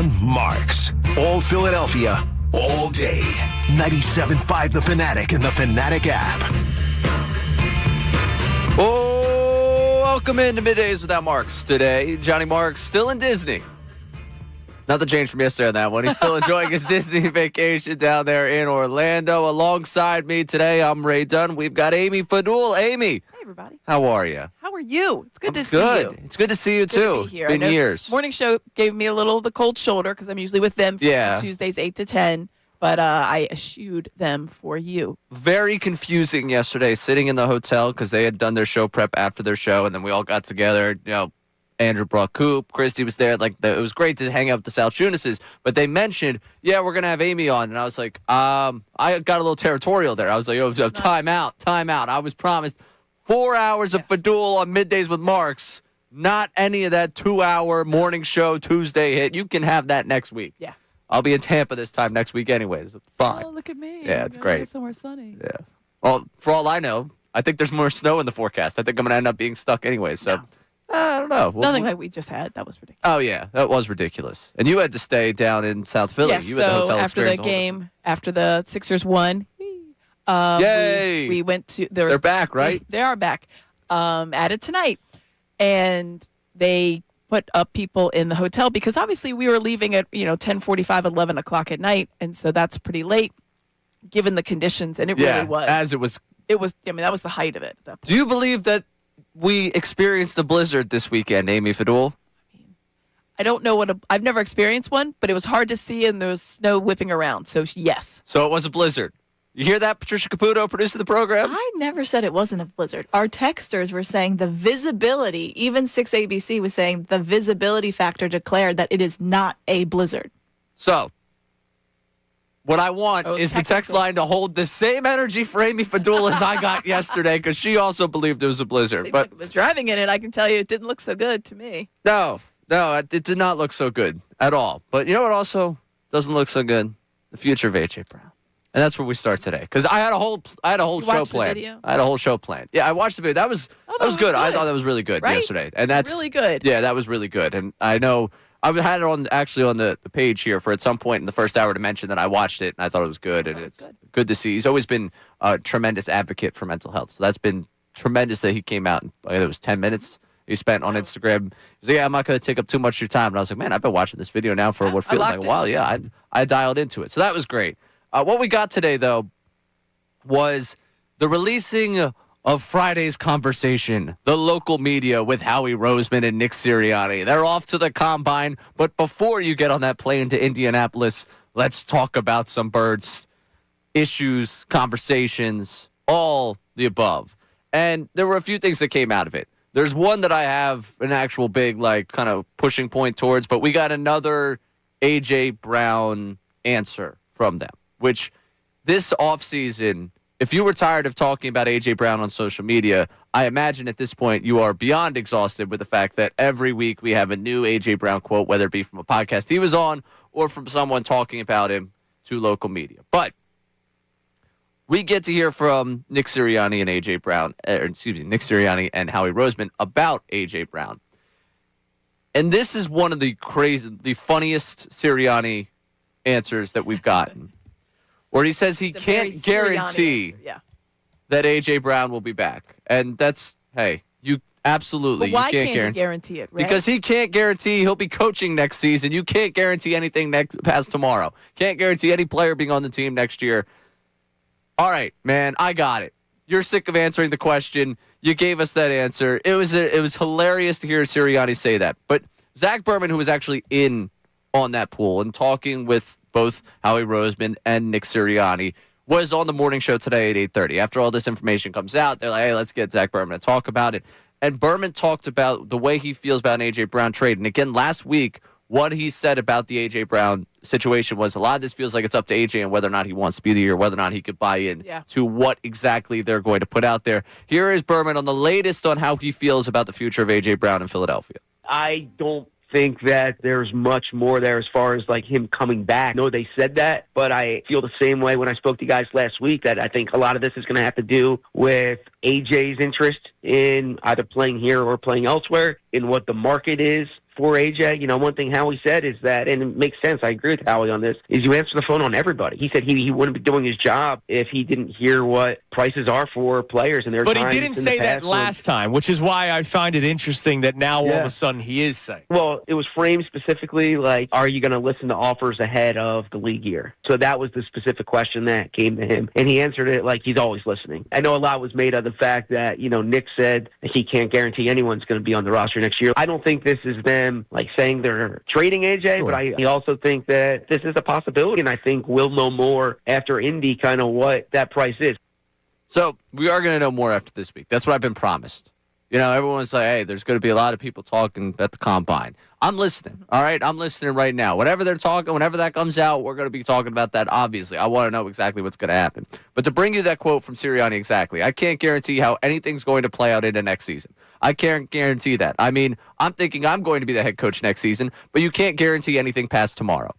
on Marks. All Philadelphia, all day. 97.5 The Fanatic and the Fanatic app. Oh, welcome into Middays without Marks today. Johnny Marks still in Disney. Nothing changed from yesterday on that one. He's still enjoying his Disney vacation down there in Orlando. Alongside me today, I'm Ray Dunn. We've got Amy Fedul. Amy. Hey, everybody. How are you? How are you? It's good to see you. It's good to see you, too. It's been years. Morning show gave me a little of the cold shoulder because I'm usually with them from Tuesdays 8 to 10. But I eschewed them for you. Very confusing yesterday, sitting in the hotel because they had done their show prep after their show, and then we all got together. You know, Andrew brought Coop, Christy was there. It was great to hang out with the Salciunas, but they mentioned, we're gonna have Amy on, and I was like, I got a little territorial there. I was like, time out. I was promised 4 hours of Fedul on Middays with Marks, not any of that 2-hour morning show Tuesday hit. You can have that next week. Yeah. I'll be in Tampa this time next week anyways. It's fine. Oh, look at me. Yeah, it's great. Somewhere sunny. Yeah. Well, for all I know, I think there's more snow in the forecast. I think I'm going to end up being stuck anyway. So, I don't know. Nothing like we just had. That was ridiculous. Oh, yeah. That was ridiculous. And you had to stay down in South Philly. Yes, you had the hotel after the game, after the Sixers won, yay! We went to... They're back, right? They are back. At it tonight. And they put up people in the hotel because obviously we were leaving at 10:45, 11 o'clock at night, and so that's pretty late given the conditions, and it really was. As it was. It was. I mean, that was the height of it at that point. Do you believe that we experienced a blizzard this weekend, Amy Fedul? I don't know I've never experienced one, but it was hard to see, and there was snow whipping around. So yes. So it was a blizzard. You hear that, Patricia Caputo, producer of the program? I never said it wasn't a blizzard. Our texters were saying the visibility, even 6ABC was saying the visibility factor declared that it is not a blizzard. So, what I want is the text line to hold the same energy for Amy Fedul as I got yesterday, because she also believed it was a blizzard. But like I was driving in it, I can tell you it didn't look so good to me. No, it did not look so good at all. But you know what also doesn't look so good? The future of A.J. Brown. And that's where we start today, because I had a whole show planned. I had a whole show planned. Yeah, I watched the video. That was good. I thought that was really good yesterday, and that's really good. Yeah, that was really good. And I know I had it on the page here for at some point in the first hour to mention that I watched it and I thought it was good, and it's good to see. He's always been a tremendous advocate for mental health, so that's been tremendous that he came out and it was 10 minutes he spent on Instagram. He was like, I'm not going to take up too much of your time. And I was like, man, I've been watching this video now for what feels like a while. Yeah, I dialed into it, so that was great. What we got today, though, was the releasing of Friday's Conversation, the local media with Howie Roseman and Nick Sirianni. They're off to the Combine, but before you get on that plane to Indianapolis, let's talk about some Birds issues, conversations, all the above. And there were a few things that came out of it. There's one that I have an actual big, kind of pushing point towards, but we got another A.J. Brown answer from them, which this offseason, if you were tired of talking about A.J. Brown on social media, I imagine at this point you are beyond exhausted with the fact that every week we have a new A.J. Brown quote, whether it be from a podcast he was on or from someone talking about him to local media. But we get to hear from Nick Sirianni and A.J. Brown, Nick Sirianni and Howie Roseman about A.J. Brown. And this is one of the funniest Sirianni answers that we've gotten, where he says he can't guarantee that A.J. Brown will be back. And that's, you absolutely, but why you can't guarantee it, right? Because he can't guarantee he'll be coaching next season. You can't guarantee anything past tomorrow. Can't guarantee any player being on the team next year. All right, man, I got it. You're sick of answering the question. You gave us that answer. It was hilarious to hear Sirianni say that. But Zach Berman, who was actually in on that pool and talking with both Howie Roseman and Nick Sirianni, was on the morning show today at 8:30. After all this information comes out, they're like, hey, let's get Zach Berman to talk about it. And Berman talked about the way he feels about an A.J. Brown trade. And again, last week, what he said about the A.J. Brown situation was a lot of this feels like it's up to A.J. and whether or not he wants to be there, whether or not he could buy in to what exactly they're going to put out there. Here is Berman on the latest on how he feels about the future of A.J. Brown in Philadelphia. I don't think that there's much more there as far as him coming back. I know they said that, but I feel the same way when I spoke to you guys last week, that I think a lot of this is going to have to do with AJ's interest in either playing here or playing elsewhere, in what the market is for AJ, one thing Howie said is that, and it makes sense, I agree with Howie on this, is you answer the phone on everybody. He said he wouldn't be doing his job if he didn't hear what prices are for players. And But he didn't say that last time, which is why I find it interesting that now all of a sudden he is saying. Well, it was framed specifically like, are you going to listen to offers ahead of the league year? So that was the specific question that came to him. And he answered it like he's always listening. I know a lot was made of the fact that, Nick said he can't guarantee anyone's going to be on the roster next year. I don't think this is them like saying they're trading AJ, but I also think that this is a possibility. And I think we'll know more after Indy kind of what that price is. So we are going to know more after this week. That's what I've been promised. Everyone's like, hey, there's going to be a lot of people talking at the combine. I'm listening, all right? I'm listening right now. Whatever they're talking, whenever that comes out, we're going to be talking about that, obviously. I want to know exactly what's going to happen. But to bring you that quote from Sirianni exactly, I can't guarantee how anything's going to play out into next season. I can't guarantee that. I mean, I'm thinking I'm going to be the head coach next season, but you can't guarantee anything past tomorrow,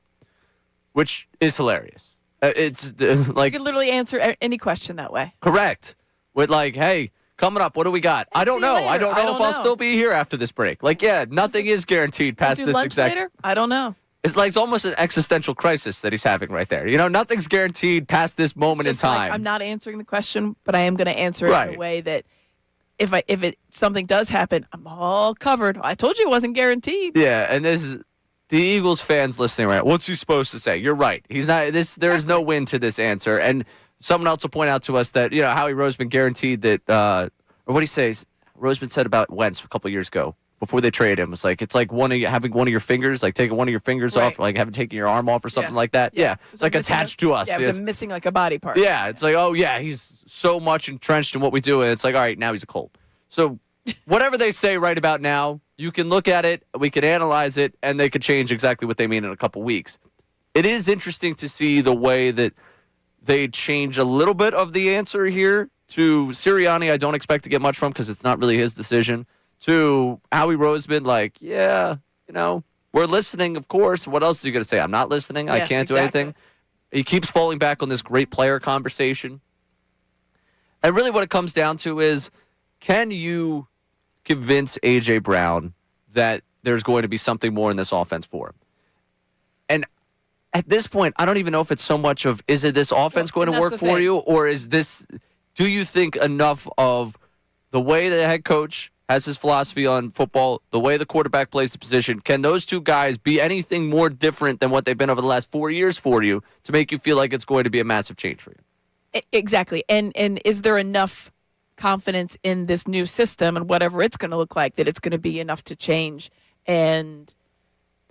which is hilarious. It's like you can literally answer any question that way. Correct. With like, hey, coming up, what do we got? I don't know. I don't know if I'll still be here after this break. Like, yeah, nothing is guaranteed past this exact. Later? I don't know. It's almost an existential crisis that he's having right there. Nothing's guaranteed past this moment in time. Like, I'm not answering the question, but I am going to answer it in a way that if something does happen, I'm all covered. I told you it wasn't guaranteed. Yeah, and this is the Eagles fans listening right now. What's he supposed to say? You're right. He's not. There is no win to this answer. And someone else will point out to us that Howie Roseman guaranteed that, or what he says. Roseman said about Wentz a couple years ago before they traded him. It's like having one of your fingers, like taking one of your fingers off, like having taken your arm off or something like that. Yeah, it's like attached to us. Yeah, it's missing like a body part. Yeah, it's like, oh yeah, he's so much entrenched in what we do, and it's like, all right, now he's a Colt. So whatever they say right about now, you can look at it, we can analyze it, and they could change exactly what they mean in a couple weeks. It is interesting to see the way that they change a little bit of the answer here. To Sirianni, I don't expect to get much from because it's not really his decision. To Howie Roseman, like, yeah, we're listening, of course. What else is he going to say? I'm not listening. I can't do anything. He keeps falling back on this great player conversation. And really what it comes down to is, can you convince A.J. Brown that there's going to be something more in this offense for him? And at this point, I don't even know if it's so much of, is it this offense going to work for you? Or is this, do you think enough of the way the head coach has his philosophy on football, the way the quarterback plays the position, can those two guys be anything more different than what they've been over the last 4 years for you to make you feel like it's going to be a massive change for you? Exactly. And is there enough confidence in this new system and whatever it's going to look like that it's going to be enough to change? And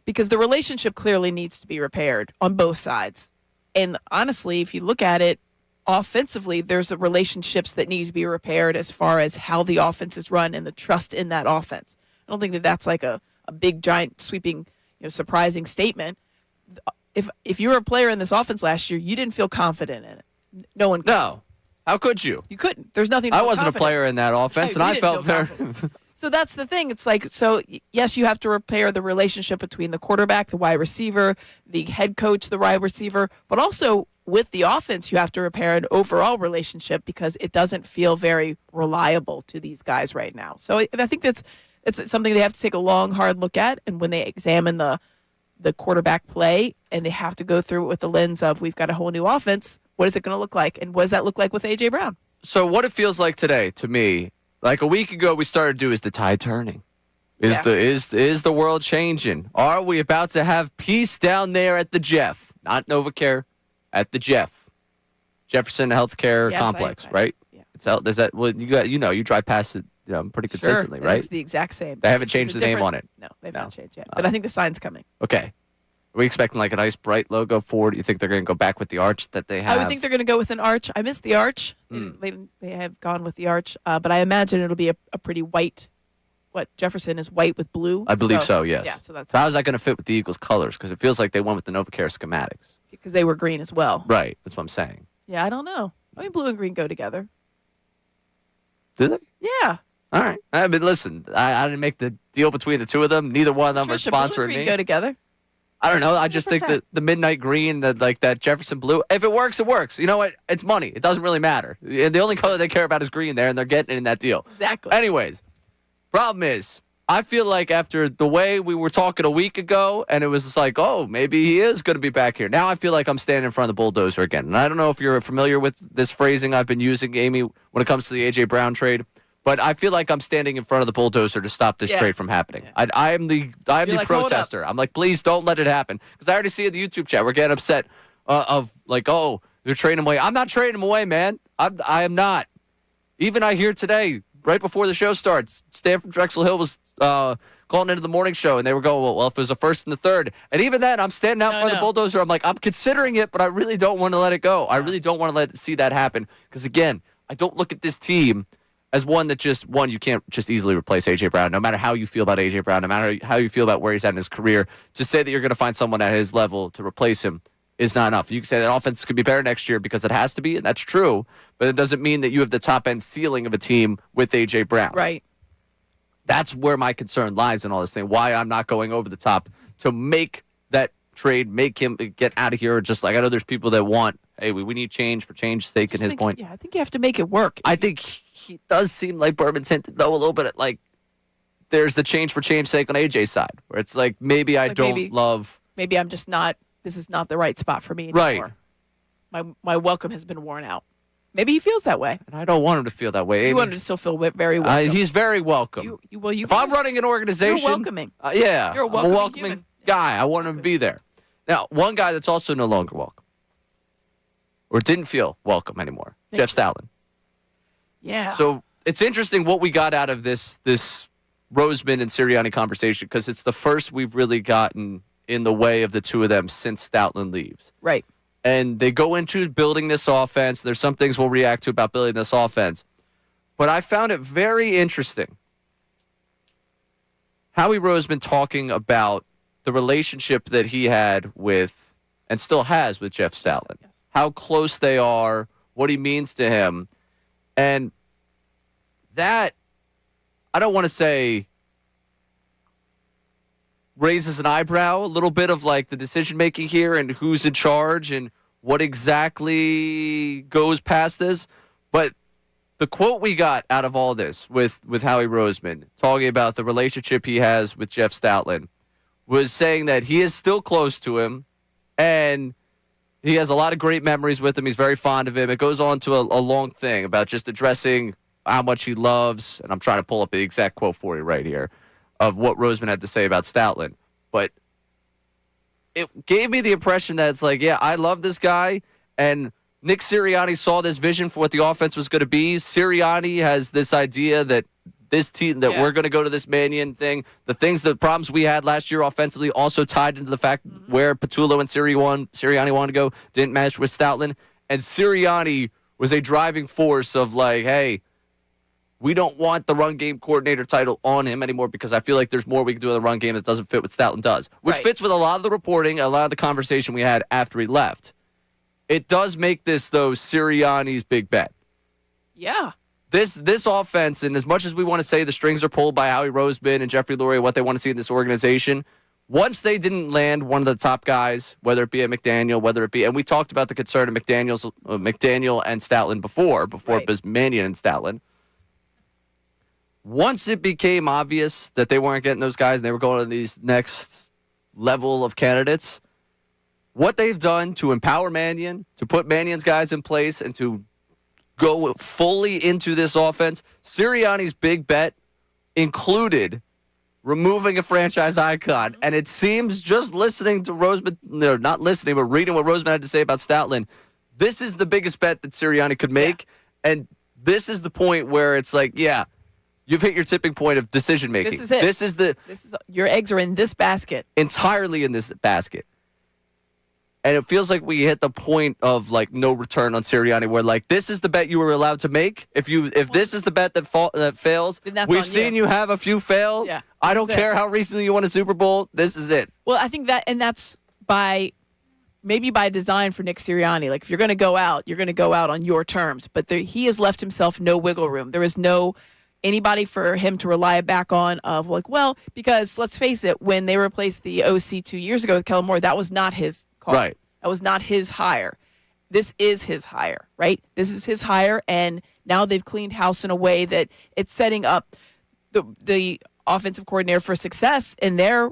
because the relationship clearly needs to be repaired on both sides. And honestly, if you look at it offensively, there's relationships that need to be repaired as far as how the offense is run and the trust in that offense. I don't think that that's like a big, giant, sweeping, surprising statement. If you were a player in this offense last year, you didn't feel confident in it. No one could. No. How could you? You couldn't. There's nothing. I wasn't a player in that offense, and I felt there. So that's the thing. It's like, so yes, you have to repair the relationship between the quarterback, the wide receiver, the head coach, the wide receiver, but also with the offense, you have to repair an overall relationship because it doesn't feel very reliable to these guys right now. So I think it's something they have to take a long, hard look at. And when they examine the quarterback play and they have to go through it with the lens of, we've got a whole new offense, what is it going to look like? And what does that look like with A.J. Brown? So what it feels like today, to me, like a week ago, we started to do, is the tide turning? Is the world changing? Are we about to have peace down there at the Jeff? Not NovaCare, at the Jefferson Healthcare Complex, right? Yeah. Is that what you drive past it pretty consistently, right? It's the exact same. They haven't changed the name on it. No, they've not changed yet. But I think the sign's coming. Okay. Are we expecting like a nice bright logo forward? You think they're going to go back with the arch that they have? I would think they're going to go with an arch. I miss the arch. They have gone with the arch, but I imagine it'll be a pretty white. What, Jefferson is white with blue? I believe so, yes. Yeah, so that's. So how is that going to fit with the Eagles' colors? Because it feels like they went with the NovaCare schematics. Because they were green as well. Right, that's what I'm saying. Yeah, I don't know. I mean, blue and green go together. Do they? Yeah. All right. I mean, listen, I didn't make the deal between the two of them. Neither one of them are sponsoring blue and green me. Go together. I don't know. I just think that the midnight green, that Jefferson blue, if it works, it works. You know what? It's money. It doesn't really matter. And the only color they care about is green there, and they're getting it in that deal. Exactly. Anyways, problem is, I feel like after the way we were talking a week ago, and it was just like, oh, maybe he is going to be back here. Now I feel like I'm standing in front of the bulldozer again. And I don't know if you're familiar with this phrasing I've been using, Amy, when it comes to the A.J. Brown trade. But I feel like I'm standing in front of the bulldozer to stop this trade from happening. Yeah. I am the like, protester. I'm like, please don't let it happen. Because I already see in the YouTube chat, we're getting upset of like, oh, you're trading him away. I'm not trading him away, man. I am not. Even I hear today, right before the show starts, Stan from Drexel Hill was calling into the morning show, and they were going, well, if it was a first and the third. And even then, I'm standing out in front of the bulldozer. I'm like, I'm considering it, but I really don't want to let it go. I really don't want to see that happen. Because, again, I don't look at this team as one that you can't just easily replace A.J. Brown, no matter how you feel about A.J. Brown, no matter how you feel about where he's at in his career. To say that you're going to find someone at his level to replace him is not enough. You can say that offense could be better next year because it has to be, and that's true, but it doesn't mean that you have the top-end ceiling of a team with A.J. Brown. Right. That's where my concern lies in all this thing, why I'm not going over the top to make that trade, make him get out of here. Just like I know there's people that want, hey, we need change for change's sake in his point. Yeah, I think you have to make it work. I think he does seem like Berman's hinted, though, a little bit at, like, there's the change for change's sake on AJ's side, where it's like, maybe I don't love. Maybe I'm just not, this is not the right spot for me anymore. Right. My welcome has been worn out. Maybe he feels that way. And I don't want him to feel that way. You want him to still feel very welcome. He's very welcome. If I'm running an organization. You're welcoming. Yeah. You're I'm a welcoming guy. I want him to be there. Now, one guy that's also no longer welcome, or didn't feel welcome anymore, Jeff Stoutland. Yeah. So it's interesting what we got out of this Roseman and Sirianni conversation, because it's the first we've really gotten in the way of the two of them since Stoutland leaves. Right. And they go into building this offense. There's some things we'll react to about building this offense. But I found it very interesting Howie Roseman talking about the relationship that he had with, and still has with, Jeff Stoutland. Yes. How close they are, what he means to him. And that, I don't want to say raises an eyebrow, a little bit of like the decision-making here and who's in charge and what exactly goes past this. But the quote we got out of all this with Howie Roseman, talking about the relationship he has with Jeff Stoutland, was saying that he is still close to him and he has a lot of great memories with him. He's very fond of him. It goes on to a long thing about just addressing how much he loves, and I'm trying to pull up the exact quote for you right here, of what Roseman had to say about Stoutland. But it gave me the impression that it's like, yeah, I love this guy, and Nick Sirianni saw this vision for what the offense was going to be. Sirianni has this idea that this team, that we're going to go to this Mannion thing. The problems we had last year offensively also tied into the fact where Patullo and Sirianni wanted to go didn't match with Stoutland. And Sirianni was a driving force of like, hey, we don't want the run game coordinator title on him anymore because I feel like there's more we can do in the run game that doesn't fit what Stoutland does, which fits with a lot of the reporting, a lot of the conversation we had after he left. It does make this, though, Sirianni's big bet. Yeah. This offense, and as much as we want to say the strings are pulled by Howie Roseman and Jeffrey Lurie, what they want to see in this organization, once they didn't land one of the top guys, whether it be a McDaniel, and we talked about the concern of McDaniel and Stoutland before it was Mannion and Stoutland. Once it became obvious that they weren't getting those guys and they were going to these next level of candidates, what they've done to empower Mannion, to put Mannion's guys in place, and to go fully into this offense, Sirianni's big bet included removing a franchise icon. And it seems, just listening to Roseman, no, not listening, but reading what Roseman had to say about Stoutland, this is the biggest bet that Sirianni could make. Yeah. And this is the point where it's like, yeah, you've hit your tipping point of decision making. This is it. This is your eggs are in this basket. Entirely in this basket. And it feels like we hit the point of like no return on Sirianni, where like this is the bet you were allowed to make. If this is the bet that fails, we've seen you have a few fail. Yeah, I don't care how recently you won a Super Bowl. This is it. Well, I think that's maybe by design for Nick Sirianni. Like if you're going to go out, you're going to go out on your terms. But he has left himself no wiggle room. There is no anybody for him to rely back on of like, well, because let's face it, when they replaced the OC 2 years ago with Kellen Moore, that was not his call. Right. That was not his hire. This is his hire, right? This is his hire, and now they've cleaned house in a way that it's setting up the offensive coordinator for success in their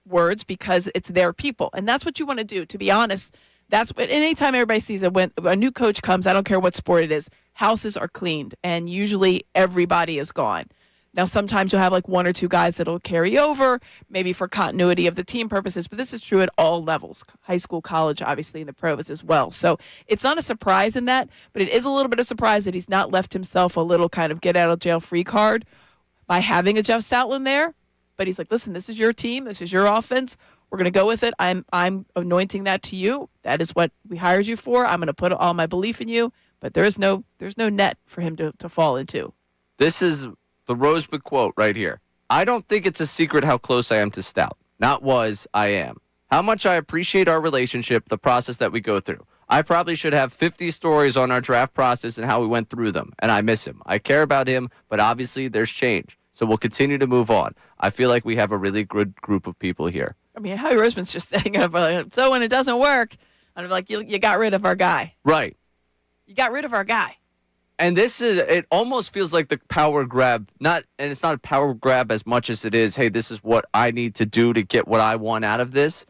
words because it's their people. And that's what you want to do, to be honest. That's what anytime everybody sees it, when a new coach comes, I don't care what sport it is, houses are cleaned and usually everybody is gone. Now, sometimes you'll have like one or two guys that'll carry over, maybe for continuity of the team purposes, but this is true at all levels, high school, college, obviously, and the pros as well. So it's not a surprise in that, but it is a little bit of surprise that he's not left himself a little kind of get out of jail free card by having a Jeff Stoutland there. But he's like, listen, this is your team. This is your offense. We're going to go with it. I'm anointing that to you. That is what we hired you for. I'm going to put all my belief in you. But there's no net for him to fall into. This is the Rosebud quote right here. I don't think it's a secret how close I am to Stout. Not was, I am. How much I appreciate our relationship, the process that we go through. I probably should have 50 stories on our draft process and how we went through them. And I miss him. I care about him, but obviously there's change. So we'll continue to move on. I feel like we have a really good group of people here. I mean, Howie Roseman's just setting up. So when it doesn't work, I'm like, you got rid of our guy. Right. You got rid of our guy. And it almost feels like the power grab, and it's not a power grab as much as it is, hey, this is what I need to do to get what I want out of this.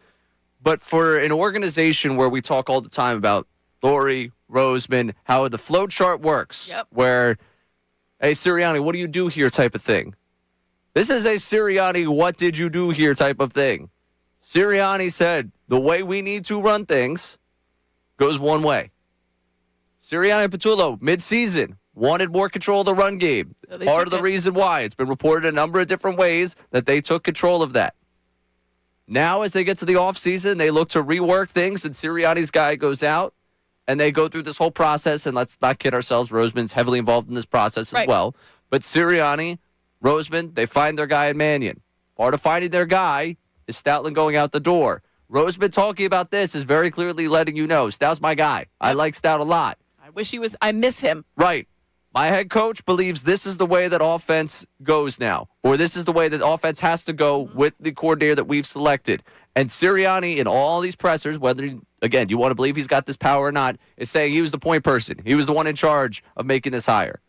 But for an organization where we talk all the time about Lori, Roseman, how the flow chart works, where, hey, Sirianni, what do you do here type of thing. This is a Sirianni, what did you do here type of thing. Sirianni said, the way we need to run things goes one way. Sirianni and Patullo, midseason, wanted more control of the run game. It's part of the reason why. It's been reported a number of different ways that they took control of that. Now, as they get to the offseason, they look to rework things, and Sirianni's guy goes out, and they go through this whole process, and let's not kid ourselves, Roseman's heavily involved in this process as well. But Sirianni, Roseman, they find their guy in Mannion. Part of finding their guy is Stoutland going out the door. Roseman talking about this is very clearly letting you know, Stout's my guy. I like Stout a lot. I miss him. Right. My head coach believes this is the way that offense goes now, or this is the way that offense has to go with the coordinator that we've selected. And Sirianni, in all these pressers, whether, again, you want to believe he's got this power or not, is saying he was the point person. He was the one in charge of making this hire.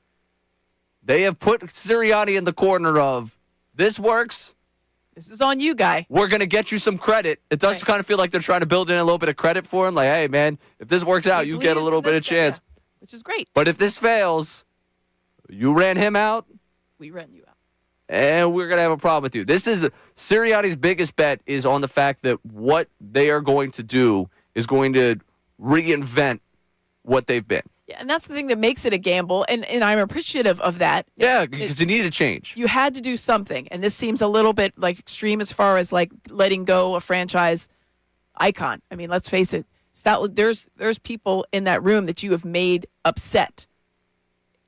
They have put Sirianni in the corner of, this works. This is on you, guy. We're going to get you some credit. It does kind of feel like they're trying to build in a little bit of credit for him. Like, hey, man, if this works out, you get a little bit of chance. Which is great. But if this fails, you ran him out. We ran you out. And we're going to have a problem with you. This is Sirianni's biggest bet is on the fact that what they are going to do is going to reinvent what they've been. Yeah, and that's the thing that makes it a gamble, and I'm appreciative of that. Yeah, because you need a change. You had to do something, and this seems a little bit like extreme as far as like letting go a franchise icon. I mean, let's face it, Stoutland, there's people in that room that you have made upset.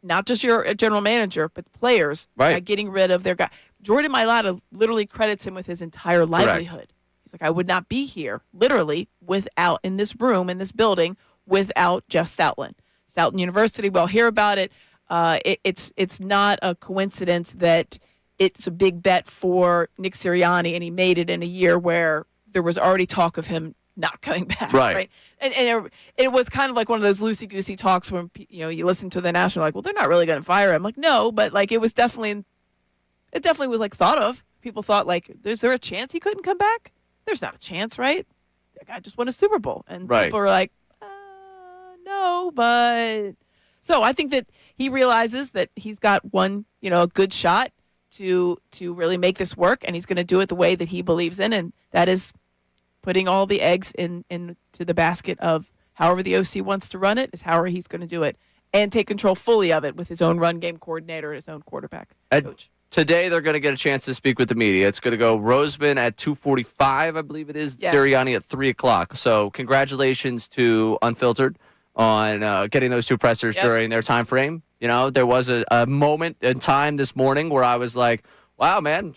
Not just your general manager, but players by getting rid of their guy. Jordan Mailata literally credits him with his entire livelihood. Correct. He's like, I would not be here, literally, without, in this room, in this building, without Jeff Stoutland. Stoutland University, we'll hear about it. It's not a coincidence that it's a big bet for Nick Sirianni, and he made it in a year where there was already talk of him not coming back. Right? And it was kind of like one of those loosey-goosey talks when you listen to the national, like, well, they're not really going to fire him. Like, no, but like it definitely was like thought of. People thought, like, is there a chance he couldn't come back? There's not a chance, right? That guy just won a Super Bowl. And people were like, no, but... So I think that he realizes that he's got one, a good shot to really make this work, and he's going to do it the way that he believes in, and that is putting all the eggs into the basket of however the OC wants to run it is however he's going to do it, and take control fully of it with his own run game coordinator, his own quarterback coach. Today, they're going to get a chance to speak with the media. It's going to go Roseman at 2:45, I believe it is. Yes. Sirianni at 3 o'clock. So congratulations to Unfiltered on getting those two pressers during their time frame. There was a moment in time this morning where I was like, wow, man,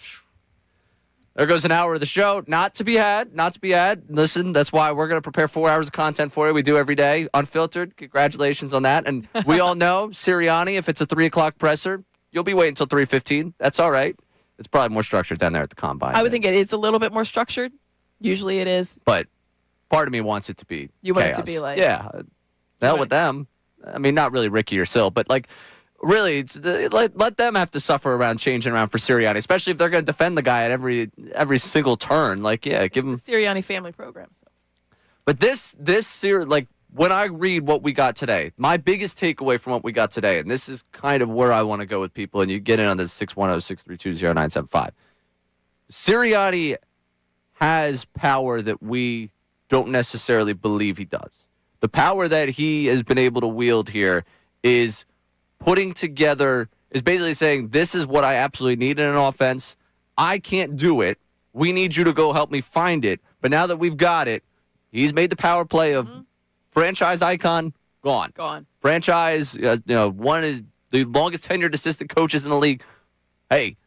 there goes an hour of the show. Not to be had. Listen, that's why we're going to prepare 4 hours of content for you. We do every day. Unfiltered, congratulations on that. And we all know, Sirianni, if it's a 3 o'clock presser, you'll be waiting until 3:15. That's all right. It's probably more structured down there at the combine. I would think it is a little bit more structured. Usually it is. But part of me wants it to be You want it to be like... Yeah. The hell with them. I mean, not really Ricky or Sil, but like really, let them have to suffer around changing around for Sirianni, especially if they're going to defend the guy at every single turn. Like, yeah, give him Sirianni family program. So. But when I read what we got today, my biggest takeaway from what we got today, and this is kind of where I want to go with people, and you get in on this 610-632-0975. Sirianni has power that we don't necessarily believe he does. The power that he has been able to wield here is basically saying, this is what I absolutely need in an offense. I can't do it. We need you to go help me find it. But now that we've got it, he's made the power play of franchise icon, gone. Franchise, one of the longest tenured assistant coaches in the league. Hey,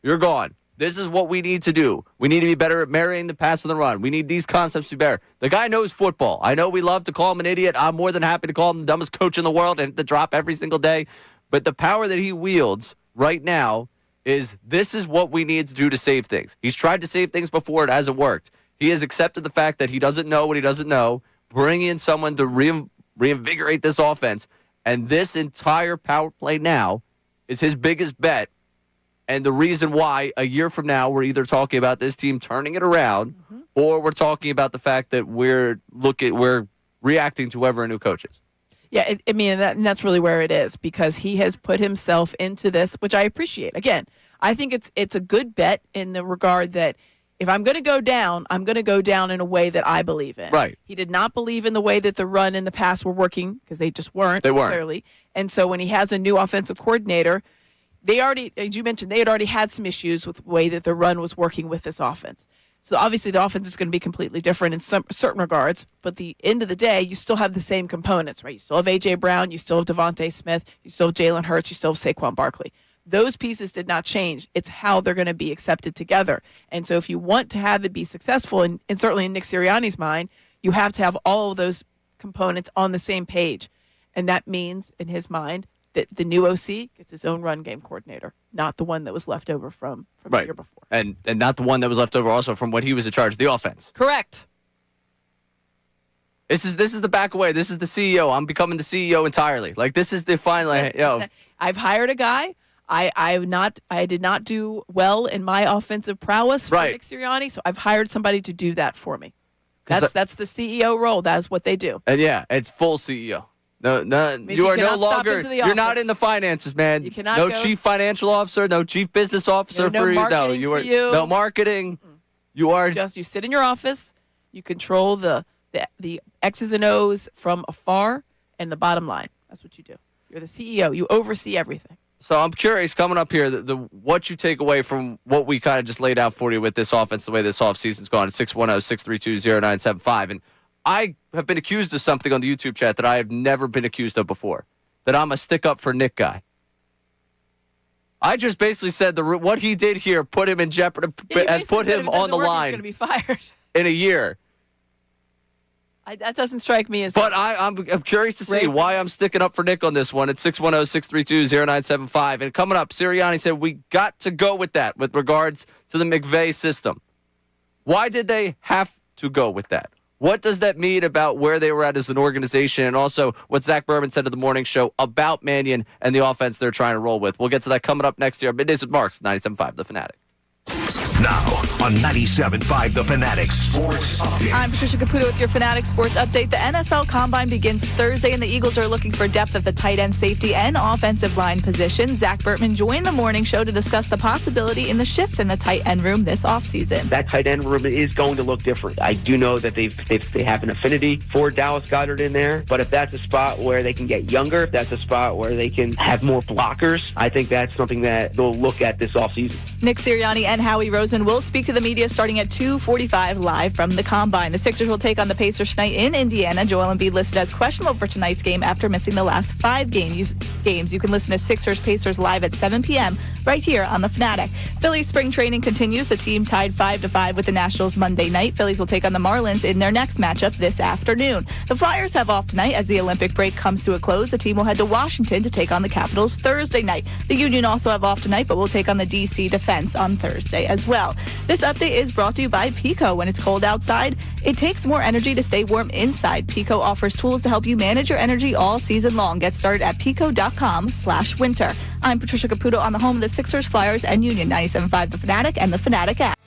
you're gone. This is what we need to do. We need to be better at marrying the pass and the run. We need these concepts to be better. The guy knows football. I know we love to call him an idiot. I'm more than happy to call him the dumbest coach in the world and to drop every single day. But the power that he wields right now is this is what we need to do to save things. He's tried to save things before. It hasn't worked. He has accepted the fact that he doesn't know what he doesn't know, bring in someone to reinvigorate this offense. And this entire power play now is his biggest bet. And the reason why a year from now we're either talking about this team turning it around or we're talking about the fact that we're reacting to whoever a new coach is. Yeah, and that's really where it is because he has put himself into this, which I appreciate. Again, I think it's a good bet in the regard that if I'm going to go down, I'm going to go down in a way that I believe in. Right. He did not believe in the way that the run in the past were working because they just weren't. They weren't. Clearly. And so when he has a new offensive coordinator, they already, as you mentioned, they had already had some issues with the way that the run was working with this offense. So obviously the offense is going to be completely different in some certain regards, but at the end of the day, you still have the same components, right? You still have A.J. Brown, you still have Devontae Smith, you still have Jalen Hurts, you still have Saquon Barkley. Those pieces did not change. It's how they're going to be accepted together. And so if you want to have it be successful, and certainly in Nick Sirianni's mind, you have to have all of those components on the same page. And that means, in his mind, that the new OC gets his own run game coordinator, not the one that was left over from the year before. And not the one that was left over also from when he was in charge of the offense. Correct. This is the back away. This is the CEO. I'm becoming the CEO entirely. Like, this is the final. I've hired a guy. I did not do well in my offensive prowess for Nick Sirianni, so I've hired somebody to do that for me. That's the CEO role. That's what they do. And yeah, it's full CEO. No, you are no longer. You're not in the finances, man. You cannot no go, chief financial officer, no chief business officer no for you. No marketing. You are just you sit in your office. You control the X's and O's from afar, and the bottom line. That's what you do. You're the CEO. You oversee everything. So I'm curious, coming up here, what you take away from what we kind of just laid out for you with this offense, the way this offseason's gone at 610-632-0975. And I have been accused of something on the YouTube chat that I have never been accused of before, that I'm a stick-up for Nick guy. I just basically said what he did here put him in jeopardy, has put him on the line. He's going to be fired in a year. That doesn't strike me as. But I'm curious to see why I'm sticking up for Nick on this one at 610-632-0975. And coming up, Sirianni said we got to go with that with regards to the McVay system. Why did they have to go with that? What does that mean about where they were at as an organization, and also what Zach Berman said to the morning show about Mannion and the offense they're trying to roll with? We'll get to that coming up next year. Middays with Marks, 97.5 The Fanatic. Now on 97.5 The Fanatic Sports Update. I'm Patricia Caputo with your Fanatic Sports Update. The NFL Combine begins Thursday, and the Eagles are looking for depth at the tight end, safety, and offensive line position. Zach Bertman joined the morning show to discuss the possibility in the shift in the tight end room this offseason. That tight end room is going to look different. I do know that they have an affinity for Dallas Goedert in there, but if that's a spot where they can get younger, if that's a spot where they can have more blockers, I think that's something that they'll look at this offseason. Nick Sirianni and Howie Roseman will speak to the media starting at 2:45 live from the Combine. The Sixers will take on the Pacers tonight in Indiana. Joel Embiid listed as questionable for tonight's game after missing the last 5 games. You can listen to Sixers-Pacers live at 7 p.m. right here on The Fanatic. Phillies spring training continues. The team tied 5-5 with the Nationals Monday night. Phillies will take on the Marlins in their next matchup this afternoon. The Flyers have off tonight as the Olympic break comes to a close. The team will head to Washington to take on the Capitals Thursday night. The Union also have off tonight, but will take on the D.C. Defense on Thursday as well. This update is brought to you by Pico. When it's cold outside, it takes more energy to stay warm inside. Pico offers tools to help you manage your energy all season long. Get started at pico.com/winter. I'm Patricia Caputo on the home of the Sixers, Flyers, and Union. 97.5 The Fanatic and the Fanatic app.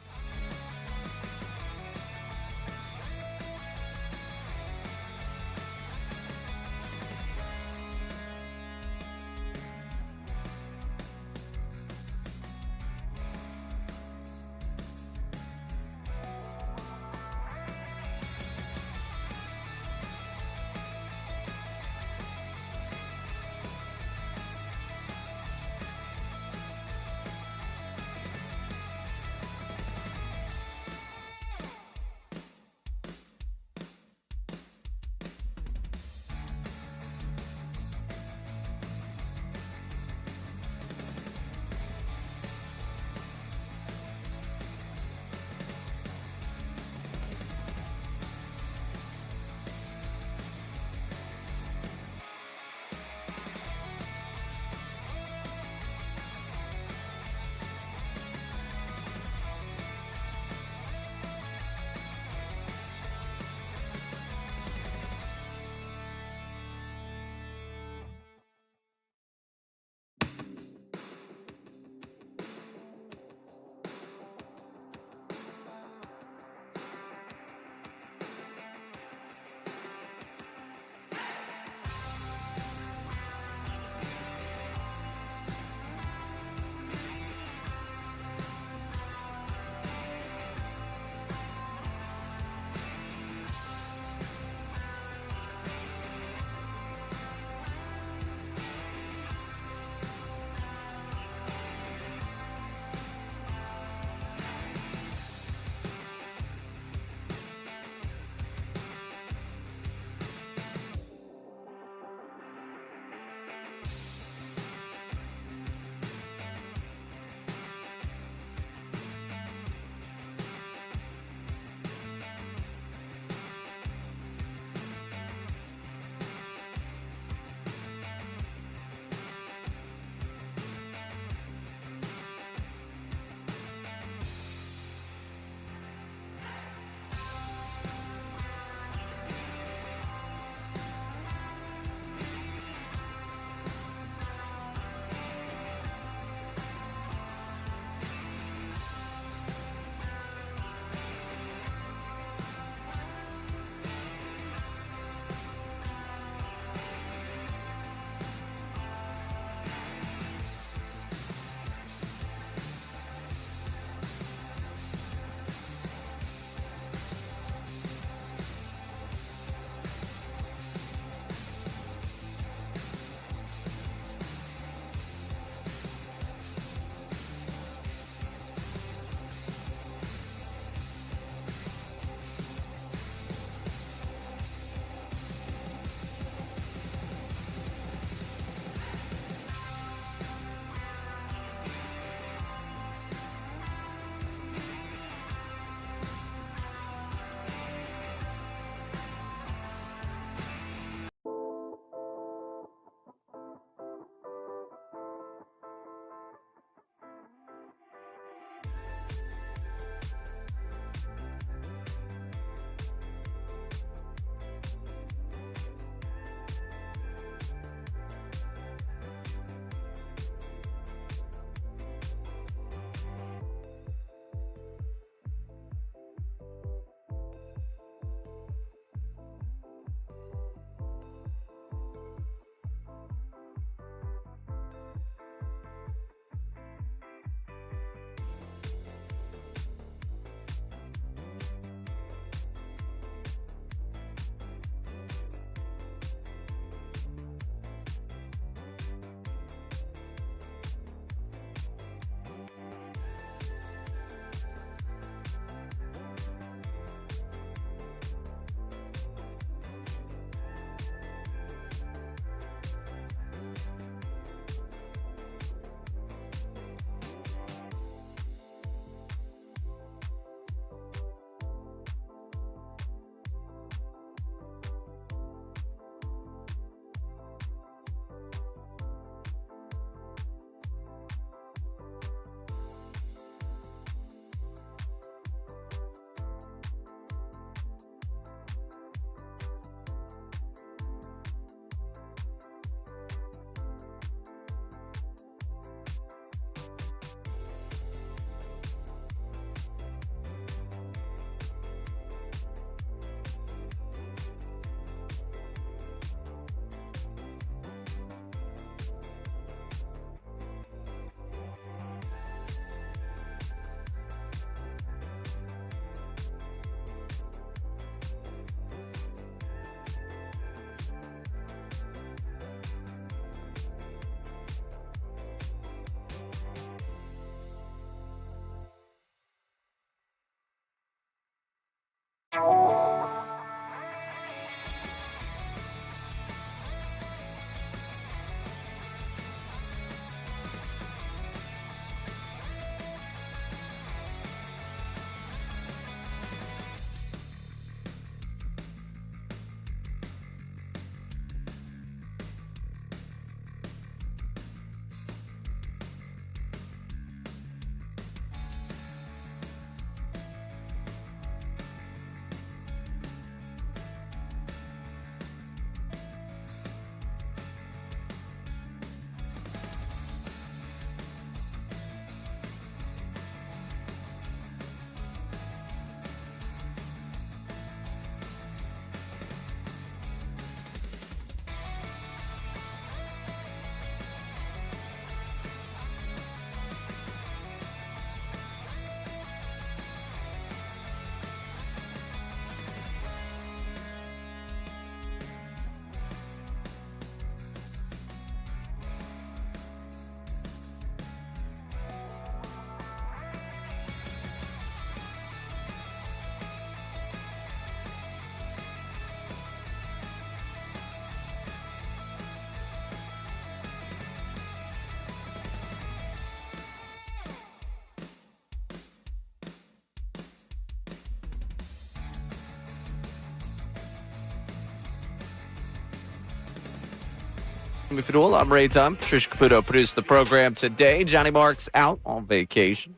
I'm Fedul. I'm Ray Dunn. Patricia Caputo produced the program today. Johnny Marks out on vacation,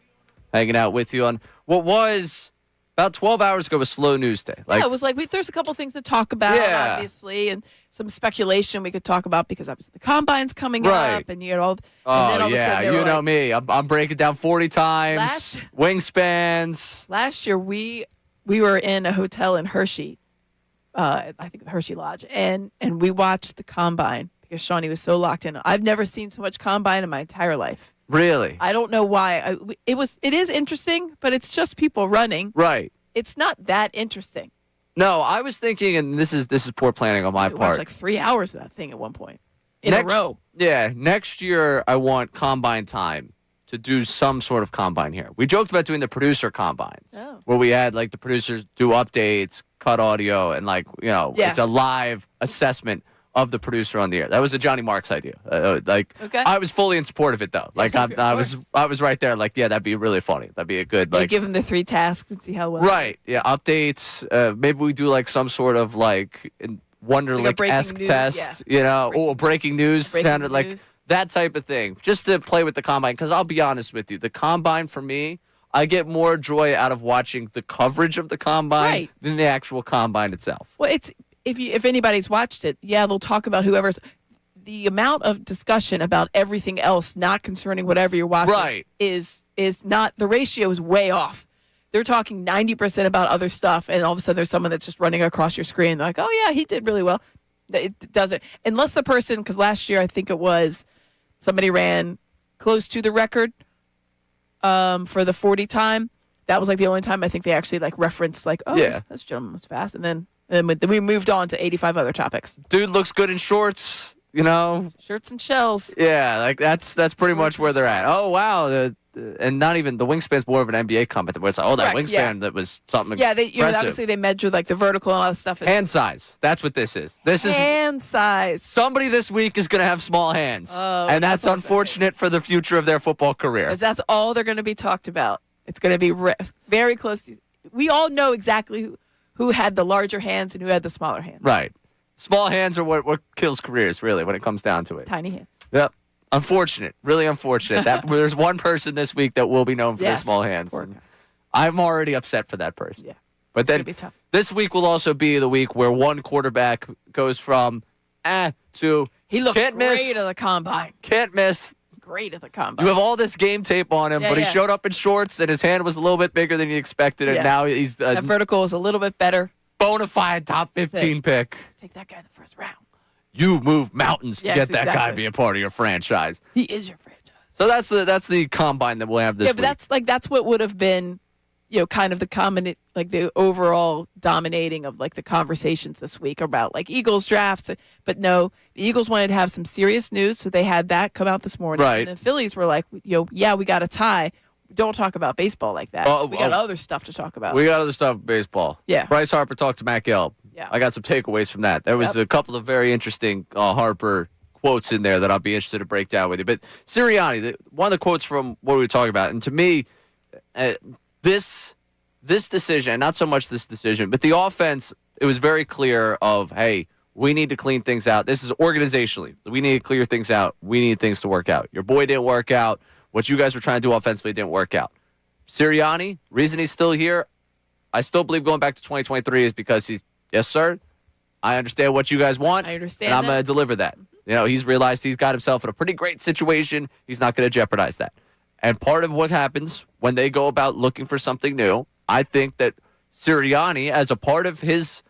hanging out with you on what was about 12 hours ago a slow news day. Yeah, it was like there's a couple things to talk about, Yeah. obviously, and some speculation we could talk about because obviously the combine's coming Right. up, and you know, and Oh, then all of a yeah, sudden they were you know like, me. I'm breaking down 40 times, Last- wingspans. Last year we were in a hotel in Hershey, I think the Hershey Lodge, and we watched the combine because Shawnee was so locked in. I've never seen so much combine in my entire life. Really? I don't know why. It is interesting, but it's just people running. Right. It's not that interesting. No, I was thinking, and this is poor planning on my We part. watched like 3 hours of that thing at one point in a row. Yeah, next year I want combine time to do some sort of combine here. We joked about doing the producer combines, where we had like the producers do updates, cut audio, and Yes. it's a live assessment of the producer on the air. That was a Johnny Marks idea. Okay. I was fully in support of it though. Yes, of I course. was right there. Like, yeah, that'd be really funny. That'd be a good They give them the 3 tasks and see how well. right. Yeah, updates. Maybe we do like some sort of like Wonderlic-esque breaking news, test. Breaking news Breaking sounded like news. that type of thing, just to play with the combine. Because I'll be honest with you, the combine for me, I get more joy out of watching the coverage of the combine Right. than the actual combine itself. Well, it's if anybody's watched it, yeah, they'll talk about whoever's. The amount of discussion about everything else, not concerning whatever you're watching, Right. is not, the ratio is way off. They're talking 90% about other stuff, and all of a sudden there's someone that's just running across your screen. They're like, oh yeah, he did really well. It doesn't, unless the person, because last year I think it was somebody ran close to the record for the 40 time. That was like the only time I think they actually like referenced like, oh, Yeah. this gentleman was fast, and then we moved on to 85 other topics. Dude looks good in shorts. Shirts and shells. Yeah, like that's pretty much where they're at. Oh wow, and not even the wingspan's more of an NBA comment where it's like, oh, that Correct, wingspan that was something. Yeah, impressive. obviously they measured like the vertical and all that stuff. Hand size. That's what this is. This is Hand size. somebody this week is going to have small hands, Oh, and that's that's unfortunate for the future of their football career. Because that's all they're going to be talked about. It's going to be very close to. We all know exactly who had the larger hands and who had the smaller hands. Right. Small hands are what kills careers, really, when it comes down to it. Tiny hands. Yep. Unfortunate. Really unfortunate. That there's one person this week that will be known for their Yes. small hands. Poor and guy. I'm already upset for that person. Yeah. But It's going then to be tough. this week will also be the week where one quarterback goes from to He looked can't great miss, at the combine. can't miss. Great at the combine. You have all this game tape on him, Yeah, but he yeah. showed up in shorts and his hand was a little bit bigger than you expected, and Yeah. now he's that a vertical is a little bit better. bona fide top 15 pick. Take that guy in the first round. You move mountains to Yes, get that guy to exactly. be a part of your franchise. He is your franchise. So that's the combine that we'll have this Yeah, but week. that's what would have been, kind of the common, like the overall dominating of like the conversations this week about like Eagles drafts. But no, the Eagles wanted to have some serious news, so they had that come out this morning. Right. And the Phillies were like, yeah, we got a tie. Don't talk about baseball like that. We got other stuff to talk about. We got other stuff in baseball. Yeah. Bryce Harper talked to Matt Gelb. Yeah. I got some takeaways from that. There was a couple of very interesting Harper quotes in there that I'll be interested to break down with you. But Sirianni, one of the quotes from what we were talking about, and to me, this decision, not so much this decision, but the offense, it was very clear of, hey, we need to clean things out. This is organizationally. We need to clear things out. We need things to work out. Your boy didn't work out. What you guys were trying to do offensively didn't work out. Sirianni, reason he's still here, I still believe going back to 2023 is because he's, yes, sir, I understand what you guys want. I understand and I'm that. going to deliver that. He's realized he's got himself in a pretty great situation. He's not going to jeopardize that. And part of what happens when they go about looking for something new, I think that Sirianni, as a part of his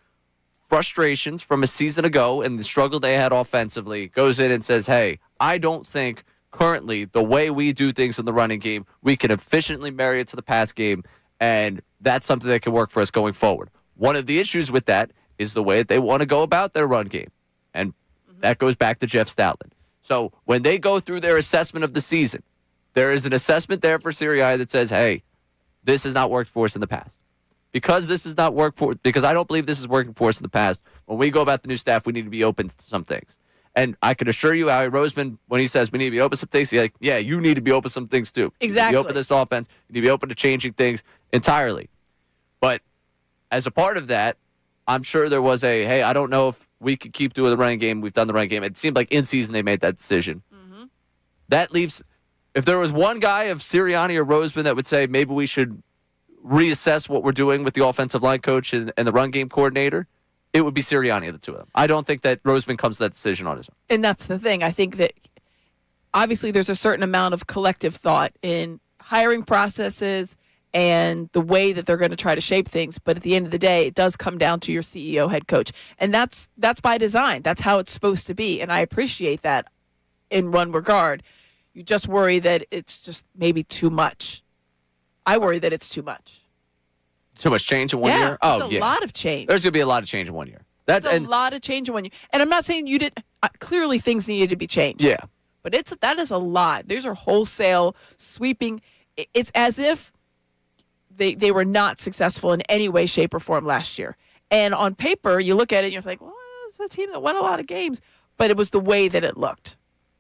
frustrations from a season ago and the struggle they had offensively, goes in and says, hey, I don't think currently the way we do things in the running game, we can efficiently marry it to the pass game, and that's something that can work for us going forward. One of the issues with that is the way that they want to go about their run game, and that goes back to Jeff Stoutland. So when they go through their assessment of the season, there is an assessment there for Sirianni that says, hey, this has not worked for us in the past. Because I don't believe this is working for us in the past, when we go about the new staff, we need to be open to some things. And I can assure you, Howie Roseman, when he says we need to be open to some things, he's like, yeah, you need to be open to some things too. You need Exactly. to be open to this offense. You need to be open to changing things entirely. But as a part of that, I'm sure there was hey, I don't know if we could keep doing the running game. We've done the running game. It seemed like in season they made that decision. Mm-hmm. That leaves, if there was one guy of Sirianni or Roseman that would say maybe we should reassess what we're doing with the offensive line coach and the run game coordinator, it would be Sirianni, the two of them. I don't think that Roseman comes to that decision on his own. And that's the thing. I think that obviously there's a certain amount of collective thought in hiring processes and the way that they're going to try to shape things. But at the end of the day, it does come down to your CEO, head coach. And that's by design. That's how it's supposed to be. And I appreciate that in one regard. You just worry that it's just maybe too much. I worry that it's too much. Too much change in 1 year? Oh, yeah. A lot of change. There's going to be a lot of change in 1 year. That's a lot of change in 1 year. And I'm not saying you didn't. Clearly, things needed to be changed. Yeah. But that is a lot. These are wholesale, sweeping. It's as if they were not successful in any way, shape, or form last year. And on paper, you look at it and you're like, well, it's a team that won a lot of games. But it was the way that it looked.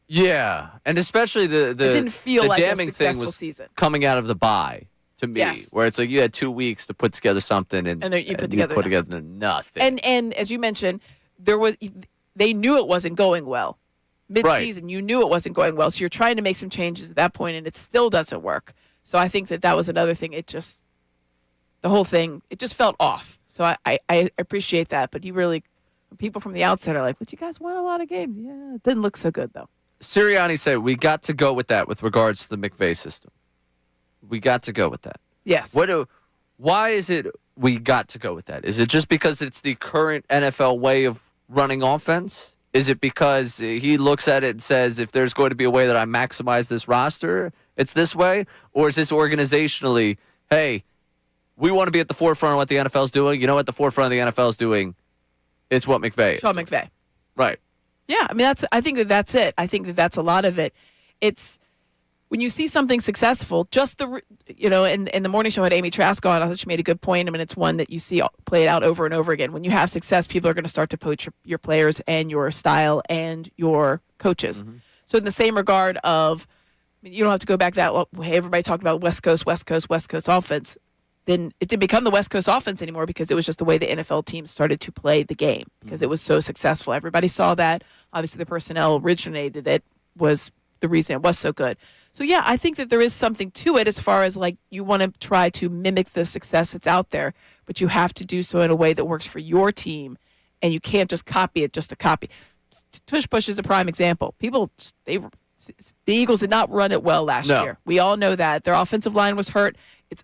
Yeah. And especially the it didn't feel like damning a successful thing was season. Coming out of the bye. To me, yes. Where it's like you had 2 weeks to put together something, and you put together nothing. And as you mentioned, they knew it wasn't going well. Mid-season, you knew it wasn't going well, so you're trying to make some changes at that point, and it still doesn't work. So I think that was another thing. The whole thing, it just felt off. So I appreciate that, but people from the outside are like, "But you guys won a lot of games." Yeah, it didn't look so good though. Sirianni said we got to go with that with regards to the McVay system. We got to go with that. Yes. Why is it we got to go with that? Is it just because it's the current NFL way of running offense? Is it because he looks at it and says, if there's going to be a way that I maximize this roster, it's this way? Or is this organizationally, hey, we want to be at the forefront of what the NFL's doing. You know what the forefront of the NFL's doing? It's what McVay is. Sean McVay. Right. Yeah, I mean, I think that's it. I think that's a lot of it. It's when you see something successful, just in the morning show I had Amy Trask on, I thought she made a good point. I mean, it's one that you see played out over and over again. When you have success, people are going to start to poach your players and your style and your coaches. Mm-hmm. So in the same regard of, you don't have to go back that, hey, everybody talked about West Coast offense. Then it didn't become the West Coast offense anymore because it was just the way the NFL teams started to play the game because it was so successful. Everybody saw that. Obviously, the personnel originated it was the reason it was so good. So, yeah, I think that there is something to it as far as, like, you want to try to mimic the success that's out there, but you have to do so in a way that works for your team, and you can't just copy it just to copy. Tush Push is a prime example. The Eagles did not run it well last year. We all know that. Their offensive line was hurt.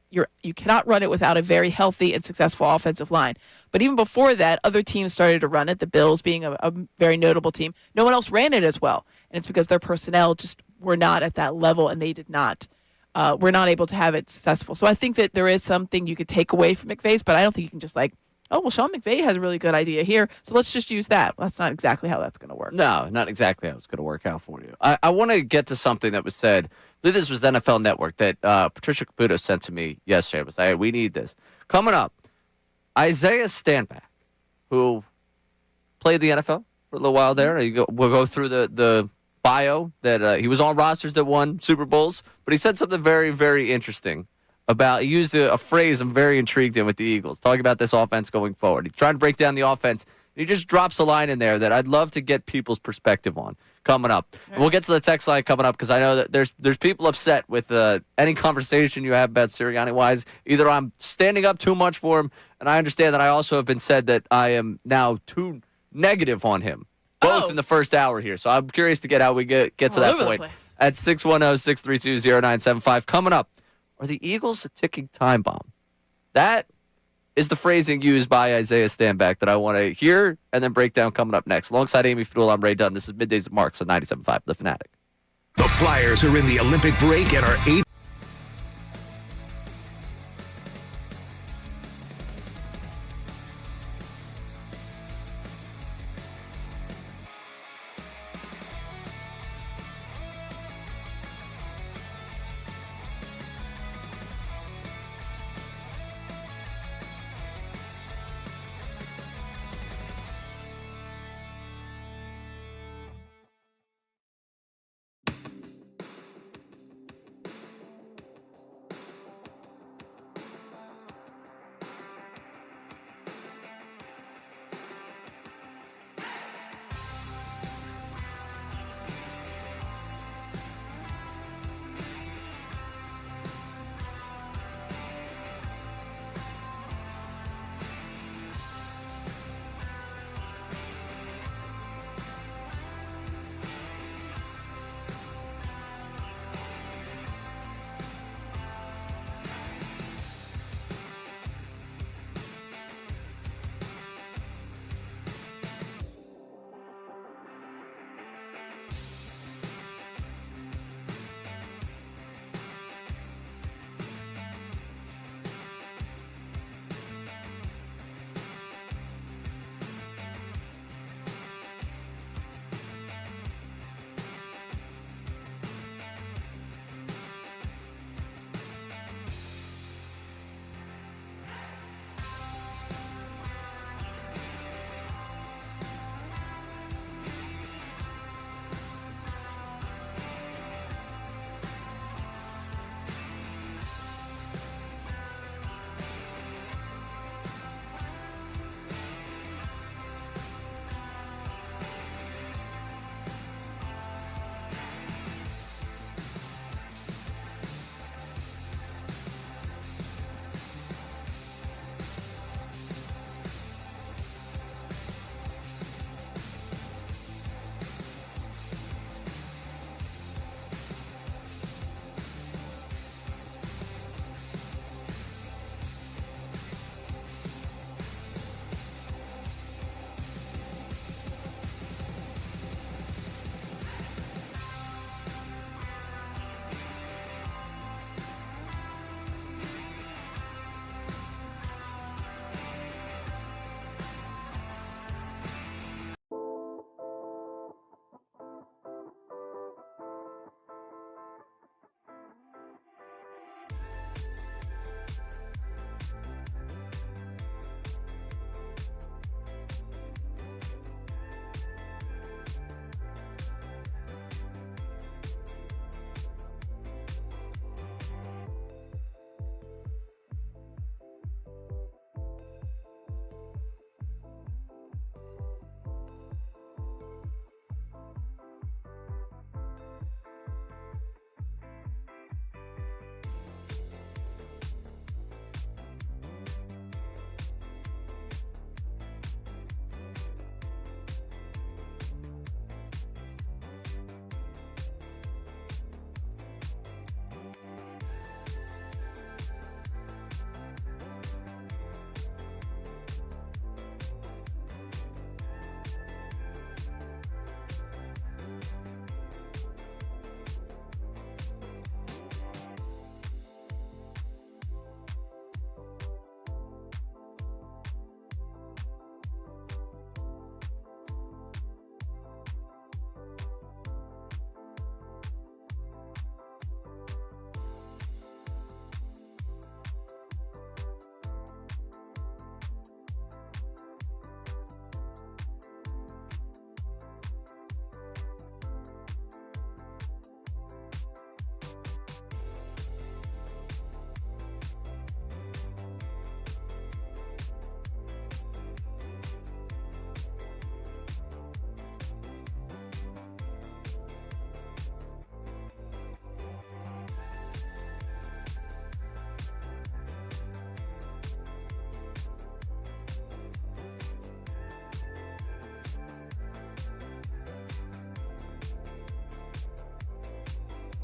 You cannot run it without a very healthy and successful offensive line. But even before that, other teams started to run it, the Bills being a very notable team. No one else ran it as well, and it's because their personnel just were not at that level, and they did not were not able to have it successful. So I think that there is something you could take away from McVay's, but I don't think you can just Sean McVay has a really good idea here, so let's just use that. Well, that's not exactly how that's going to work. No, not exactly how it's going to work out for you. I want to get to something that was said. I believe this was NFL Network that Patricia Caputo sent to me yesterday. It was, hey, we need this. Coming up, Isaiah Stanback, who played the NFL for a little while there. We'll go through the bio that he was on rosters that won Super Bowls, but he said something very, very interesting about, he used a phrase I'm very intrigued in with the Eagles, talking about this offense going forward. He's trying to break down the offense, and he just drops a line in there that I'd love to get people's perspective on coming up. And we'll get to the text line coming up because I know that there's people upset with any conversation you have about Sirianni-wise. Either I'm standing up too much for him, and I understand that I also have been said that I am now too negative on him, both in the first hour here. So I'm curious to get how we get to that point. At 610-632-0975. Coming up, are the Eagles a ticking time bomb? That is the phrasing used by Isaiah Stanback that I want to hear and then break down coming up next. Alongside Amy Fedul, I'm Ray Dunn. This is Middays with Marks on 97.5, The Fanatic. The Flyers are in the Olympic break and are 8.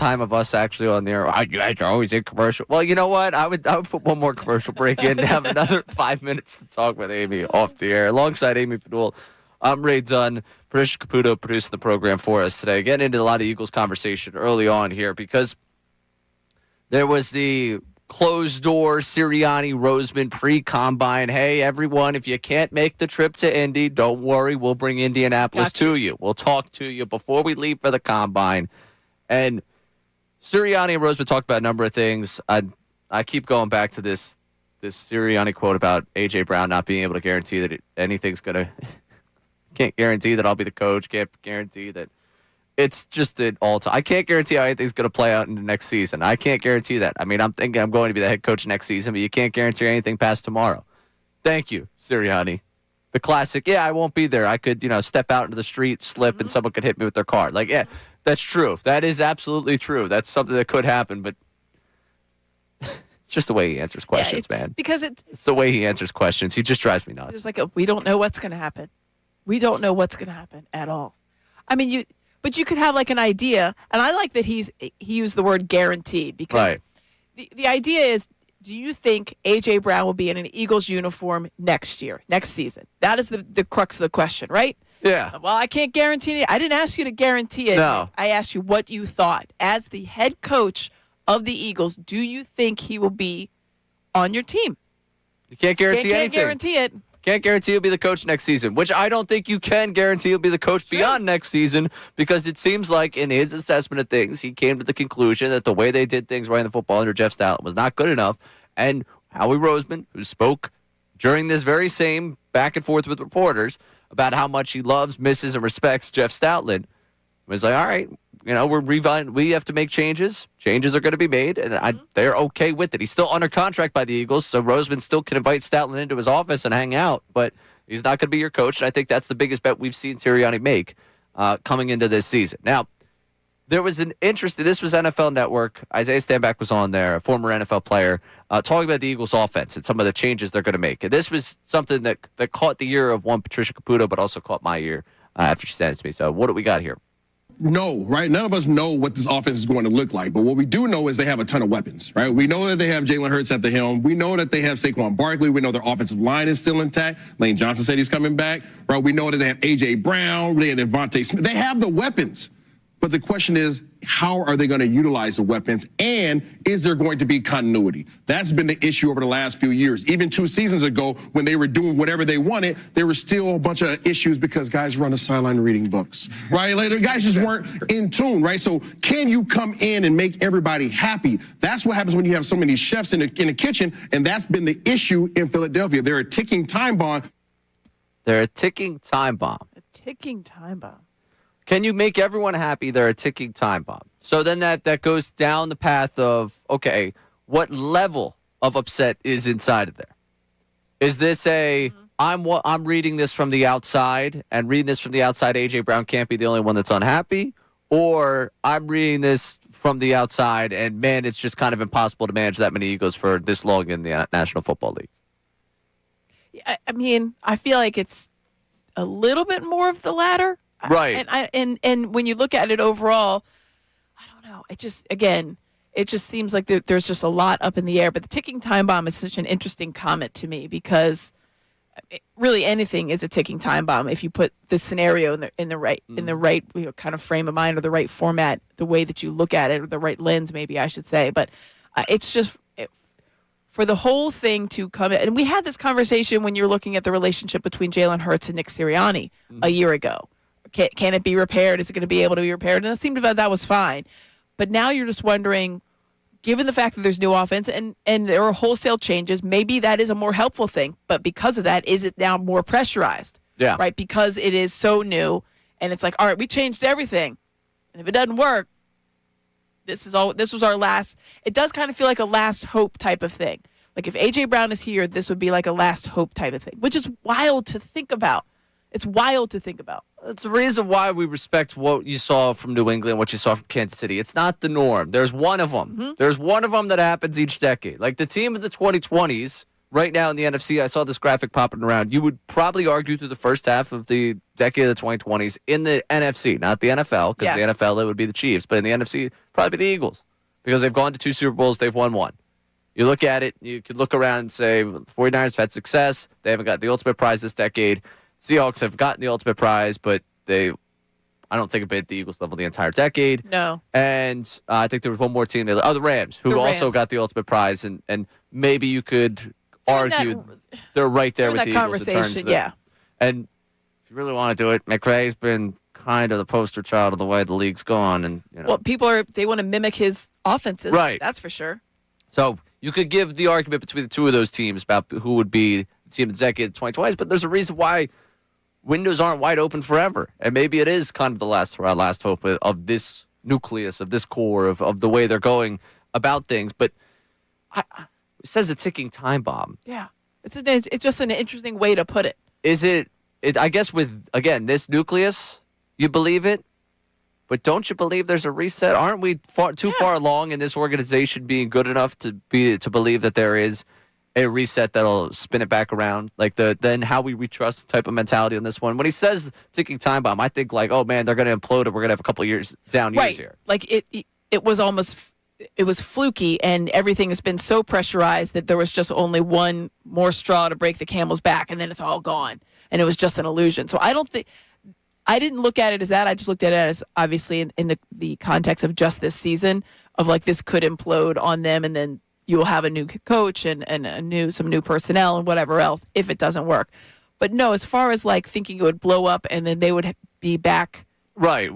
time of us actually on the air. Oh, you guys are always in commercial. Well, you know what? I would put one more commercial break in to have another 5 minutes to talk with Amy off the air. Alongside Amy Fedul, I'm Ray Dunn. Patricia Caputo producing the program for us today. Getting into a lot of Eagles conversation early on here because there was the closed-door Sirianni Roseman pre-combine. Hey, everyone, if you can't make the trip to Indy, don't worry. We'll bring Indianapolis to you. We'll talk to you before we leave for the combine. And Sirianni and Roseman talked about a number of things. I keep going back to this Sirianni quote about A.J. Brown not being able to guarantee that anything's going to – can't guarantee that I'll be the coach. Can't guarantee that it's just an all-time. I can't guarantee how anything's going to play out in the next season. I can't guarantee that. I mean, I'm thinking I'm going to be the head coach next season, but you can't guarantee anything past tomorrow. Thank you, Sirianni. The classic, yeah, I won't be there. I could, step out into the street, slip, and someone could hit me with their car. Like, yeah, that's true. That is absolutely true. That's something that could happen, but it's just the way he answers questions, man. Because it's the way he answers questions. He just drives me nuts. It's like we don't know what's going to happen. We don't know what's going to happen at all. I mean, but you could have like an idea, and I like that he used the word guaranteed because the idea is, do you think A.J. Brown will be in an Eagles uniform next season? That is the crux of the question, right? Yeah. Well, I can't guarantee it. I didn't ask you to guarantee it. No. I asked you what you thought. As the head coach of the Eagles, do you think he will be on your team? You can't guarantee anything. Can't guarantee it. Can't guarantee he'll be the coach next season, which I don't think you can guarantee he'll be the coach beyond next season because it seems like in his assessment of things, he came to the conclusion that the way they did things running the football under Jeff Stoutland was not good enough. And Howie Roseman, who spoke during this very same back and forth with reporters about how much he loves, misses, and respects Jeff Stoutland, was like, all right, we have to make changes. Changes are going to be made, and they're okay with it. He's still under contract by the Eagles, so Roseman still can invite Stoutland into his office and hang out, but he's not going to be your coach, and I think that's the biggest bet we've seen Sirianni make coming into this season. Now, there was this was NFL Network. Isaiah Stanback was on there, a former NFL player, talking about the Eagles' offense and some of the changes they're going to make. And this was something that caught the ear of one Patricia Caputo, but also caught my ear after she sent it to me. So what do we got here? No, right? None of us know what this offense is going to look like. But what we do know is they have a ton of weapons, right? We know that they have Jalen Hurts at the helm. We know that they have Saquon Barkley. We know their offensive line is still intact. Lane Johnson said he's coming back, right? We know that they have A.J. Brown. They have Devontae Smith. They have the weapons. But the question is, how are they going to utilize the weapons? And is there going to be continuity? That's been the issue over the last few years. Even 2 seasons ago, when they were doing whatever they wanted, there were still a bunch of issues because guys were on the sideline reading books, right? Like, the guys just weren't in tune, right? So can you come in and make everybody happy? That's what happens when you have so many chefs in the kitchen, and that's been the issue in Philadelphia. They're a ticking time bomb. They're a ticking time bomb. A ticking time bomb. Can you make everyone happy? They're a ticking time bomb. So then that goes down the path of, okay, what level of upset is inside of there? Is this I'm reading this from the outside, and reading this from the outside, A.J. Brown can't be the only one that's unhappy? Or I'm reading this from the outside, and, man, it's just kind of impossible to manage that many Eagles for this long in the National Football League? I mean, I feel like it's a little bit more of the latter. Right. And when you look at it overall, I don't know. It just seems like there's just a lot up in the air. But the ticking time bomb is such an interesting comment to me because really anything is a ticking time bomb if you put the scenario in the right kind of frame of mind or the right format, the way that you look at it, or the right lens, maybe I should say. But it's just for the whole thing to come in. And we had this conversation when you're looking at the relationship between Jalen Hurts and Nick Sirianni a year ago. Can it be repaired? Is it going to be able to be repaired? And it seemed about that was fine. But now you're just wondering, given the fact that there's new offense and there are wholesale changes, maybe that is a more helpful thing. But because of that, is it now more pressurized? Yeah. Right? Because it is so new and it's like, all right, we changed everything. And if it doesn't work, this was our last. It does kind of feel like a last hope type of thing. Like if A.J. Brown is here, this would be like a last hope type of thing, which is wild to think about. It's wild to think about. That's the reason why we respect what you saw from New England, what you saw from Kansas City. It's not the norm. There's one of them. Mm-hmm. There's one of them that happens each decade. Like the team of the 2020s right now in the NFC, I saw this graphic popping around. You would probably argue through the first half of the decade of the 2020s in the NFC, not the NFL, because the NFL, it would be the Chiefs. But in the NFC, probably the Eagles, because they've gone to 2 Super Bowls, they've won 1. You look at it, you could look around and say, the 49ers have had success. They haven't got the ultimate prize this decade. Seahawks have gotten the ultimate prize, but I don't think have been at the Eagles level the entire decade. No. And I think there was one more team. The Rams, who also got the ultimate prize. And maybe you could argue they're right there with the Eagles. And if you really want to do it, McVay's been kind of the poster child of the way the league's gone. And well, people they want to mimic his offenses. Right. That's for sure. So you could give the argument between the two of those teams about who would be the team of the decade of the 2020s, but there's a reason why windows aren't wide open forever. And maybe it is kind of the last hope of this nucleus, of this core, of the way they're going about things. But it says a ticking time bomb. Yeah. It's just an interesting way to put it. Is it I guess with, again, this nucleus, you believe it? But don't you believe there's a reset? Aren't we too far along in this organization being good enough to believe that there is a reset that'll spin it back around? Like then how we retrust type of mentality on this one. When he says ticking time bomb, I think like, oh man, they're going to implode and we're going to have a couple of years years here. Like it was almost, it was fluky and everything has been so pressurized that there was just only one more straw to break the camel's back and then it's all gone. And it was just an illusion. So I didn't look at it as that. I just looked at it as obviously in the context of just this season of like this could implode on them and then you will have a new coach and some new personnel and whatever else if it doesn't work. But no, as far as like thinking it would blow up and then they would be back. Right.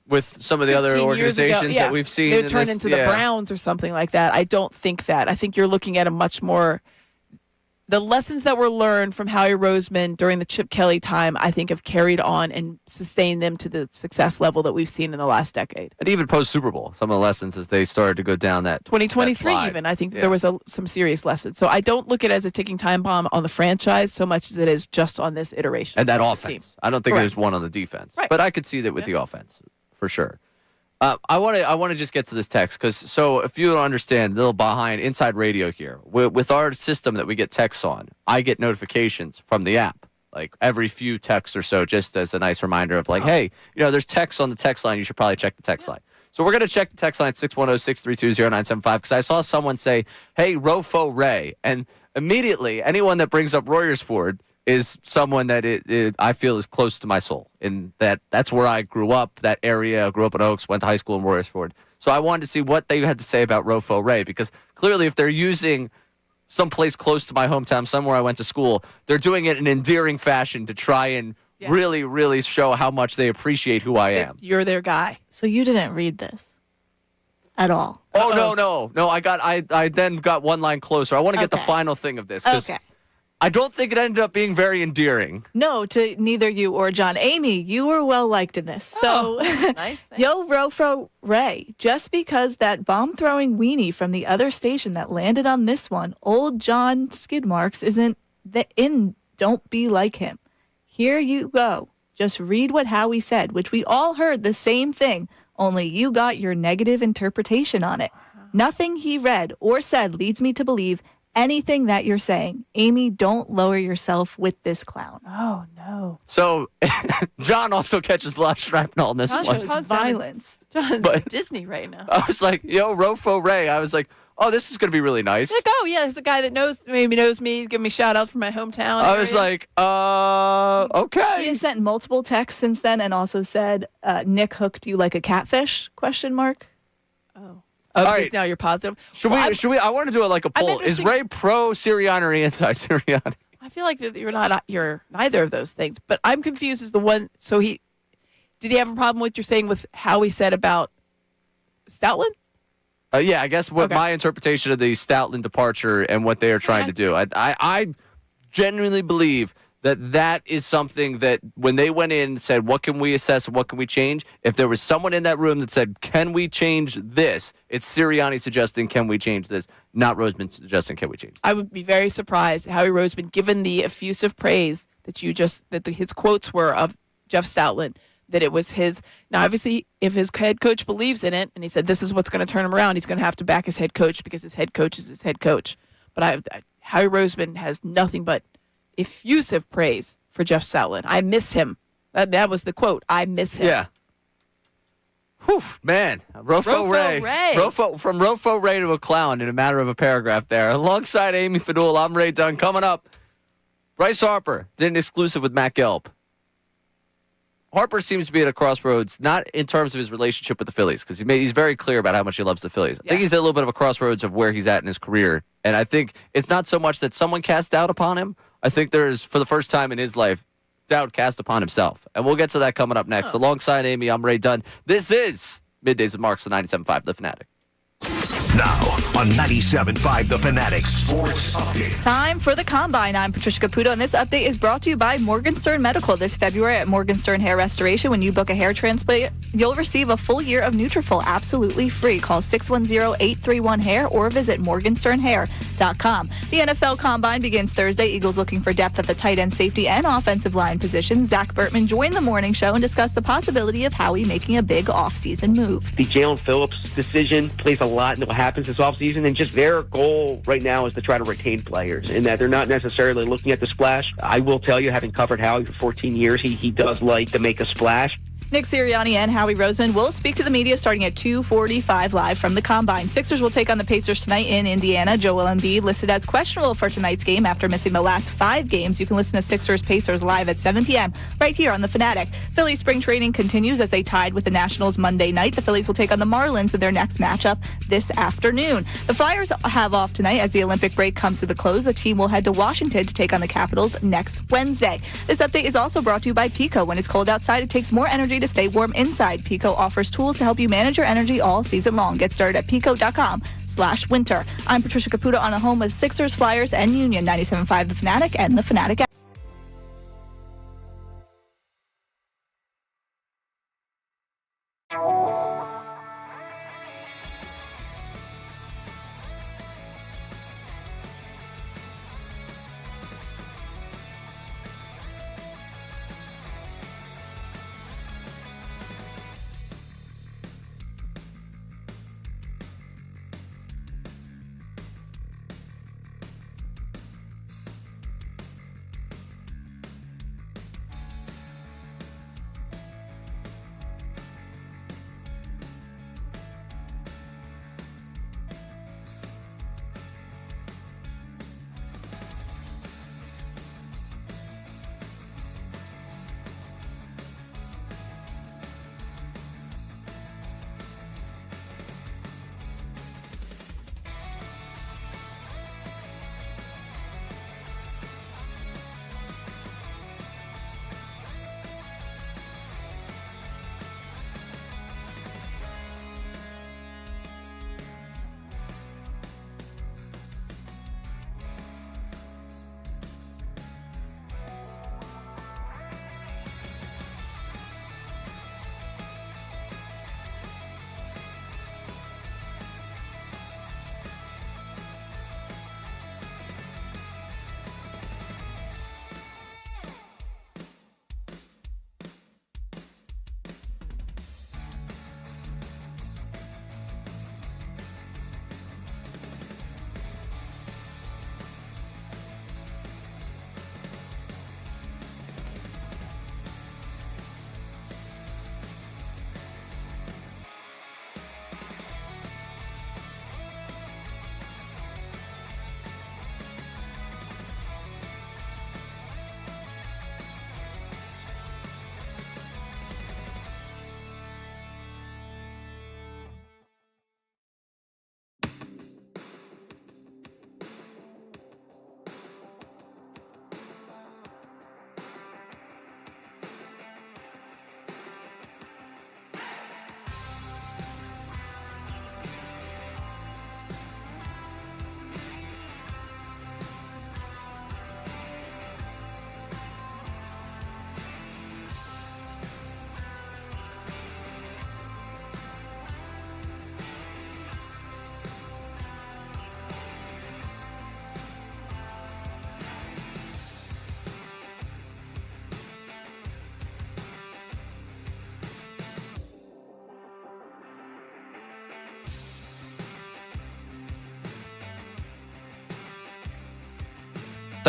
With some of the other organizations that we've seen. They would turn into the Browns or something like that. I don't think that. I think you're looking at a much more... The lessons that were learned from Howie Roseman during the Chip Kelly time, I think, have carried on and sustained them to the success level that we've seen in the last decade. And even post-Super Bowl, some of the lessons as they started to go down that 2023 that even, I think there was some serious lessons. So I don't look at it as a ticking time bomb on the franchise so much as it is just on this iteration. And that offense. I don't think there's one on the defense. Right. But I could see that with the offense, for sure. I want to just get to this text because if you don't understand, a little behind inside radio here with our system that we get texts on, I get notifications from the app like every few texts or so, just as a nice reminder of like, hey, there's texts on the text line. You should probably check the text line. So we're gonna check the text line 610-632-0975 because I saw someone say, hey, Rofo Ray, and immediately anyone that brings up Royersford is someone that I feel is close to my soul. In that's where I grew up, that area. I grew up in Oaks, went to high school in Royersford. So I wanted to see what they had to say about Rofo Ray, because clearly if they're using someplace close to my hometown, somewhere I went to school, they're doing it in an endearing fashion to try and really, really show how much they appreciate who I am. You're their guy. So you didn't read this at all? Oh, no. I then got one line closer. I want to get the final thing of this. Okay. I don't think it ended up being very endearing. No, to neither you or John. Amy, you were well liked in this. So, nice. Yo, Rofo Ray, just because that bomb-throwing weenie from the other station that landed on this one, old John Skidmarks, isn't don't be like him. Here you go. Just read what Howie said, which we all heard the same thing, only you got your negative interpretation on it. Nothing he read or said leads me to believe anything that you're saying. Amy, don't lower yourself with this clown. Oh, no. So, John also catches a lot of shrapnel in this one. John's violence. John's Disney right now. I was like, yo, Rofo Ray. I was like, oh, this is going to be really nice. Like, oh, yeah, there's a guy that knows me, giving me a shout out from my hometown. I was like, okay. He has sent multiple texts since then and also said, Nick hooked you like a catfish, ? Oh. All right. Now you're positive. Should we? I want to do it like a poll. Is Ray pro Sirianni or anti Sirianni? I feel like that you're neither of those things. But I'm confused as the one. So did he have a problem with you're saying with how he said about Stoutland? Yeah, I guess my interpretation of the Stoutland departure and what they are trying to do. I genuinely believe that is something that when they went in and said, what can we assess and what can we change? If there was someone in that room that said, can we change this? It's Sirianni suggesting, can we change this? Not Roseman suggesting, can we change this? I would be very surprised, Howie Roseman, given the effusive praise that his quotes were of Jeff Stoutland, that it was his. Now, obviously, if his head coach believes in it and he said, this is what's going to turn him around, he's going to have to back his head coach because his head coach is his head coach. But Howie Roseman has nothing but effusive praise for Jeff Stoutland. I miss him. That was the quote. I miss him. Yeah. Whew, man. Rofo Ray. From Rofo Ray to a clown in a matter of a paragraph there. Alongside Amy Fedul, I'm Ray Dunn. Coming up, Bryce Harper did an exclusive with Matt Gelb. Harper seems to be at a crossroads, not in terms of his relationship with the Phillies, because he's very clear about how much he loves the Phillies. I think he's at a little bit of a crossroads of where he's at in his career. And I think it's not so much that someone cast doubt upon him. I think there's, for the first time in his life, doubt cast upon himself. And we'll get to that coming up next. Alongside Amy, I'm Ray Dunn. This is Middays with Marks on 97.5 The Fanatic. Now on 97.5 The Fanatic Sports Update. Time for the Combine. I'm Patricia Caputo, and this update is brought to you by Morgenstern Medical. This February at Morgenstern Hair Restoration, when you book a hair transplant, you'll receive a full year of Nutrafol absolutely free. Call 610-831-HAIR or visit morgensternhair.com. The NFL Combine begins Thursday. Eagles looking for depth at the tight end, safety, and offensive line positions. Zach Bertman joined the morning show and discussed the possibility of Howie making a big offseason move. The Jalen Phillips decision plays a lot into what happens this offseason, and just their goal right now is to try to retain players, and that they're not necessarily looking at the splash. I will tell you, having covered Howie for 14 years, he does like to make a splash. Nick Sirianni and Howie Roseman will speak to the media starting at 2:45 live from the Combine. Sixers will take on the Pacers tonight in Indiana. Joel Embiid listed as questionable for tonight's game after missing the last 5 games. You can listen to Sixers-Pacers live at 7 p.m. right here on The Fanatic. Phillies spring training continues as they tied with the Nationals Monday night. The Phillies will take on the Marlins in their next matchup this afternoon. The Flyers have off tonight as the Olympic break comes to the close. The team will head to Washington to take on the Capitals next Wednesday. This update is also brought to you by Pico. When it's cold outside, it takes more energy to stay warm inside. Pico offers tools to help you manage your energy all season long. Get started at pico.com/winter. I'm Patricia Caputo on a home of Sixers, Flyers, and Union. 97.5 The Fanatic and The Fanatic app.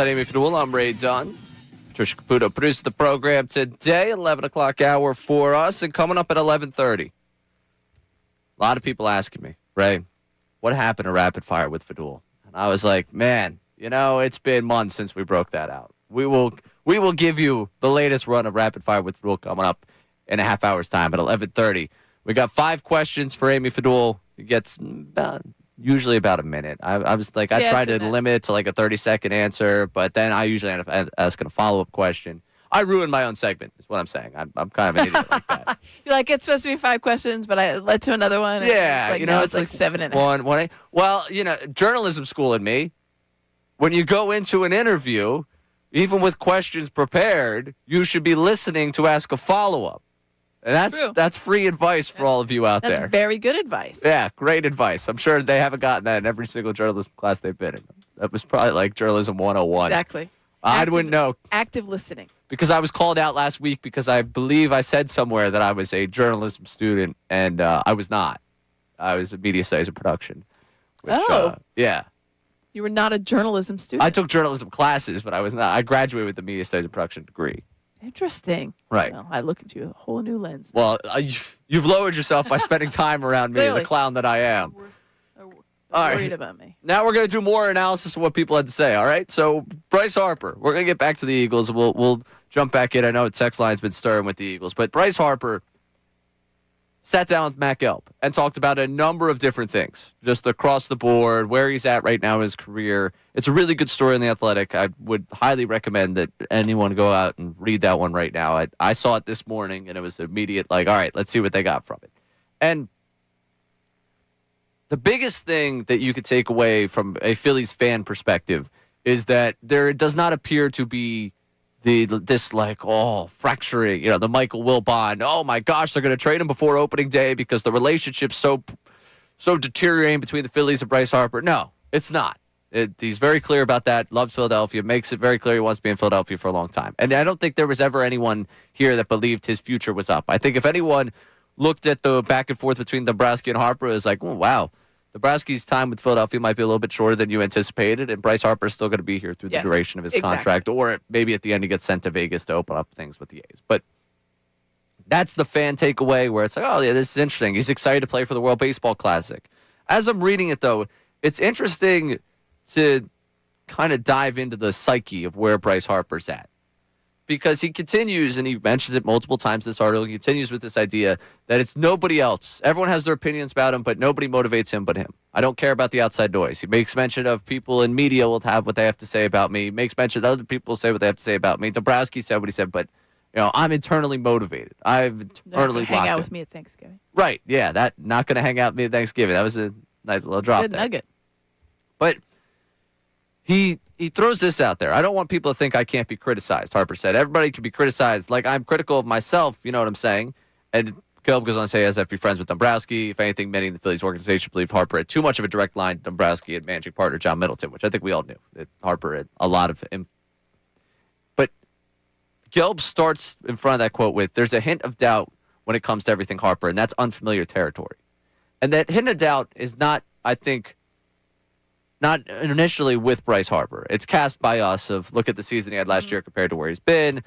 without Amy Fedul. I'm Ray Dunn. Trisha Caputo produced the program today, 11 o'clock hour for us, and coming up at 11:30. A lot of people asking me, Ray, what happened to Rapid Fire with Fedul? And I was like, man, it's been months since we broke that out. We will give you the latest run of Rapid Fire with Fedul coming up in a half hour's time at 11:30. We got 5 questions for Amy Fedul. It gets usually about a minute. I was like, I try to limit it to like a 30-second answer, but then I usually end up asking a follow-up question. I ruined my own segment, is what I'm saying. I'm kind of an idiot like that. You're like, it's supposed to be 5 questions, but I led to another one. Yeah, it's like 7 and a half. One. Well, journalism school in me, when you go into an interview, even with questions prepared, you should be listening to ask a follow-up. And that's free advice for all of you out there. That's very good advice. Yeah, great advice. I'm sure they haven't gotten that in every single journalism class they've been in. That was probably like journalism 101. Exactly. I wouldn't know. Active listening. Because I was called out last week because I believe I said somewhere that I was a journalism student, and I was not. I was a media studies and production. Which, yeah. You were not a journalism student? I took journalism classes, but I was not. I graduated with a media studies and production degree. Interesting. Right. Well, I look at you a whole new lens. Well, you've lowered yourself by spending time around me, the clown that I am. All worried about me. Now we're going to do more analysis of what people had to say, all right? So, Bryce Harper, we're going to get back to the Eagles. We'll jump back in. I know text line's been stirring with the Eagles, but Bryce Harper sat down with Matt Gelb and talked about a number of different things, just across the board, where he's at right now in his career. It's a really good story in The Athletic. I would highly recommend that anyone go out and read that one right now. I saw it this morning, and it was immediate, like, all right, let's see what they got from it. And the biggest thing that you could take away from a Phillies fan perspective is that there does not appear to be this fracturing, the Michael Wilbon, oh my gosh, they're going to trade him before opening day because the relationship's so deteriorating between the Phillies and Bryce Harper. No, it's not. He's very clear about that, loves Philadelphia, makes it very clear he wants to be in Philadelphia for a long time. And I don't think there was ever anyone here that believed his future was up. I think if anyone looked at the back and forth between Dombrowski and Harper, it was like, oh, wow. Dombrowski's time with Philadelphia might be a little bit shorter than you anticipated, and Bryce Harper's still going to be here through the duration of his contract, or maybe at the end he gets sent to Vegas to open up things with the A's. But that's the fan takeaway where it's like, oh, yeah, this is interesting. He's excited to play for the World Baseball Classic. As I'm reading it, though, it's interesting to kind of dive into the psyche of where Bryce Harper's at. Because he continues, and he mentions it multiple times in this article, he continues with this idea that it's nobody else. Everyone has their opinions about him, but nobody motivates him but him. I don't care about the outside noise. He makes mention of people in media will have what they have to say about me. He makes mention that other people say what they have to say about me. Dombrowski said what he said, but I'm internally motivated. I've internally hang out locked with in. me at Thanksgiving. Right, yeah, that not going to hang out with me at Thanksgiving. That was a nice little drop Good there. nugget. But he throws this out there. I don't want people to think I can't be criticized, Harper said. Everybody can be criticized. Like, I'm critical of myself, you know what I'm saying? And Gelb goes on to say he has to be friends with Dombrowski. If anything, many in the Phillies organization believe Harper had too much of a direct line to Dombrowski and managing partner John Middleton, which I think we all knew. That Harper had a lot of him. But Gelb starts in front of that quote with, there's a hint of doubt when it comes to everything Harper, and that's unfamiliar territory. And that hint of doubt is not, I think, not initially with Bryce Harper. It's cast by us of look at the season he had last year compared to where he's been.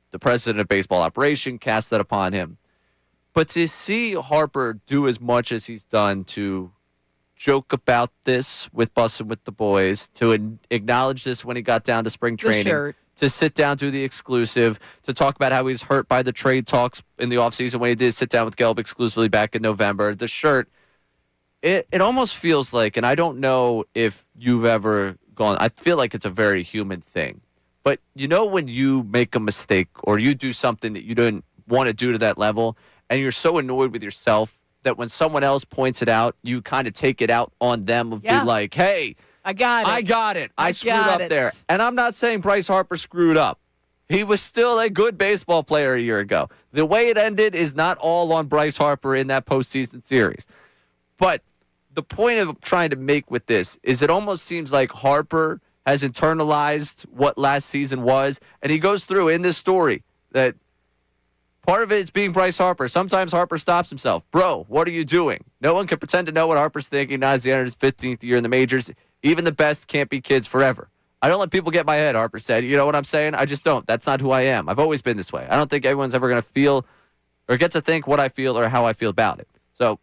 The president of baseball operation cast that upon him. But to see Harper do as much as he's done to joke about this with Bussin' with the Boys, to acknowledge this when he got down to spring training, to sit down to the exclusive, to talk about how he's hurt by the trade talks in the offseason when he did sit down with Gelb exclusively back in November, the shirt. It almost feels like, and I don't know if you've ever gone, I feel like it's a very human thing. But when you make a mistake or you do something that you didn't want to do to that level, and you're so annoyed with yourself that when someone else points it out, you kind of take it out on them of be like, hey, I got it. I screwed up there. And I'm not saying Bryce Harper screwed up. He was still a good baseball player a year ago. The way it ended is not all on Bryce Harper in that postseason series. But the point of trying to make with this is it almost seems like Harper has internalized what last season was. And he goes through in this story that part of it is being Bryce Harper. Sometimes Harper stops himself. Bro, what are you doing? No one can pretend to know what Harper's thinking. Now he's the end of his 15th year in the majors. Even the best can't be kids forever. I don't let people get in my head, Harper said. You know what I'm saying? I just don't. That's not who I am. I've always been this way. I don't think everyone's ever going to feel or get to think what I feel or how I feel about it. So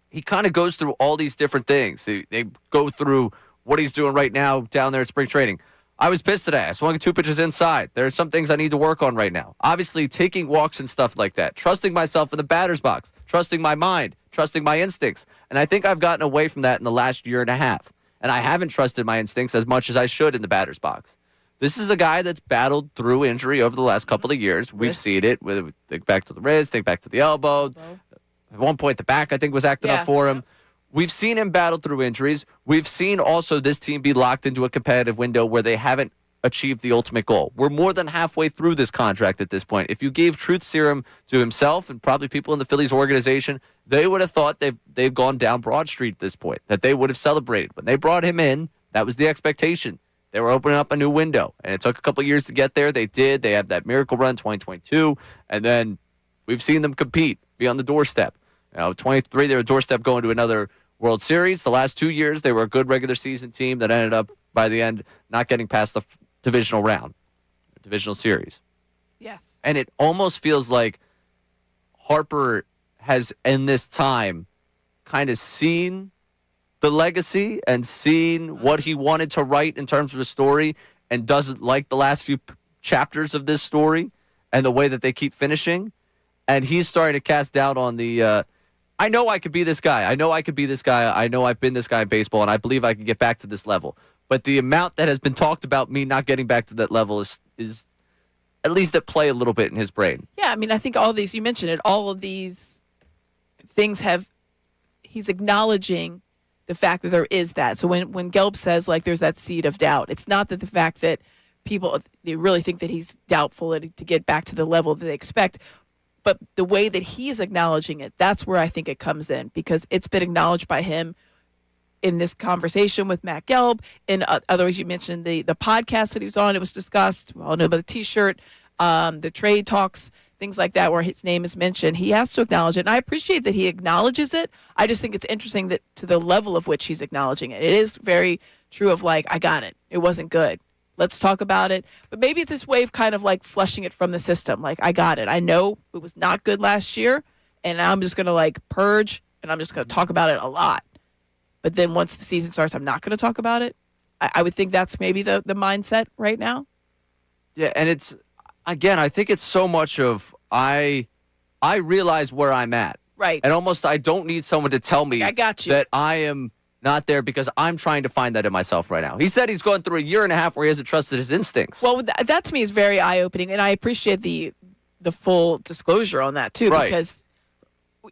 he kind of goes through all these different things. They go through what he's doing right now down there at spring training. I was pissed today. I swung 2 pitches inside. There are some things I need to work on right now. Obviously, taking walks and stuff like that. Trusting myself in the batter's box. Trusting my mind. Trusting my instincts. And I think I've gotten away from that in the last year and a half. And I haven't trusted my instincts as much as I should in the batter's box. This is a guy that's battled through injury over the last couple of years. We've seen it. Think back to the wrist, think back to the elbow. At one point, the back, I think, was acting up for him. We've seen him battle through injuries. We've seen also this team be locked into a competitive window where they haven't achieved the ultimate goal. We're more than halfway through this contract at this point. If you gave truth serum to himself and probably people in the Phillies organization, they would have thought they've gone down Broad Street at this point, that they would have celebrated. When they brought him in, that was the expectation. They were opening up a new window, and it took a couple of years to get there. They did. They had that miracle run 2022, and then we've seen them compete, be on the doorstep. 23, they were doorstep going to another World Series. The last 2 years, they were a good regular season team that ended up, by the end, not getting past the divisional round, divisional series. Yes. And it almost feels like Harper has, in this time, kind of seen the legacy and seen what he wanted to write in terms of the story and doesn't like the last few chapters of this story and the way that they keep finishing. And he's starting to cast doubt on the I know I could be this guy. I know I could be this guy. I know I've been this guy in baseball, and I believe I can get back to this level. But the amount that has been talked about me not getting back to that level is at least at play a little bit in his brain. Yeah, I mean, I think all these, you mentioned it, all of these things he's acknowledging the fact that there is that. So when Gelb says, like, there's that seed of doubt, it's not that the fact that people, they really think that he's doubtful to get back to the level that they expect, but the way that he's acknowledging it, that's where I think it comes in, because it's been acknowledged by him in this conversation with Matt Gelb. In others, you mentioned the podcast that he was on, it was discussed. We all know about the T-shirt, the trade talks, things like that, where his name is mentioned. He has to acknowledge it, and I appreciate that he acknowledges it. I just think it's interesting that to the level of which he's acknowledging it. It is very true of, like, I got it. It wasn't good. Let's talk about it. But maybe it's this way of kind of like flushing it from the system. Like, I got it. I know it was not good last year, and I'm just going to, like, purge, and I'm just going to talk about it a lot. But then once the season starts, I'm not going to talk about it. I would think that's maybe the mindset right now. Yeah, and it's, again, I think it's so much of I realize where I'm at. Right. And almost I don't need someone to tell me I got you. that I am not there, because I'm trying to find that in myself right now. He said he's going through a year and a half where he hasn't trusted his instincts. Well, that to me is very eye-opening, and I appreciate the full disclosure on that, too, Right. because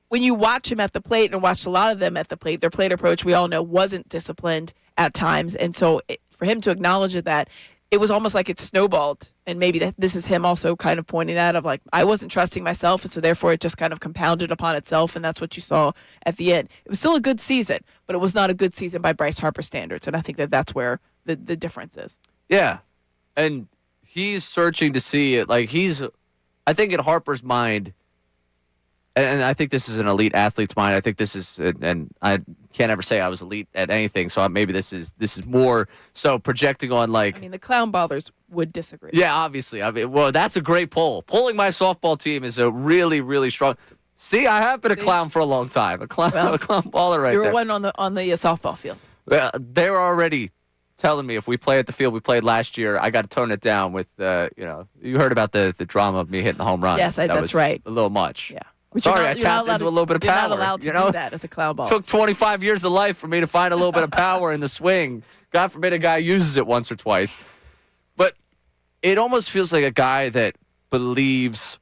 when you watch him at the plate, and watch a lot of them at the plate, their plate approach, we all know, wasn't disciplined at times. And so for him to acknowledge that, it was almost like it snowballed. And maybe this is him also kind of pointing that of, like, I wasn't trusting myself, and so therefore it just kind of compounded upon itself, and that's what you saw at the end. It was still a good season, but it was not a good season by Bryce Harper standards, and I think that's where the difference is. Yeah. And he's searching to see it. Like, I think in Harper's mind, and I think this is an elite athlete's mind. I think this is, and I can't ever say I was elite at anything, so maybe this is more so projecting on, like. I mean, the clown ballers would disagree. Yeah, obviously. I mean, well, that's a great poll. Polling my softball team is a really, really strong. See, I have been a clown for a long time. A clown baller right there. You were one on the softball field. Well, they were already telling me if we play at the field we played last year, I got to tone it down with, you heard about the drama of me hitting the home runs. Yes, that's was right. A little much. Yeah. Sorry, I tapped into a little bit of power. You're not allowed to do that at the clown ball. Took 25 years of life for me to find a little bit of power in the swing. God forbid a guy uses it once or twice. But it almost feels like a guy that believes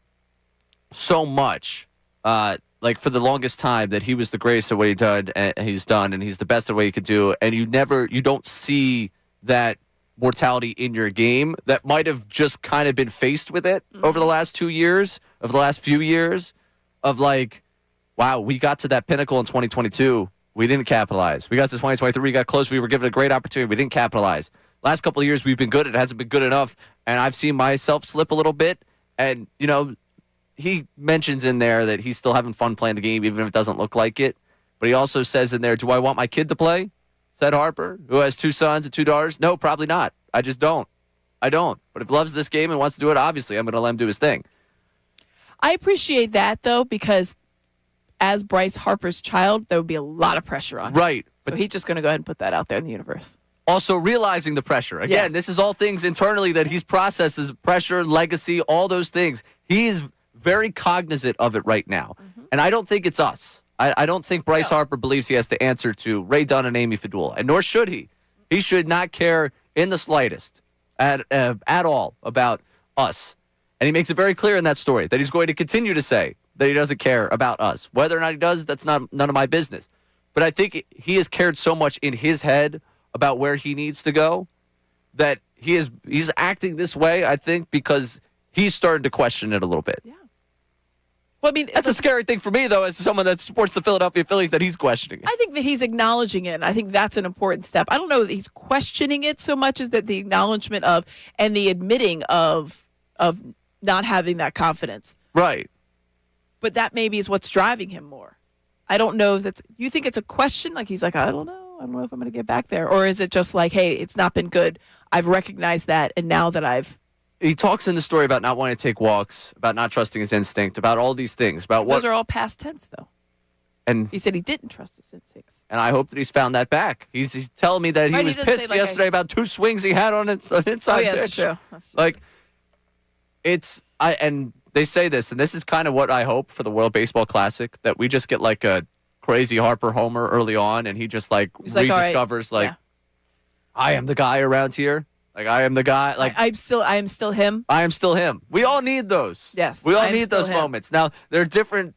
so much, like for the longest time, that he was the greatest at what he's done, and he's the best at what he could do. And you don't see that mortality in your game that might have just kind of been faced with it over the last 2 years, over the last few years. Of like, wow, we got to that pinnacle in 2022. We didn't capitalize. We got to 2023. We got close. We were given a great opportunity. We didn't capitalize. Last couple of years, we've been good. It hasn't been good enough. And I've seen myself slip a little bit. And, he mentions in there that he's still having fun playing the game, even if it doesn't look like it. But he also says in there, do I want my kid to play? said Harper, who has 2 sons and 2 daughters. No, probably not. I just don't. I don't. But if he loves this game and wants to do it, obviously, I'm going to let him do his thing. I appreciate that, though, because as Bryce Harper's child, there would be a lot of pressure on him. Right. So he's just going to go ahead and put that out there in the universe. Also realizing the pressure. Again, this is all things internally that he's processes, pressure, legacy, all those things. He is very cognizant of it right now. And I don't think it's us. I don't think Bryce Harper believes he has to answer to Ray Dunn and Amy Fedul, and nor should he. He should not care in the slightest at all about us. And he makes it very clear in that story that he's going to continue to say that he doesn't care about us. Whether or not he does, that's none of my business. But I think he has cared so much in his head about where he needs to go that he's acting this way, I think, because he's started to question it a little bit. Yeah. Well, I mean, that's a scary thing for me, though, as someone that supports the Philadelphia Phillies, that he's questioning it. I think that he's acknowledging it, and I think that's an important step. I don't know that he's questioning it so much as that the acknowledgement of and the admitting of not having that confidence. Right. But that maybe is what's driving him more. I don't know if that's – you think it's a question? Like he's like, I don't know if I'm going to get back there. Or is it just like, hey, it's not been good. I've recognized that, and now that I've – he talks in the story about not wanting to take walks, about not trusting his instinct, about all these things. About Those are all past tense, though. And he said he didn't trust his instincts. And I hope that he's found that back. He's telling me that he was pissed yesterday about 2 swings he had on an inside pitch. That's true. That's true. Like, and they say this, and this is kind of what I hope for the World Baseball Classic, that we just get like a crazy Harper homer early on, and he just rediscovers I am the guy around here. Like, I am the guy. Like, I am still him. I am still him. We all need those. Yes. We all need those moments. Now, there are different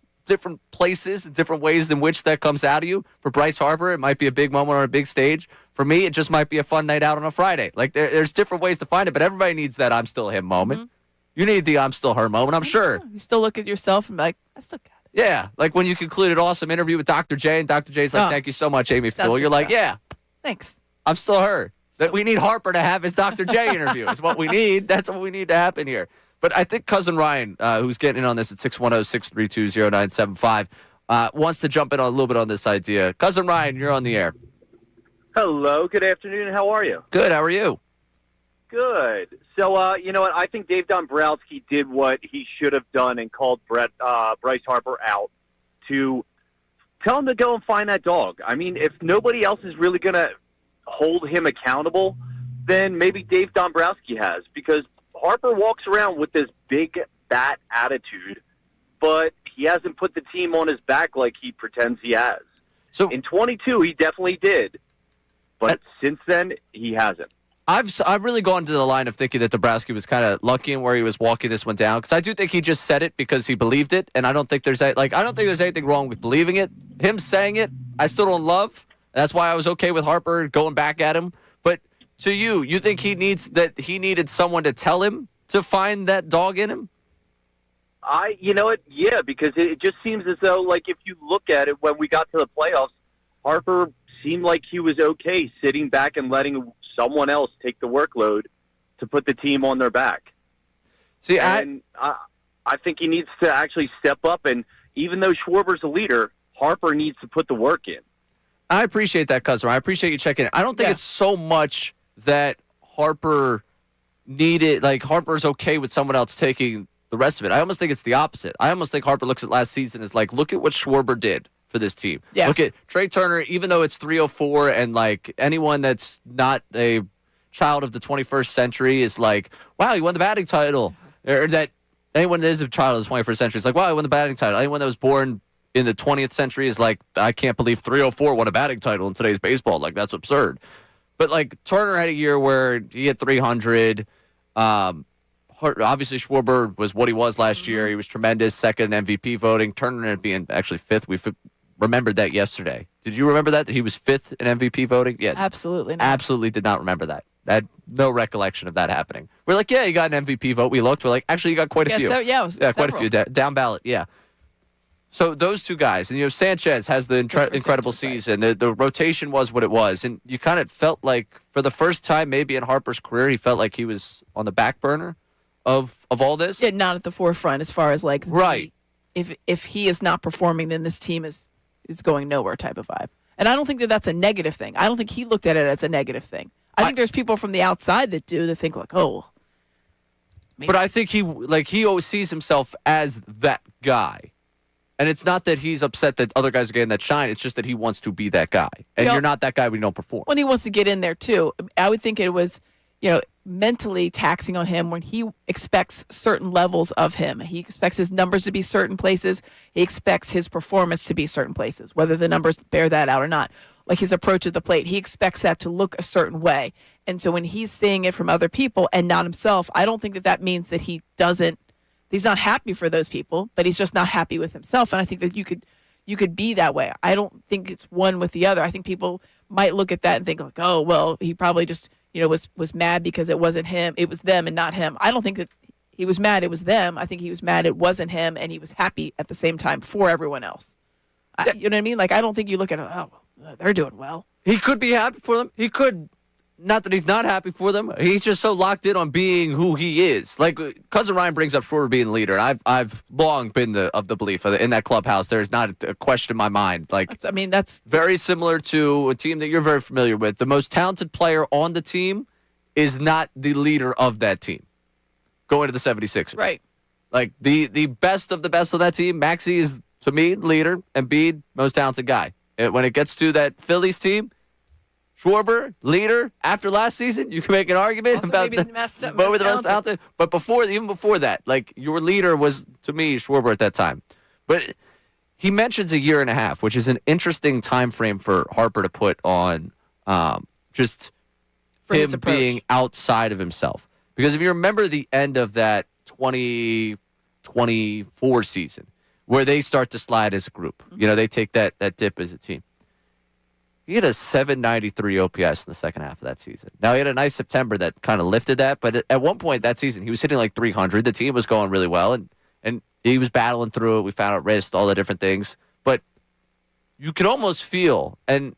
places, different ways in which that comes out of you. For Bryce Harper, it might be a big moment on a big stage. For me, it just might be a fun night out on a Friday. Like, there's different ways to find it, but everybody needs that I'm still him moment. Mm-hmm. You need the I'm still her moment, I'm sure. You still look at yourself and be like, I still got it. Yeah. Like when you conclude an awesome interview with Dr. J, and Dr. J's like, thank you so much, Amy Fedul. You're like, yeah. Thanks. I'm still her. That we need Harper to have his Dr. J interview is what we need. That's what we need to happen here. But I think Cousin Ryan, who's getting in on this at 610-632-0975, wants to jump in on a little bit on this idea. Cousin Ryan, you're on the air. Hello. Good afternoon. How are you? Good. How are you? Good. So, you know what? I think Dave Dombrowski did what he should have done and called Bryce Harper out to tell him to go and find that dog. I mean, if nobody else is really going to hold him accountable, then maybe Dave Dombrowski has, because Harper walks around with this big bat attitude, but he hasn't put the team on his back like he pretends he has. So in 22, he definitely did, but since then, he hasn't. I've really gone to the line of thinking that Dombrowski was kind of lucky in where he was walking this one down, because I do think he just said it because he believed it, and I don't think there's anything wrong with believing it. Him saying it, I still don't love. That's why I was okay with Harper going back at him. But to you think he needed someone to tell him to find that dog in him? You know what? Yeah, because it just seems as though, like, if you look at it, when we got to the playoffs, Harper seemed like he was okay sitting back and letting someone else take the workload to put the team on their back. See, I think he needs to actually step up, and even though Schwarber's a leader, Harper needs to put the work in. I appreciate that, Cousin. I appreciate you checking in. I don't think it's so much that Harper Harper's okay with someone else taking the rest of it. I almost think it's the opposite. I almost think Harper looks at last season as like, look at what Schwarber did for this team. Yes. Look at Trey Turner, even though it's 304, and like anyone that's not a child of the 21st century is like, wow, he won the batting title. Or that anyone that is a child of the 21st century is like, wow, he won the batting title. Anyone that was born in the 20th century is like, I can't believe 304 won a batting title in today's baseball. Like, that's absurd. But like Turner had a year where he hit 300. Obviously, Schwarber was what he was last year. He was tremendous, second in MVP voting. Turner ended up being actually fifth. We remembered that yesterday. Did you remember that he was fifth in MVP voting? Yeah, absolutely not. Absolutely did not remember that. I had no recollection of that happening. We're like, yeah, you got an MVP vote. We looked. We're like, actually, you got quite a few. Quite a few down ballot. Yeah. So those two guys, and Sanchez has the incredible season. The rotation was what it was, and you kind of felt like for the first time, maybe in Harper's career, he felt like he was on the back burner of all this. Yeah, not at the forefront as far as like right. If he is not performing, then this team is going nowhere type of vibe. And I don't think that that's a negative thing. I don't think he looked at it as a negative thing. I think there's people from the outside that do, that think like, oh. Maybe. But I think he always sees himself as that guy. And it's not that he's upset that other guys are getting that shine. It's just that he wants to be that guy. And you're not that guy when you don't perform. When he wants to get in there, too. I would think it was, mentally taxing on him when he expects certain levels of him. He expects his numbers to be certain places. He expects his performance to be certain places, whether the numbers bear that out or not. Like his approach at the plate, he expects that to look a certain way. And so when he's seeing it from other people and not himself, I don't think that means that he's not happy for those people, but he's just not happy with himself. And I think that you could be that way. I don't think it's one with the other. I think people might look at that and think like, oh, well, he probably just, was mad because it wasn't him. It was them and not him. I don't think that he was mad it was them. I think he was mad it wasn't him, and he was happy at the same time for everyone else. You know what I mean? Like, I don't think you look at it, oh, they're doing well. He could be happy for them. He could, not that he's not happy for them. He's just so locked in on being who he is. Like, Cousin Ryan brings up Schwarber being the leader, and I've long been of the belief in that clubhouse. There's not a question in my mind. Like, that's very similar to a team that you're very familiar with. The most talented player on the team is not the leader of that team going to the 76ers. Right. Like, the best of that team, Maxey is, to me, leader, and Embiid, most talented guy. And when it gets to that Phillies team, Schwarber, leader, after last season, you can make an argument also about the most talented. But even before that, like, your leader was, to me, Schwarber at that time. But he mentions a year and a half, which is an interesting time frame for Harper to put on just for him being outside of himself. Because if you remember the end of that 2024 season, where they start to slide as a group, they take that dip as a team. He had a 793 OPS in the second half of that season. Now, he had a nice September that kind of lifted that, but at one point that season, he was hitting like 300. The team was going really well, and he was battling through it. We found out wrist, all the different things. But you could almost feel, and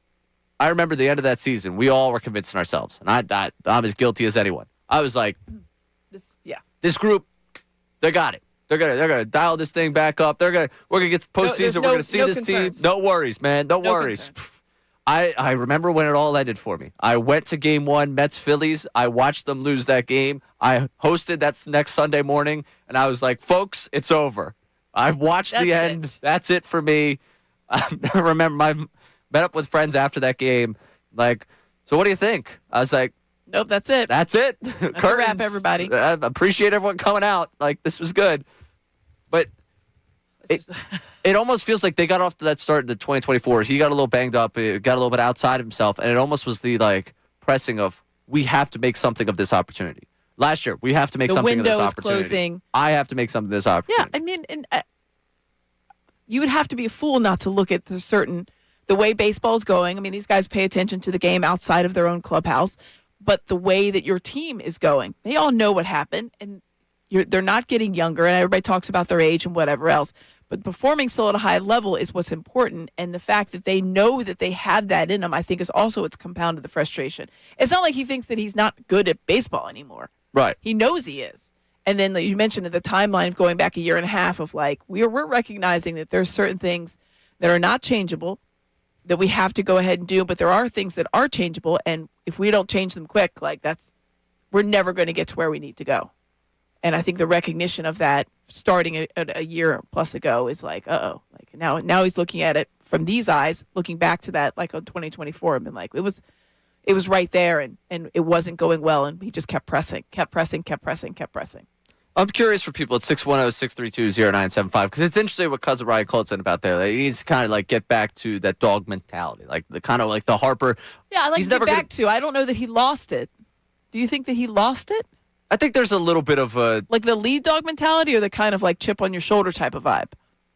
I remember the end of that season, we all were convincing ourselves, and I'm as guilty as anyone. I was like, this group, they got it. They're gonna dial this thing back up. We're gonna get to postseason. We're gonna see this concerns. team. No worries, man. No worries. I remember when it all ended for me. I went to game 1, Mets Phillies. I watched them lose that game. I hosted that next Sunday morning, and I was like, folks, it's over. I've watched the end. That's it for me. I remember I met up with friends after that game. Like, so what do you think? I was like, nope, that's it. That's it. That's a wrap, everybody. I appreciate everyone coming out. Like, this was good. But it almost feels like they got off to that start in the 2024. He got a little banged up, got a little bit outside of himself, and it almost was the pressing of, we have to make something of this opportunity. Last year, we have to make something of this opportunity. The window is closing. I have to make something of this opportunity. Yeah, I mean, you would have to be a fool not to look at the way baseball's going. I mean, these guys pay attention to the game outside of their own clubhouse, but the way that your team is going, they all know what happened, and they're not getting younger, and everybody talks about their age and whatever else. But performing still at a high level is what's important. And the fact that they know that they have that in them, I think, is also what's compounded the frustration. It's not like he thinks that he's not good at baseball anymore. Right. He knows he is. And then you mentioned the timeline of going back a year and a half of we're recognizing that there's certain things that are not changeable that we have to go ahead and do. But there are things that are changeable. And if we don't change them quick, we're never going to get to where we need to go. And I think the recognition of that starting a year plus ago is now he's looking at it from these eyes, looking back to that on 2024 and been like, it was right there and it wasn't going well. And he just kept pressing. I'm curious for people at 610-632-0975 because it's interesting what Cousin Ryan Colton said about there. He needs to kind of get back to that dog mentality, the kind of the Harper. Yeah, I get back to. I don't know that he lost it. Do you think that he lost it? I think there's a little bit of a... the lead dog mentality or the kind of chip on your shoulder type of vibe?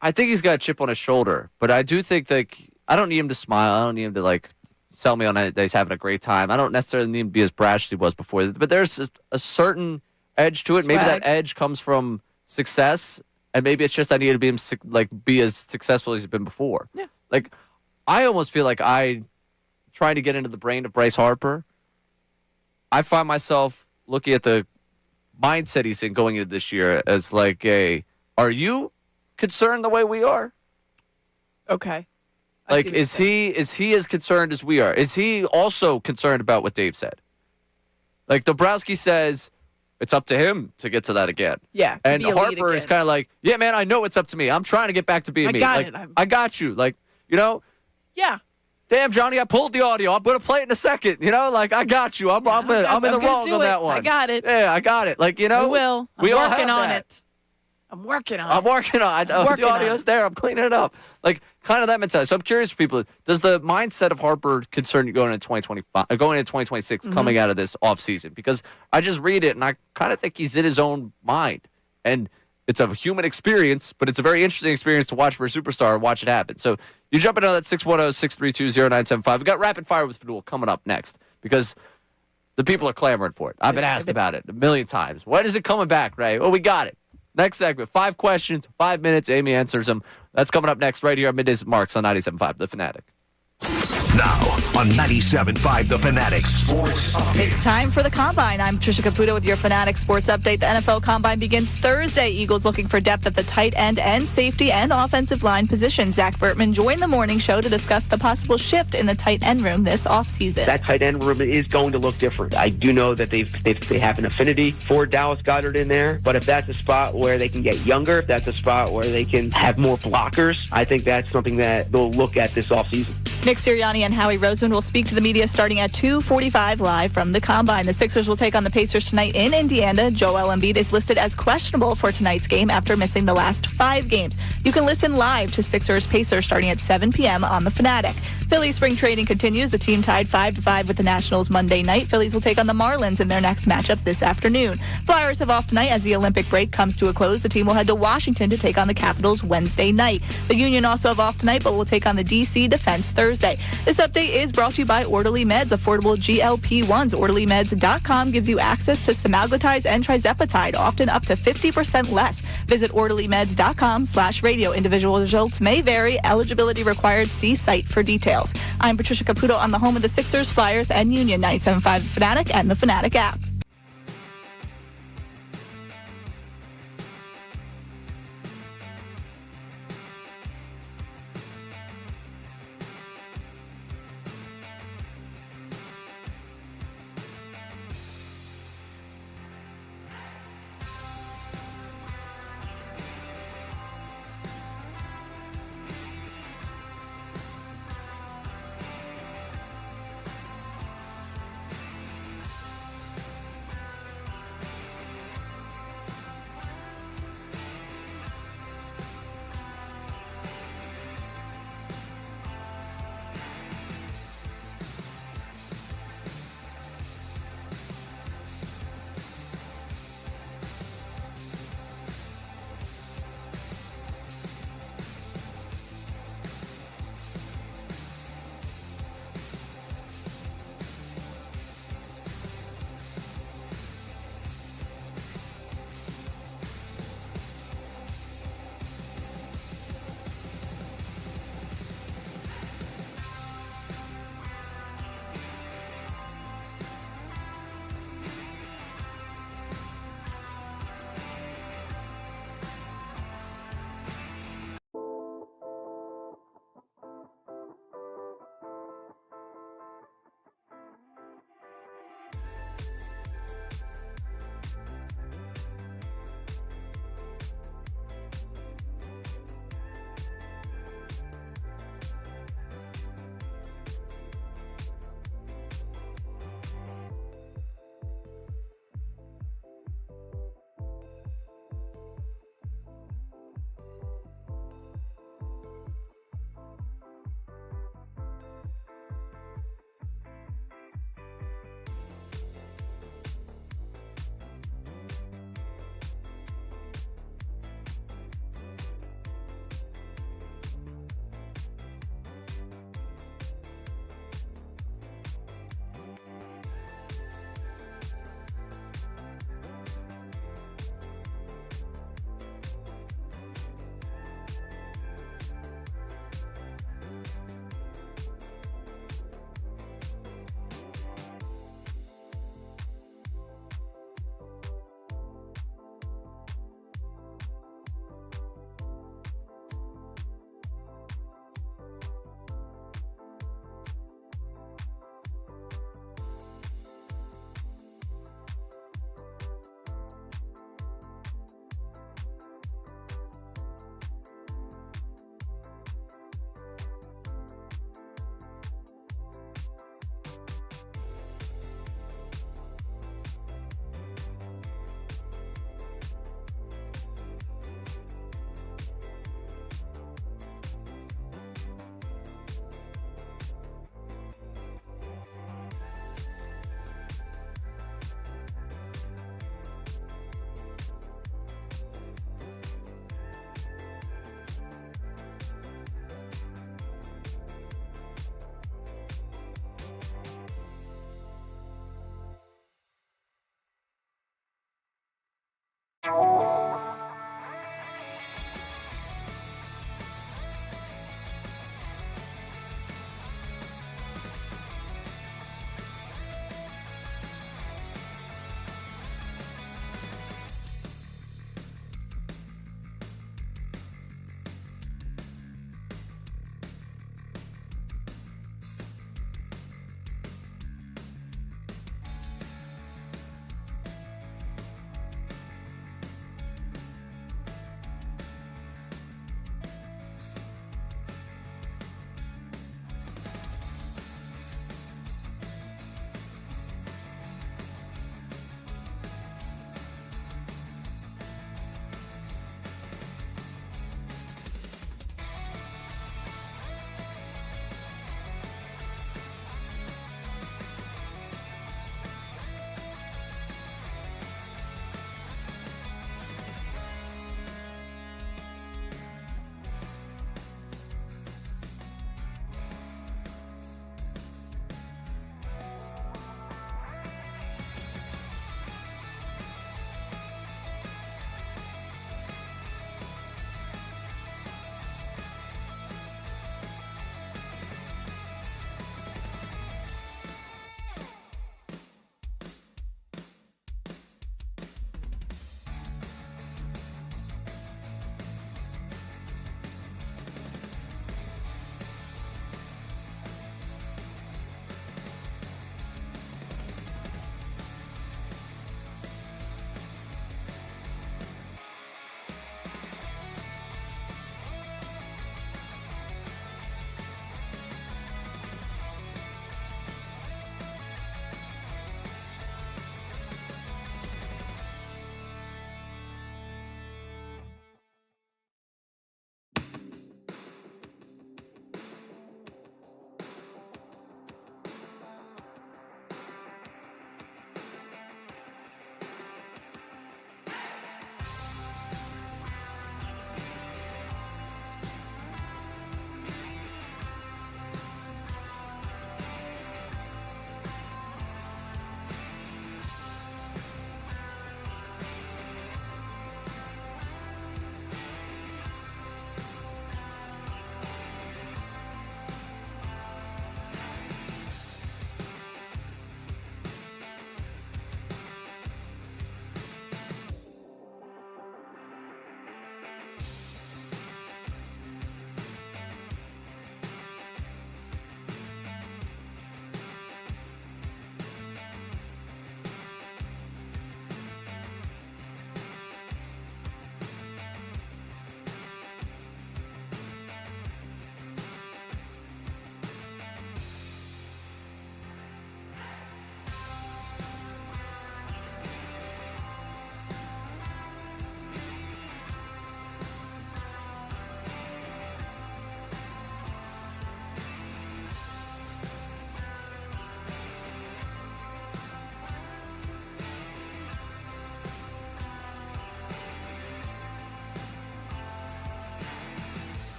I think he's got a chip on his shoulder, but I do think I don't need him to smile. I don't need him to sell me on that he's having a great time. I don't necessarily need him to be as brash as he was before, but there's a certain edge to it. Swag. Maybe that edge comes from success, and maybe it's just I need to be be as successful as he's been before. Yeah. I almost feel like trying to get into the brain of Bryce Harper, I find myself looking at the mindset he's in going into this year as are you concerned the way we are? Okay. I Like, see what you're is he as concerned as we are? Is he also concerned about what Dave said? Like, Dombrowski says it's up to him to get to that again. Yeah, to and be elite Harper is again. kind of like, yeah, man, I know it's up to me. I'm trying to get back to being I me. got Like, it. I got you. Like, you know, Yeah. damn, Johnny, I pulled the audio. I'm gonna play it in a second. You know, like, I got you. I'm in the gonna wrong do on it. that one. I got it. Yeah, I got it. Like, you know, I will. I'm we all working have on that. it. I'm working on I'm it. working on it. working The on audio's it. there. I'm cleaning it up. Like, kind of that mentality. So I'm curious, people, does the mindset of Harper concern you going into 2025, going into 2026, coming out of this offseason? Because I just read it, and I kind of think he's in his own mind. And it's a human experience, but it's a very interesting experience to watch for a superstar and watch it happen. So you jump into that 610-632-0975. We got Rapid Fire with Fedul coming up next because the people are clamoring for it. I've been asked about it a million times. When is it coming back, Ray? Well, we got it. Next segment, 5 questions, 5 minutes. Amy answers them. That's coming up next right here on Middays with Marks on 97.5 The Fanatic. Now on 97.5 The Fanatic Sports Update. It's time for the Combine. I'm Trisha Caputo with your Fanatic Sports Update. The NFL Combine begins Thursday. Eagles looking for depth at the tight end and safety and offensive line position. Zach Bertman joined the morning show to discuss the possible shift in the tight end room this offseason. That tight end room is going to look different. I do know that they have an affinity for Dallas Goedert in there, but if that's a spot where they can get younger, if that's a spot where they can have more blockers, I think that's something that they'll look at this offseason. Nick Sirianni and Howie Roseman will speak to the media starting at 2:45 live from the Combine. The Sixers will take on the Pacers tonight in Indiana. Joel Embiid is listed as questionable for tonight's game after missing the last 5 games. You can listen live to Sixers-Pacers starting at 7 p.m. on the Fanatic. Phillies spring training continues. The team tied 5-5 with the Nationals Monday night. Phillies will take on the Marlins in their next matchup this afternoon. Flyers have off tonight as the Olympic break comes to a close. The team will head to Washington to take on the Capitals Wednesday night. The Union also have off tonight, but will take on the D.C. Defense Thursday. This update is brought to you by Orderly Meds, affordable GLP-1s. OrderlyMeds.com gives you access to semaglutide and trizepatide, often up to 50% less. Visit OrderlyMeds.com/radio. Individual results may vary. Eligibility required. See site for details. I'm Patricia Caputo on the home of the Sixers, Flyers, and Union. 97.5 The Fanatic and the Fanatic app.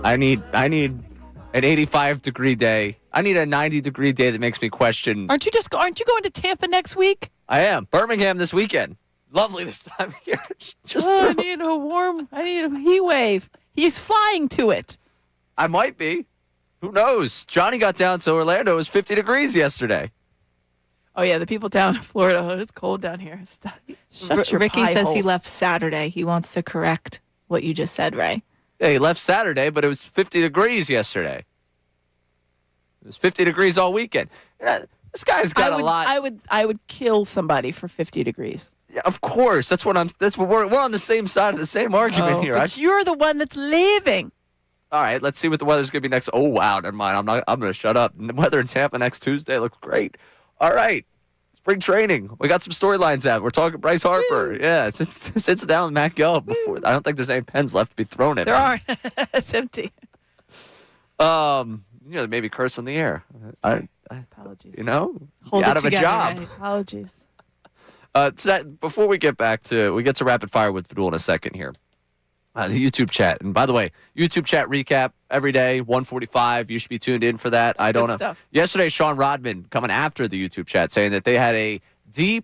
I need an 85-degree day. I need a 90-degree day that makes me question. Aren't you going to Tampa next week? I am. Birmingham this weekend. Lovely this time of year. I need a heat wave. He's flying to it. I might be. Who knows? Johnny got down to Orlando. It was 50 degrees yesterday. Oh, yeah, the people down in Florida. Oh, it's cold down here. Shut your Ricky pie says he holes. left Saturday. He wants to correct what you just said, Ray. Yeah, he left Saturday, but it was 50 degrees yesterday. It was 50 degrees all weekend. Yeah, this guy's got a lot. I would kill somebody for 50 degrees. Yeah, of course. That's what we're on the same side of the same argument here. But you're the one that's leaving. All right, let's see what the weather's going to be next. Oh, wow, never mind. I'm going to shut up. The weather in Tampa next Tuesday looks great. All right, spring training. We got some storylines out. We're talking Bryce Harper. Yeah, sits down with Matt Gelb before. I don't think there's any pens left to be thrown at There him. aren't. It's empty. Maybe curse on the air. Apologies. Hold out it of a together, job. Ray. Apologies. Before we get to rapid fire with Fedul in a second here. The YouTube chat. And by the way, YouTube chat recap every day, 1:45. You should be tuned in for that. I don't know. Stuff. Yesterday, Sean Rodman coming after the YouTube chat saying that they had a D+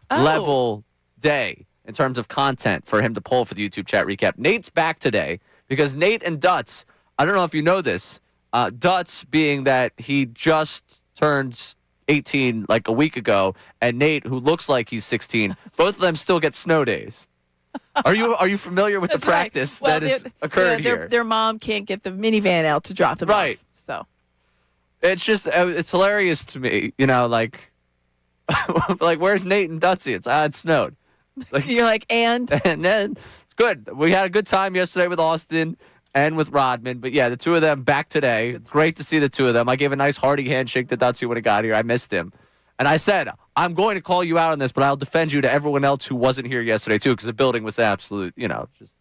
level day in terms of content for him to pull for the YouTube chat recap. Nate's back today because Nate and Dutz, I don't know if you know this, Dutz being that he just turned 18 like a week ago, and Nate, who looks like he's 16, both of them still get snow days. Are you familiar with the practice that has occurred here? Their mom can't get the minivan out to drop them off. So it's just it's hilarious to me, like like where's Nate and Dutsy? It snowed. You're like, and then it's good. We had a good time yesterday with Austin and with Rodman, but yeah, the two of them back today. Great to see the two of them. I gave a nice hearty handshake to Dutsy when he got here. I missed him. And I said, I'm going to call you out on this, but I'll defend you to everyone else who wasn't here yesterday, too, because the building was absolute, just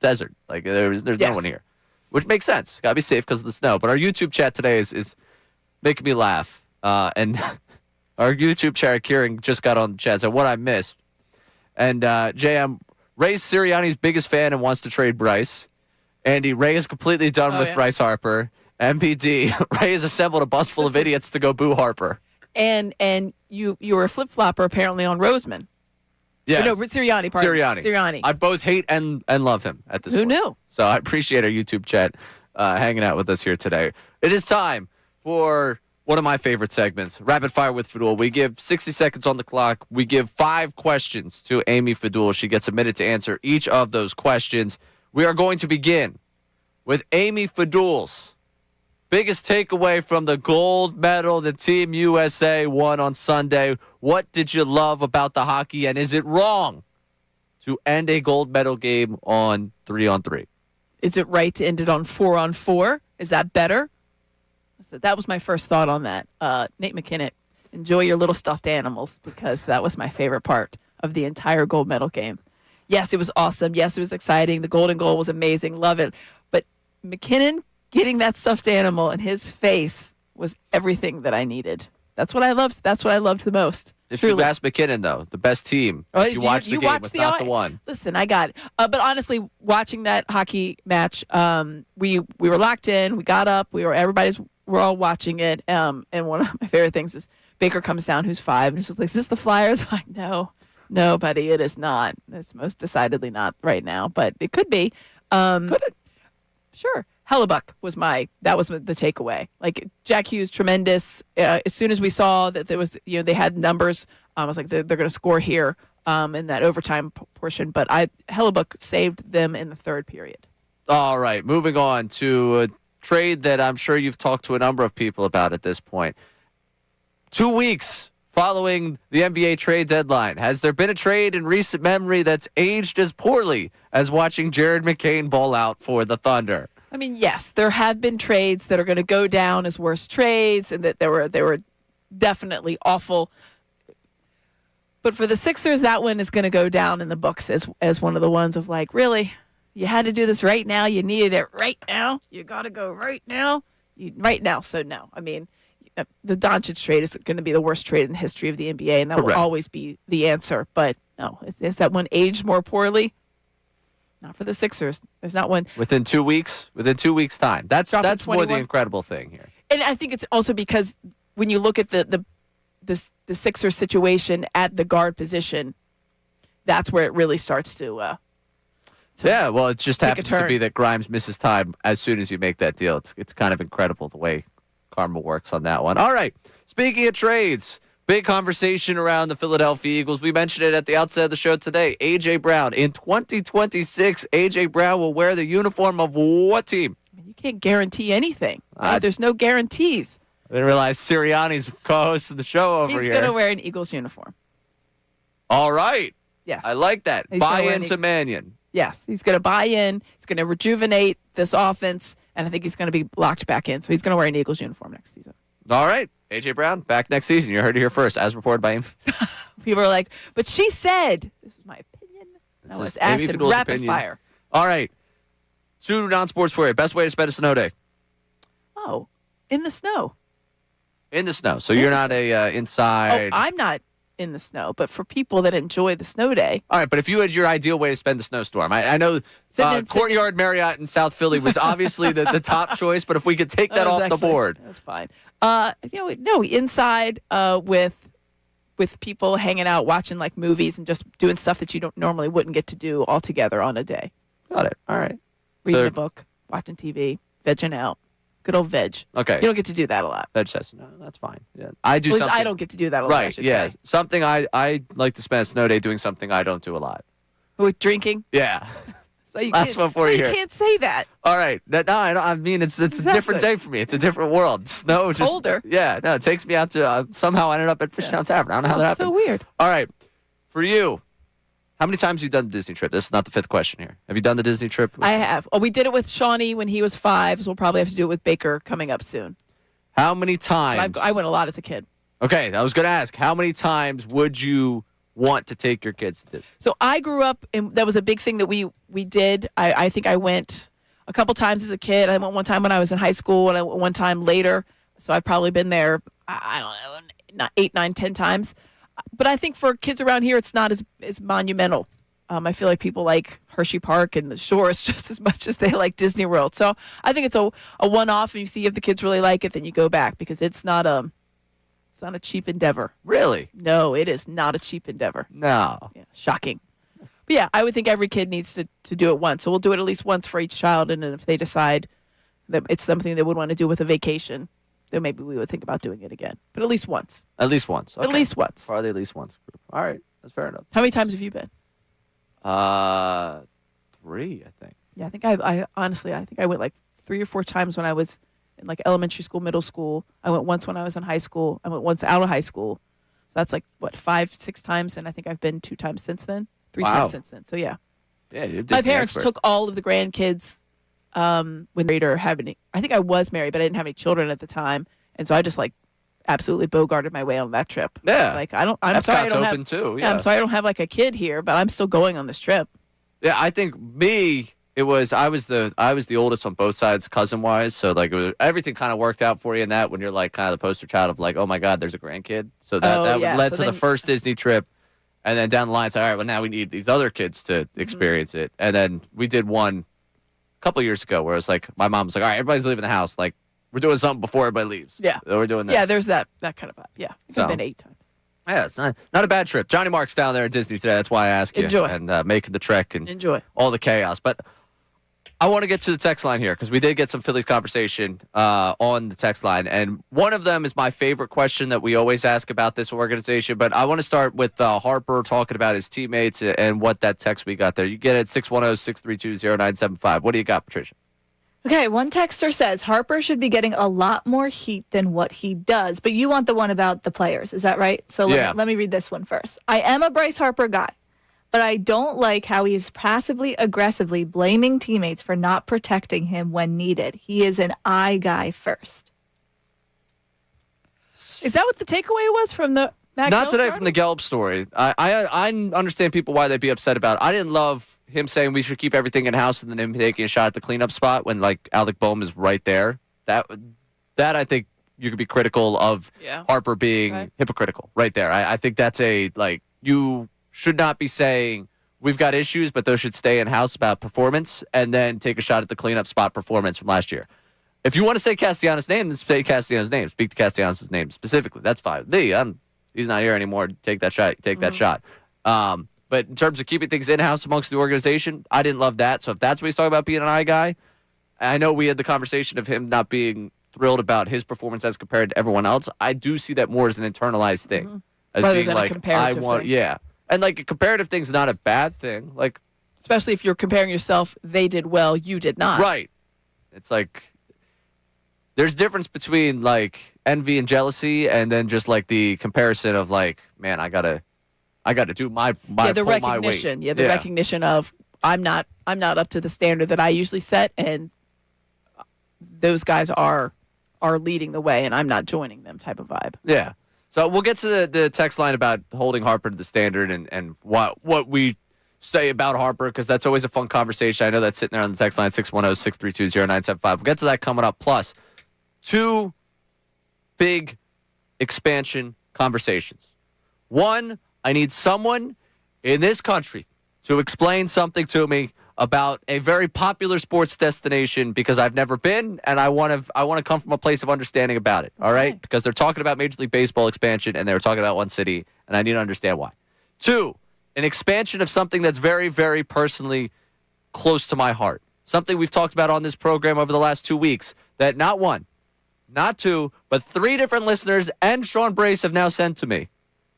desert. Like, there's no one here, which makes sense. Got to be safe because of the snow. But our YouTube chat today is making me laugh. And our YouTube chat, Kieran, just got on the chat, said, what I missed. And JM, Ray's Sirianni's biggest fan and wants to trade Bryce. Andy, Ray is completely done with Bryce Harper. MPD, Ray has assembled a bus full of idiots to go boo Harper. And you were a flip-flopper apparently on Roseman. Yes. No, Sirianni, pardon. Sirianni. I both hate and love him at this point. Who knew? So I appreciate our YouTube chat hanging out with us here today. It is time for one of my favorite segments, Rapid Fire with Fedul. We give 60 seconds on the clock. We give 5 questions to Amy Fedul. She gets a minute to answer each of those questions. We are going to begin with Amy Fedul's biggest takeaway from the gold medal the Team USA won on Sunday. What did you love about the hockey, and is it wrong to end a gold medal game on 3-on-3? Is it right to end it on 4-on-4? Is that better? So that was my first thought on that. Nate McKinnon, enjoy your little stuffed animals, because that was my favorite part of the entire gold medal game. Yes, it was awesome. Yes, it was exciting. The golden goal was amazing. Love it. But McKinnon getting that stuffed animal in his face was everything that I needed. That's what I loved. That's what I loved the most. If Truly. you ask McKinnon, though, the best team, you watch the game, was not the one. Listen, I got it. But honestly, watching that hockey match, we were locked in. We got up. We're all watching it. And one of my favorite things is Baker comes down, who's 5, and he's just like, "Is this the Flyers?" I'm like, no, buddy, it is not. It's most decidedly not right now, but it could be. Could it? Sure. Hellebuck was the takeaway. Like, Jack Hughes, tremendous. As soon as we saw that there was, they had numbers, I was like, they're going to score here in that overtime portion. But Hellebuck saved them in the third period. All right, moving on to a trade that I'm sure you've talked to a number of people about at this point. 2 weeks following the NBA trade deadline, has there been a trade in recent memory that's aged as poorly as watching Jared McCain ball out for the Thunder? I mean, yes, there have been trades that are going to go down as worst trades, and that they were definitely awful. But for the Sixers, that one is going to go down in the books as one of the ones of like, really, you had to do this right now, you needed it right now, you got to go right now, So no, I mean, the Doncic trade is going to be the worst trade in the history of the NBA, and that will always be the answer. But no, is that one aged more poorly? Not for the Sixers. There's not one. Within 2 weeks? Within 2 weeks' time. That's Dropping more the 21. incredible thing here. And I think it's also because when you look at the Sixers situation at the guard position, that's where it really starts to yeah, well, it just take a happens to turn. be that Grimes misses time as soon as you make that deal. It's kind of incredible the way karma works on that one. All right, speaking of trades, big conversation around the Philadelphia Eagles. We mentioned it at the outset of the show today. A.J. Brown. In 2026, A.J. Brown will wear the uniform of what team? You can't guarantee anything. Right? There's no guarantees. I didn't realize Sirianni's co-host of the show over He's here. going to wear an Eagles uniform. All right. Yes. I like that. He's Buy gonna wear into Mannion. Yes. He's going to buy in. He's going to rejuvenate this offense, and I think he's going to be locked back in. So he's going to wear an Eagles uniform next season. All right. A.J. Brown, back next season. You heard it here first, as reported by him. People are like, but she said, this is my opinion. No, it's Amy acid, Fedul's rapid opinion. fire. All right. 2 non-sports for you. Best way to spend a snow day? Oh, in the snow. In the snow. So you're not a inside. Oh, I'm not in the snow, but for people that enjoy the snow day. All right, but if you had your ideal way to spend the snowstorm, I know Courtyard Marriott in South Philly was obviously the top choice, but if we could take that was off the board. That's fine. No, inside with people hanging out, watching like movies and just doing stuff that you don't normally wouldn't get to do all together on a day. Got it. All right. Reading So- a book, watching TV, vegging out. Good old veg. Okay. You don't get to do that a lot. Veg says, no, that's fine. Yeah. I do At least something. I don't get to do that a lot, I Right, should yeah. say. Something I like to spend a snow day doing something I don't do a lot. With drinking. Yeah. So you Last can't, one for you you here. can't say that. All right. I mean, it's a different day for me. It's a different world. Snow just colder. Yeah, no, it takes me out to somehow I ended up at Fishtown Tavern. I don't know how that happened. So weird. All right. For you, how many times have you done the Disney trip? This is not the fifth question here. Have you done the Disney trip? I have. Oh, we did it with Shawnee when he was 5, so we'll probably have to do it with Baker coming up soon. How many times? I went a lot as a kid. Okay, I was going to ask, how many times would you want to take your kids to Disney? So I grew up, and that was a big thing that we did. I think I went a couple times as a kid. I went one time when I was in high school, and I went one time later. So I've probably been there, I don't know, not 8, 9, 10 times. But I think for kids around here, it's not as monumental. I feel like people like Hershey Park and the shores just as much as they like Disney World. So I think it's a one-off, and you see if the kids really like it, then you go back, because it's not a cheap endeavor. Really? No, it is not a cheap endeavor. No. Yeah, shocking. But yeah, I would think every kid needs to do it once. So we'll do it at least once for each child, and then if they decide that it's something they would want to do with a vacation, then maybe we would think about doing it again. But at least once. At least once. At Okay. least once. Probably at least once. All right. That's fair enough. How many times have you been? 3, I think. Yeah, I think I honestly, I think I went like 3 or 4 times when I was in like elementary school, middle school. I went once when I was in high school. I went once out of high school. So that's like, 5, 6 times. And I think I've been 2 times since then, 3 Wow. times since then. So yeah. Yeah, you're a My Disney parents expert. took all of the grandkids when married or having. I think I was married, but I didn't have any children at the time, and so I just like absolutely bogarted my way on that trip. Yeah. Like I'm sorry I Epcot's don't open have. too. Yeah, I'm sorry I don't have like a kid here, but I'm still going on this trip. Yeah, I think I was the oldest on both sides, cousin wise. So like everything kind of worked out for you in that when you're like kind of the poster child of like, oh my God, there's a grandkid. So that yeah. led So to the then- first Disney trip, and then down the line, it's like, all right, well now we need these other kids to experience it. And then we did one a couple years ago where it's like my mom was like, all right, everybody's leaving the house, like we're doing something before everybody leaves. Yeah. So we're doing this. Yeah, there's that kind of vibe. Yeah, So- I've been 8 times. Yeah, it's not a bad trip. Johnny Mark's down there at Disney today. That's why I asked you. Enjoy. And making the trek and Enjoy. all the chaos. But I want to get to the text line here because we did get some Phillies conversation on the text line. And one of them is my favorite question that we always ask about this organization. But I want to start with Harper talking about his teammates and what that text we got there. You get it at 610-632-0975. What do you got, Patricia? Okay, one texter says Harper should be getting a lot more heat than what he does, but you want the one about the players, is that right? So Yeah. let me read this one first. I am a Bryce Harper guy, but I don't like how he's passively aggressively blaming teammates for not protecting him when needed. He is an I guy first. Is that what the takeaway was from the Matt Not Gelb today article? from the Gelb story. I understand people why they'd be upset about it. I didn't love him saying we should keep everything in house and then him taking a shot at the cleanup spot when like Alec Boehm is right there. That I think you could be critical of Yeah. Harper being Right. hypocritical right there. I think that's you should not be saying we've got issues, but those should stay in-house about performance, and then take a shot at the cleanup spot performance from last year. If you want to say Castellanos' name, then say Castellanos' name. Speak to Castellanos' name specifically. That's fine. He's not here anymore. Take that shot. Take that shot. But in terms of keeping things in-house amongst the organization, I didn't love that. So if that's what he's talking about being an eye guy, I know we had the conversation of him not being thrilled about his performance as compared to everyone else. I do see that more as an internalized thing. As Rather being than like, a comparative thing. Yeah. And like a comparative thing's not a bad thing. Like, especially if you're comparing yourself, they did well, you did not. right. It's like there's difference between like envy and jealousy and then just like the comparison of like, man, I gotta do my the pull my weight. recognition. The recognition of I'm not up to the standard that I usually set, and those guys are leading the way, and I'm not joining them type of vibe. Yeah. So we'll get to the text line about holding Harper to the standard and what we say about Harper, because that's always a fun conversation. I know that's sitting there on the text line, 610-632-0975. We'll get to that coming up. Plus, 2 big expansion conversations. One, I need someone in this country to explain something to me about a very popular sports destination, because I've never been, and I want to come from a place of understanding about it. All right, because they're talking about Major League Baseball expansion, and they were talking about one city, and I need to understand why. 2, an expansion of something that's very, very personally close to my heart. Something we've talked about on this program over the last 2 weeks that not 1, not 2, but 3 different listeners and Sean Brace have now sent to me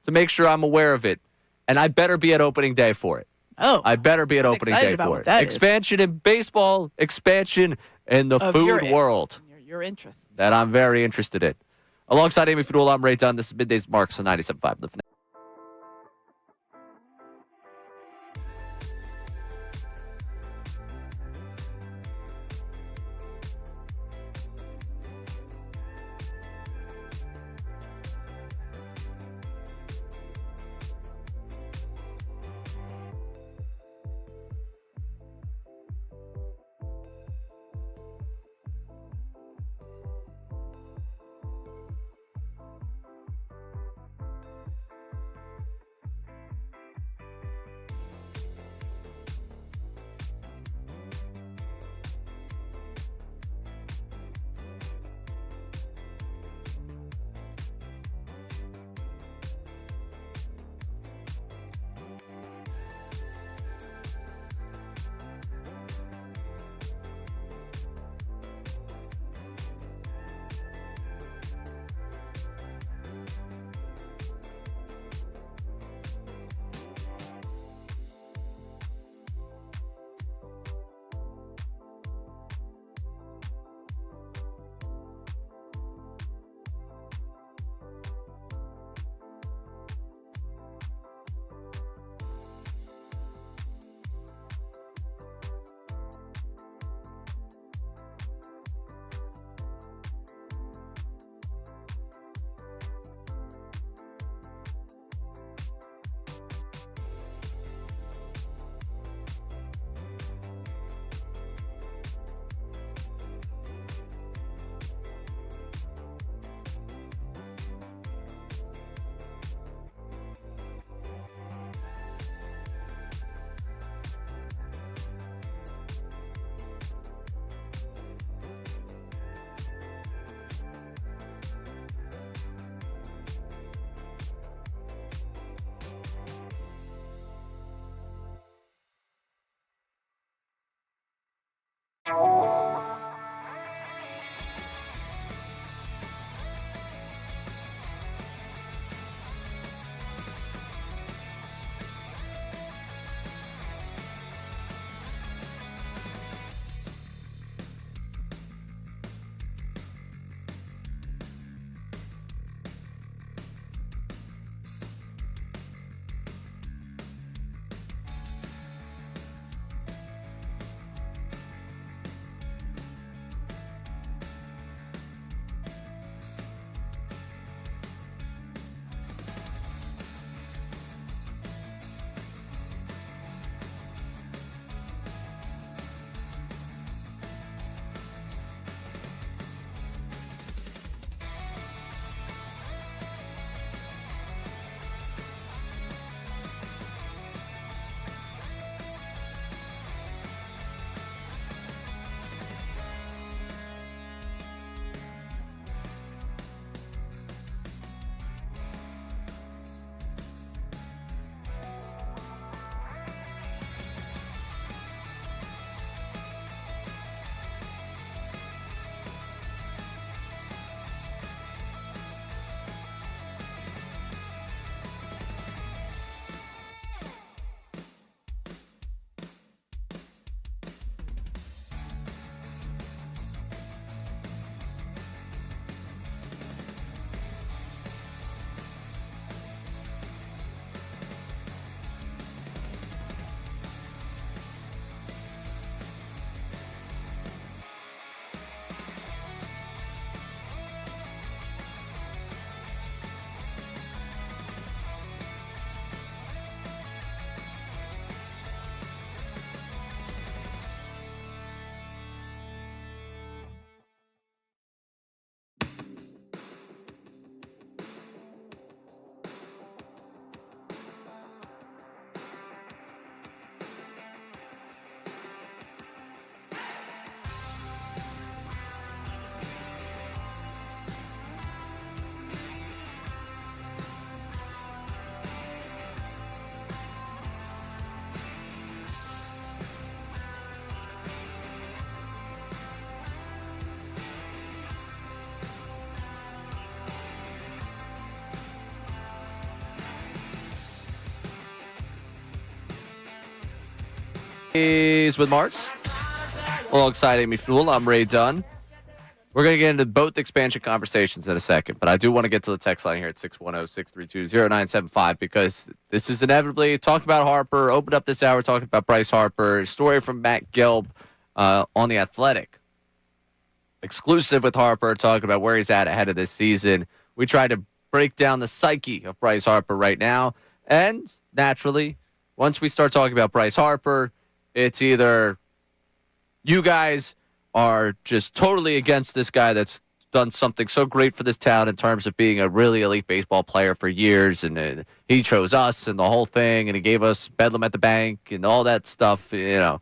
to make sure I'm aware of it, and I better be at opening day for it. Oh, I better be at opening day for it. Expansion in baseball, expansion in the food world. Your interests. That I'm very interested in. Alongside Amy Fedul, I'm Ray Dunn. This is Middays Marks on 97.5. The Fanatic. Middays with Marks. Alongside Amy Fedul, I'm Ray Dunn. We're going to get into both expansion conversations in a second, but I do want to get to the text line here at 610-632-0975 because this is inevitably talked about Harper, opened up this hour talking about Bryce Harper, story from Matt Gelb on The Athletic. Exclusive with Harper, talking about where he's at ahead of this season. We try to break down the psyche of Bryce Harper right now, and naturally, once we start talking about Bryce Harper, it's either you guys are just totally against this guy that's done something so great for this town in terms of being a really elite baseball player for years, and he chose us and the whole thing, and he gave us Bedlam at the Bank and all that stuff, you know.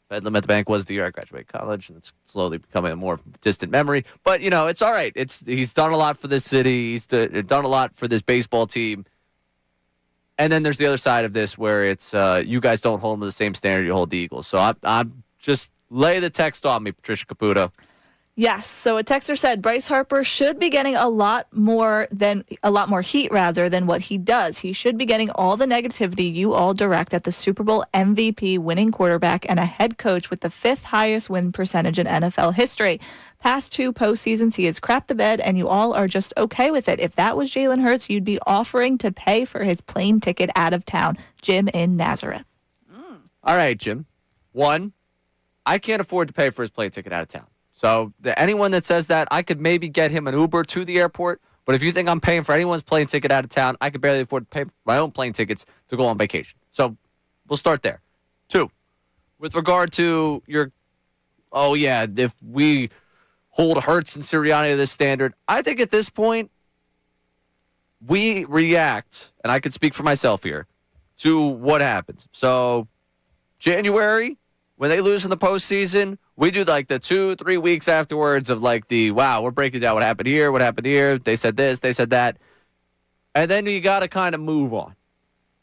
Bedlam at the Bank was the year I graduated college, and it's slowly becoming a more distant memory. But, you know, it's all right. He's done a lot for this city. He's done a lot for this baseball team. And then there's the other side of this where it's you guys don't hold him to the same standard you hold the Eagles. So I'm just lay the text on me, Patricia Caputo. Yes. So a texter said Bryce Harper should be getting a lot more heat than what he does. He should be getting all the negativity you all direct at the Super Bowl MVP winning quarterback and a head coach with the 5th highest win percentage in NFL history. Past 2 postseasons, he has crapped the bed, and you all are just okay with it. If that was Jalen Hurts, you'd be offering to pay for his plane ticket out of town. Jim in Nazareth. All right, Jim. 1, I can't afford to pay for his plane ticket out of town. So anyone that says that, I could maybe get him an Uber to the airport. But if you think I'm paying for anyone's plane ticket out of town, I could barely afford to pay for my own plane tickets to go on vacation. So we'll start there. 2, with regard to your, if we hold Hurts and Sirianni to this standard, I think at this point, we react, and I can speak for myself here, to what happens. So January, when they lose in the postseason, we do like the 2-3 weeks afterwards of like we're breaking down what happened here, they said this, they said that. And then you got to kind of move on.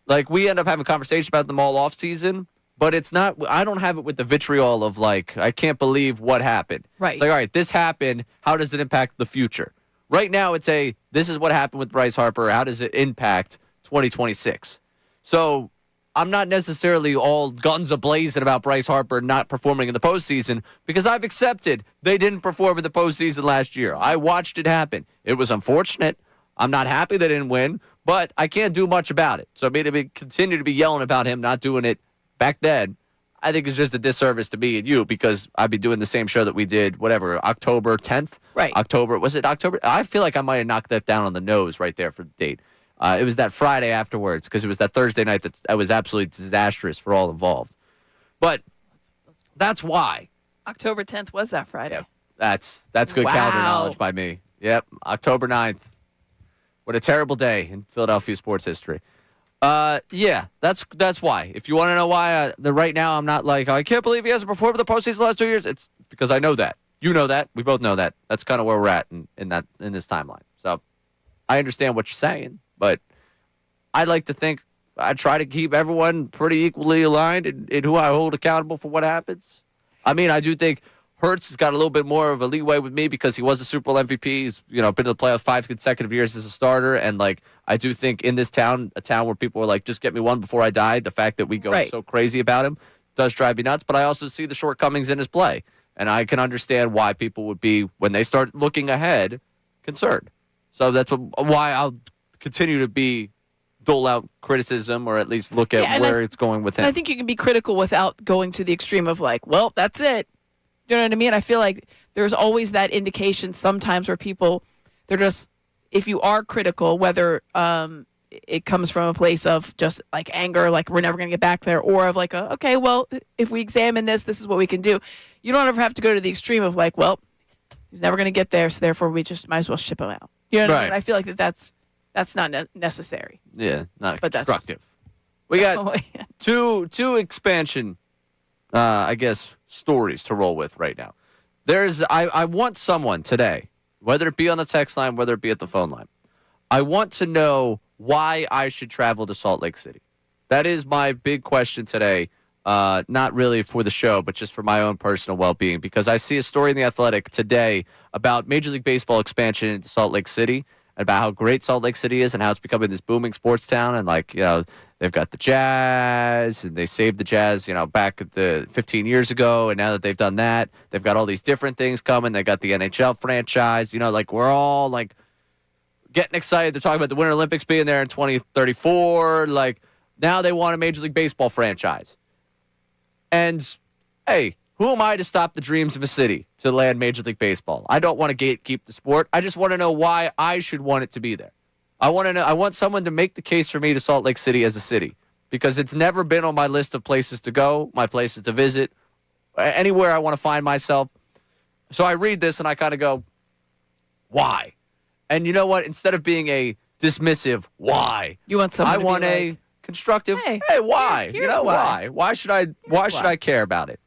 Like, we end up having a conversation about them all off season, but it's not, I don't have it with the vitriol of like, I can't believe what happened. Right. It's like, all right, this happened. How does it impact the future? Right now, it's this is what happened with Bryce Harper. How does it impact 2026? So I'm not necessarily all guns a-blazing about Bryce Harper not performing in the postseason because I've accepted they didn't perform in the postseason last year. I watched it happen. It was unfortunate. I'm not happy they didn't win, but I can't do much about it. So to continue to be yelling about him not doing it back then, I think it's just a disservice to me and you because I'd be doing the same show that we did, October 10th? Right. Was it October? I feel like I might have knocked that down on the nose right there for the date. It was that Friday afterwards because it was that Thursday night that was absolutely disastrous for all involved. But that's why. October 10th was that Friday. Yep. That's good calendar knowledge by me. Yep, October 9th. What a terrible day in Philadelphia sports history. That's why. If you want to know why, right now I'm not like, I can't believe he hasn't performed in the postseason the last 2 years. It's because I know that. You know that. We both know that. That's kind of where we're at in this timeline. So I understand what you're saying. But I like to think I try to keep everyone pretty equally aligned in who I hold accountable for what happens. I mean, I do think Hurts has got a little bit more of a leeway with me because he was a Super Bowl MVP. He's been to the playoffs 5 consecutive years as a starter. And, I do think in this town, a town where people are like, just get me one before I die, the fact that we go so crazy about him does drive me nuts. But I also see the shortcomings in his play. And I can understand why people would be, when they start looking ahead, concerned. So that's why I'll continue to dole out criticism or at least look at where it's going with him. I think you can be critical without going to the extreme of like, well, that's it. You know what I mean? I feel like there's always that indication sometimes where people, they're just, if you are critical, whether it comes from a place of just like anger, like we're never going to get back there, or of like, okay, well, if we examine this is what we can do. You don't ever have to go to the extreme of like, well, he's never going to get there, so therefore we just might as well ship him out. You know what I mean? I feel like that's not necessary. Yeah, not but constructive. We got two expansion, stories to roll with right now. I want someone today, whether it be on the text line, whether it be at the phone line, I want to know why I should travel to Salt Lake City. That is my big question today. Not really for the show, but just for my own personal well-being, because I see a story in The Athletic today about Major League Baseball expansion into Salt Lake City, and about how great Salt Lake City is and how it's becoming this booming sports town. And they've got the Jazz, and they saved the Jazz, back at the 15 years ago. And now that they've done that, they've got all these different things coming. They got the NHL franchise. We're all getting excited. They're talking about the Winter Olympics being there in 2034. Now they want a Major League Baseball franchise. And hey, who am I to stop the dreams of a city to land Major League Baseball? I don't want to gatekeep the sport. I just want to know why I should want it to be there. I want someone to make the case for me to Salt Lake City as a city, because it's never been on my list of places to go, my places to visit, anywhere I want to find myself. So I read this and I kind of go, why? And you know what? Instead of being a dismissive why, you want someone I to want be a constructive, hey, why? here's Why? Why should I care about it?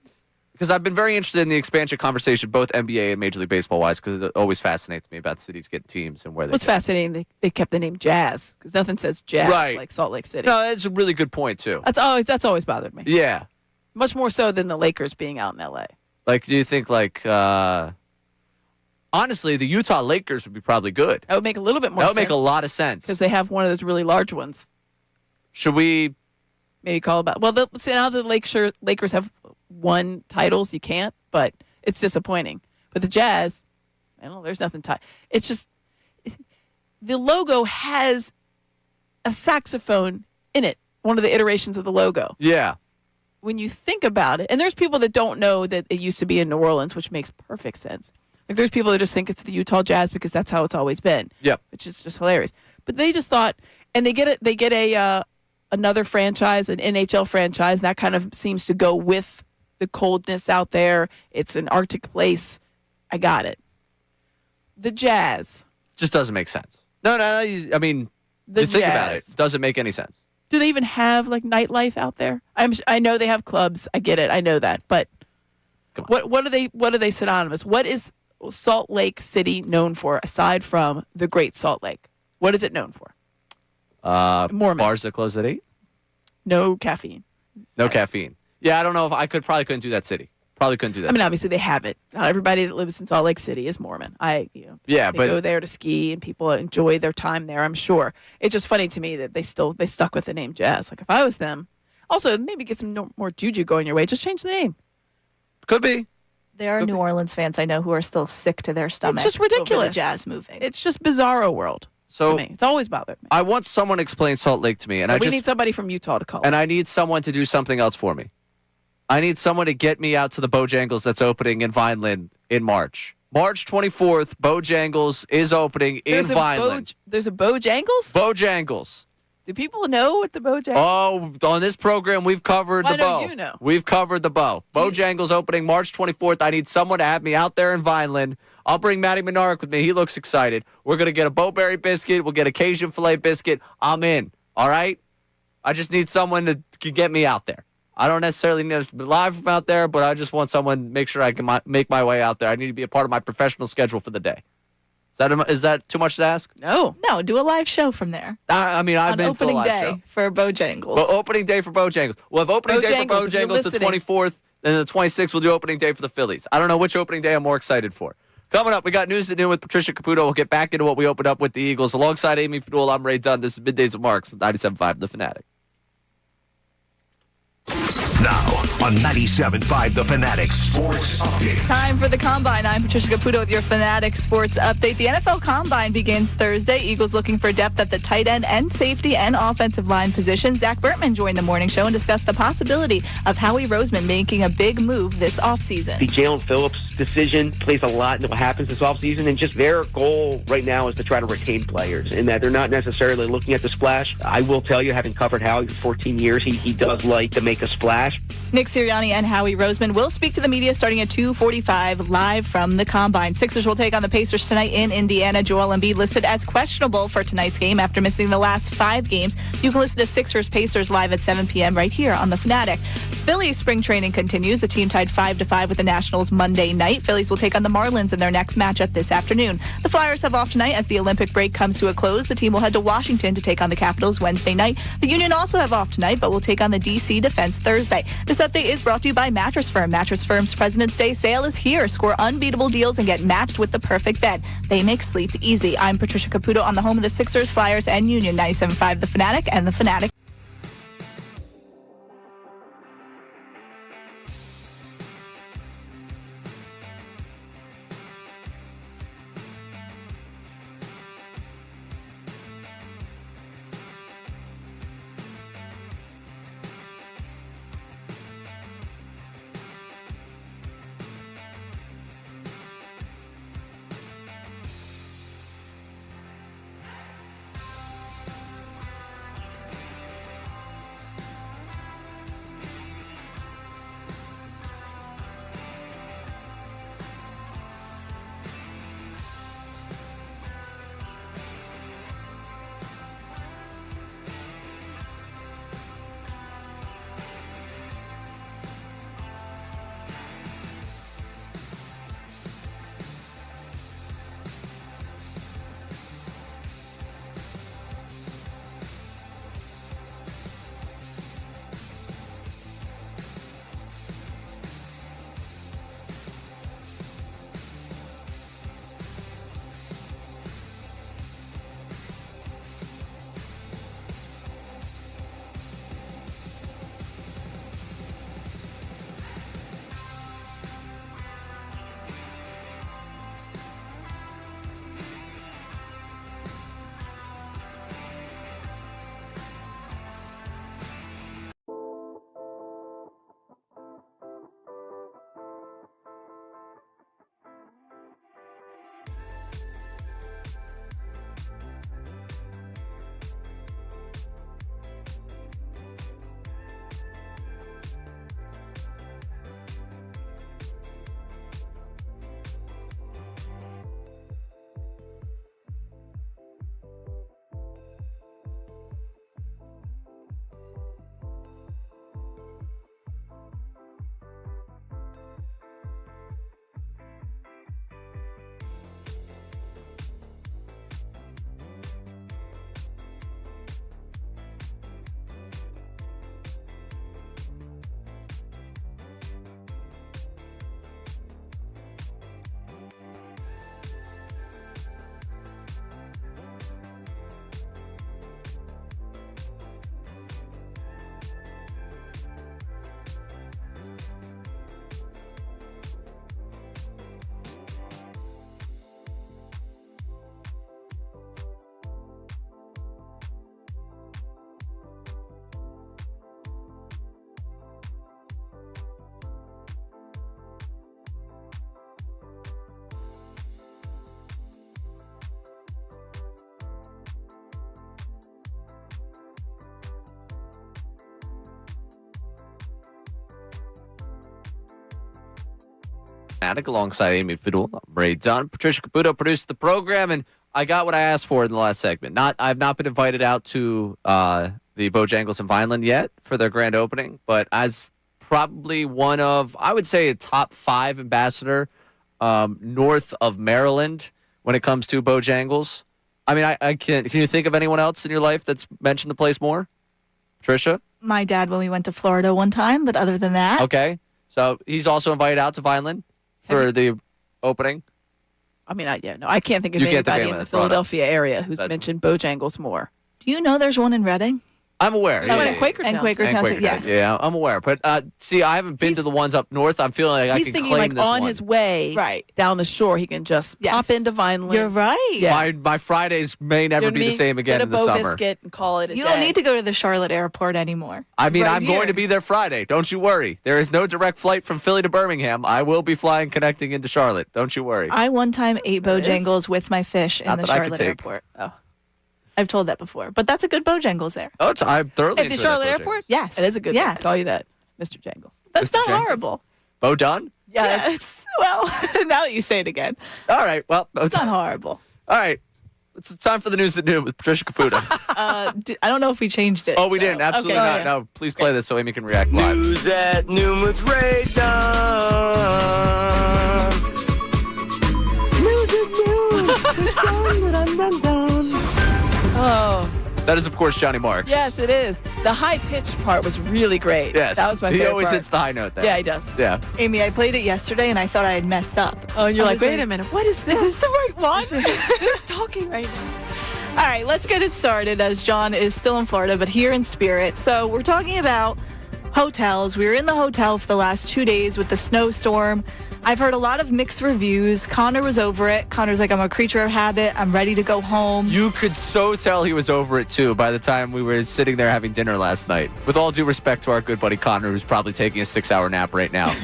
Because I've been very interested in the expansion conversation, both NBA and Major League Baseball-wise, because it always fascinates me about cities getting teams and where they What's fascinating, they kept the name Jazz, because nothing says Jazz like Salt Lake City. No, that's a really good point, too. That's always bothered me. Yeah. Much more so than the Lakers being out in L.A. Do you think, honestly, the Utah Lakers would be probably good. That would make a little bit more sense. That would make a lot of sense. Because they have one of those really large ones. Should we maybe call about? Well, now the Lakers have won titles. You can't, but it's disappointing. But the Jazz, I don't know, there's nothing tied. It's just the logo has a saxophone in it, one of the iterations of the logo. Yeah. When you think about it, and there's people that don't know that it used to be in New Orleans, which makes perfect sense. There's people that just think it's the Utah Jazz because that's how it's always been. Yep. Which is just hilarious. But they just thought, and they get another franchise, an NHL franchise, and that kind of seems to go with the coldness out there. It's an Arctic place. I got it. The Jazz. Just doesn't make sense. No. You think about it. Doesn't make any sense. Do they even have nightlife out there? I know they have clubs. I get it. I know that. But what are they synonymous? What is Salt Lake City known for aside from the Great Salt Lake? What is it known for? Mormons. Bars that close at 8? No caffeine. No caffeine. Yeah, I don't know if I probably couldn't do that city. Probably couldn't do that. Obviously they have it. Not everybody that lives in Salt Lake City is Mormon. They go there to ski and people enjoy their time there, I'm sure. It's just funny to me that they stuck with the name Jazz. If I was them, also maybe get some more juju going your way. Just change the name. Could be. There are New Orleans fans I know who are still sick to their stomach. It's just ridiculous. Over the Jazz moving. It's just bizarro world. So to me. It's always bothered me. I want someone to explain Salt Lake to me, and we need somebody from Utah to call. And I need someone to do something else for me. I need someone to get me out to the Bojangles that's opening in Vineland in March. March 24th, Bojangles is opening in Vineland. There's a Bojangles? Bojangles. Do people know what the Bojangles? Oh, on this program, we've covered the bow. You know. We've covered the bow. Bojangles opening March 24th. I need someone to have me out there in Vineland. I'll bring Matty Menarek with me. He looks excited. We're going to get a Bowberry biscuit. We'll get a Cajun filet biscuit. I'm in. All right? I just need someone to get me out there. I don't necessarily need to be live from out there, but I just want someone to make sure I can make my way out there. I need to be a part of my professional schedule for the day. Is that too much to ask? No, do a live show from there. I've been for a live day show. For Bojangles. Well, opening day for Bojangles. Well, if opening day for Bojangles the 24th, then the 26th we'll do opening day for the Phillies. I don't know which opening day I'm more excited for. Coming up, we got news and noon with Patricia Caputo. We'll get back into what we opened up with the Eagles. Alongside Amy Fedul, I'm Ray Dunn. This is Middays with Marks, 97.5 The Fanatic. Now on 97.5 The Fanatic Sports Update. Time for the Combine. I'm Patricia Caputo with your Fanatic Sports Update. The NFL Combine begins Thursday. Eagles looking for depth at the tight end and safety and offensive line position. Zach Bertman joined the morning show and discussed the possibility of Howie Roseman making a big move this offseason. The Jalen Phillips decision plays a lot into what happens this offseason, and just their goal right now is to try to retain players, in that they're not necessarily looking at the splash. I will tell you, having covered Howie for 14 years, he does like to make a splash. Nick Sirianni and Howie Roseman will speak to the media starting at 2:45 live from the Combine. Sixers will take on the Pacers tonight in Indiana. Joel Embiid listed as questionable for tonight's game after missing the last 5 games. You can listen to Sixers-Pacers live at 7 p.m. right here on the Fanatic. Phillies spring training continues. The team tied 5-5 with the Nationals Monday night. Phillies will take on the Marlins in their next matchup this afternoon. The Flyers have off tonight as the Olympic break comes to a close. The team will head to Washington to take on the Capitals Wednesday night. The Union also have off tonight, but will take on the D.C. Defense Thursday. This update is brought to you by Mattress Firm. Mattress Firm's President's Day sale is here. Score unbeatable deals and get matched with the perfect bed. They make sleep easy. I'm Patricia Caputo on the home of the Sixers, Flyers, and Union. 97.5 The Fanatic and The Fanatic. Fanatic alongside Amy Fedul. I'm Ray Dunn. Patricia Caputo produced the program, and I got what I asked for in the last segment. I've not been invited out to the Bojangles in Vineland yet for their grand opening, but as probably one of, I would say, a top 5 ambassador north of Maryland when it comes to Bojangles. I mean, I can you think of anyone else in your life that's mentioned the place more? Patricia? My dad when we went to Florida one time, but other than that. Okay. So he's also invited out to Vineland for the opening. I mean, I can't think of You can't think of anybody in anyone the that's brought up. Philadelphia area who's That's- mentioned Bojangles more. Do you know there's one in Reading? I'm aware. Oh, and Quakertown. And Quakertown, too. Yes. Yeah, I'm aware. But see, I haven't been to the ones up north. I'm feeling like I He's can thinking claim like this on one. his way Right. down the shore, he can just pop into Vineland. You're right. Yeah. My Fridays may never You know be what I the mean? same again Get in the a Bo summer. biscuit and call it a You day. don't need to go to the Charlotte airport anymore. I mean, Right I'm here. going to be there Friday. Don't you worry. There is no direct flight from Philly to Birmingham. I will be flying connecting into Charlotte. Don't you worry. I one time ate Bojangles with my fish in Not the that I could Charlotte take. airport. Oh. I've told that before. But that's a good Bojangles there. Oh, I'm thoroughly At the enjoying Charlotte that airport? Yes. It is a good Yes. one. I'll tell you that, Mr. Jangles. That's Mr. not Jenkins? horrible. Bo done? Yeah, it's, well, now that you say it again, All right. Well, it's not horrible. all right. It's time for the news at noon with Patricia Caputo. I don't know if we changed it. Oh, we so- didn't. Absolutely okay. not. No, please play this so Amy can react live. News at noon with Ray Dunn. News at noon with Dunn. Oh, That is, of course, Johnny Marks. yes, it is. The high-pitched part was really great. Yes. That was my He favorite always part. hits the high note there. Yeah, he does. Yeah. Amy, I played it yesterday and I thought I had messed up. Oh, and you're I like, was wait a minute. What is this? Is this the right one? Who's talking right now? All right, let's get it started as John is still in Florida, but here in spirit. So we're talking about hotels. We were in the hotel for the last 2 days with the snowstorm. I've heard a lot of mixed reviews. Connor was over it. Connor's like, I'm a creature of habit. I'm ready to go home. You could so tell he was over it, too, by the time we were sitting there having dinner last night. With all due respect to our good buddy Connor, who's probably taking a 6-hour nap right now.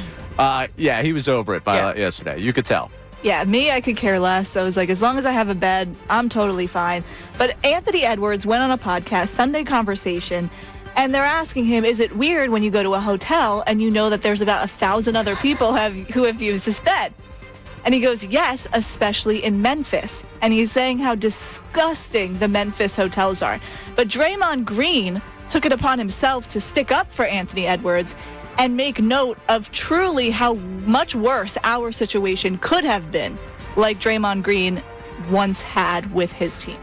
Yeah, he was over it by yesterday. You could tell. Yeah, me, I could care less. I was like, as long as I have a bed, I'm totally fine. But Anthony Edwards went on a podcast, Sunday Conversation, and they're asking him, is it weird when you go to a hotel and you know that there's about 1,000 other people who have used this bed? And he goes, yes, especially in Memphis. And he's saying how disgusting the Memphis hotels are. But Draymond Green took it upon himself to stick up for Anthony Edwards and make note of truly how much worse our situation could have been, like Draymond Green once had with his team.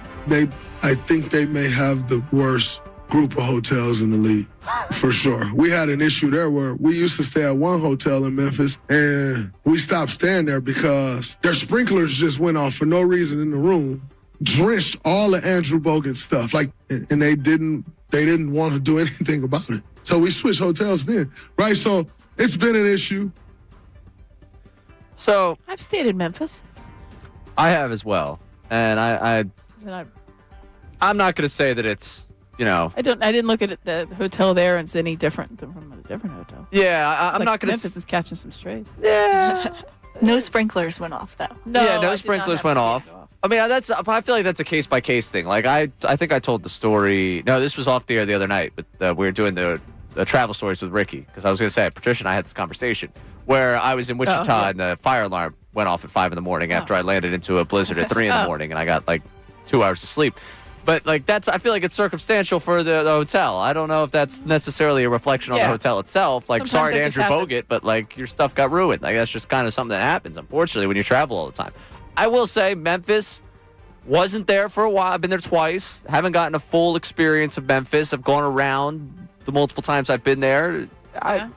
I think they may have the worst group of hotels in the league, for sure. We had an issue there where we used to stay at one hotel in Memphis, and we stopped staying there because their sprinklers just went off for no reason in the room, drenched all of Andrew Bogan's stuff, and they didn't want to do anything about it. So we switched hotels then, right? So it's been an issue. So I've stayed in Memphis. I have as well. And I'm not going to say that it's, you know. I didn't look at the hotel there and it's any different than from a different hotel. Yeah, I'm Like not going Memphis is catching some strays. Yeah. No sprinklers went off, though. No, yeah, I no did sprinklers not went have off. to go I mean, I feel like that's a case by case thing. Like I think I told the story. No, this was off the air the other night, but we were doing the travel stories with Ricky because I was going to say Patricia and I had this conversation where I was in Wichita and the fire alarm went off at 5 a.m. after I landed into a blizzard at 3 a.m. and I got like 2 hours of sleep. But like I feel like it's circumstantial for the hotel. I don't know if that's necessarily a reflection on the hotel itself. Like, Sometimes sorry to that just Andrew happens. Bogut, but like your stuff got ruined. Like that's just kind of something that happens, unfortunately, when you travel all the time. I will say Memphis wasn't there for a while. I've been there twice. Haven't gotten a full experience of Memphis. I've gone around the multiple times I've been there. I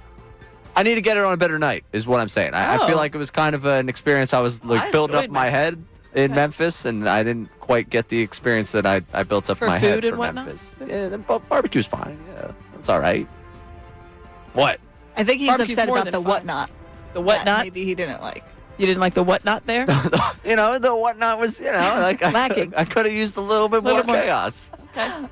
need to get it on a better night, is what I'm saying. I feel like it was kind of an experience I was like building up in my head in Memphis, and I didn't quite get the experience that I built up For in my head food and for whatnot? Memphis. Yeah, the barbecue's fine. Yeah, it's all right. What? I think he's Barbecue's upset more about than the fine. whatnot. The whatnot? That maybe he didn't like. You didn't like the whatnot there? You know, the whatnot was, you know, like Lacking. I could have used a little bit more chaos.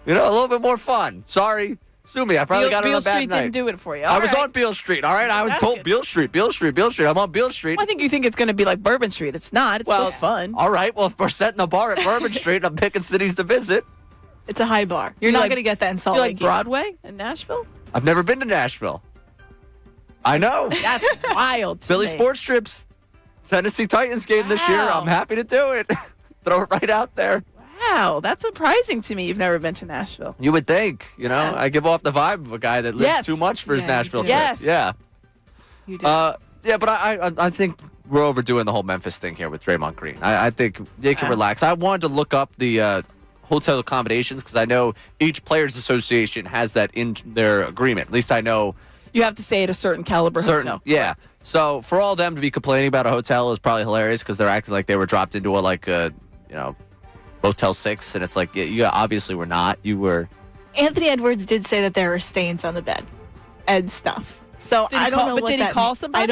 You know, a little bit more fun. Sorry. Sue me. I probably got it on Beale a bad Street night. didn't do it for you. I All was right. on Beale Street. All right. I was That's told good. Beale Street. I'm on Beale Street. I think you think it's going to be like Bourbon Street. It's not. It's still fun. All right. Well, if we're setting a bar at Bourbon Street, I'm picking cities to visit. It's a high bar. You're you not like- going to get that in Salt Do you Lake. like Broadway in Nashville? I've never been to Nashville. I know. That's wild. to Philly me. Sports Trips Tennessee Titans game this year. I'm happy to do it. Throw it right out there. Wow, that's surprising to me. You've never been to Nashville. You would think, I give off the vibe of a guy that lives too much for his Nashville trip. Yes. Yeah. You do. Yeah, but I think we're overdoing the whole Memphis thing here with Draymond Green. I think they can relax. I wanted to look up the hotel accommodations because I know each players' association has that in their agreement. At least I know. You have to stay at a certain caliber hotel. Yeah. Correct. So for all them to be complaining about a hotel is probably hilarious because they're acting like they were dropped into a Motel 6, and it's like, you obviously were not. You were. Anthony Edwards did say that there are stains on the bed and stuff. So I don't know. But did he call somebody?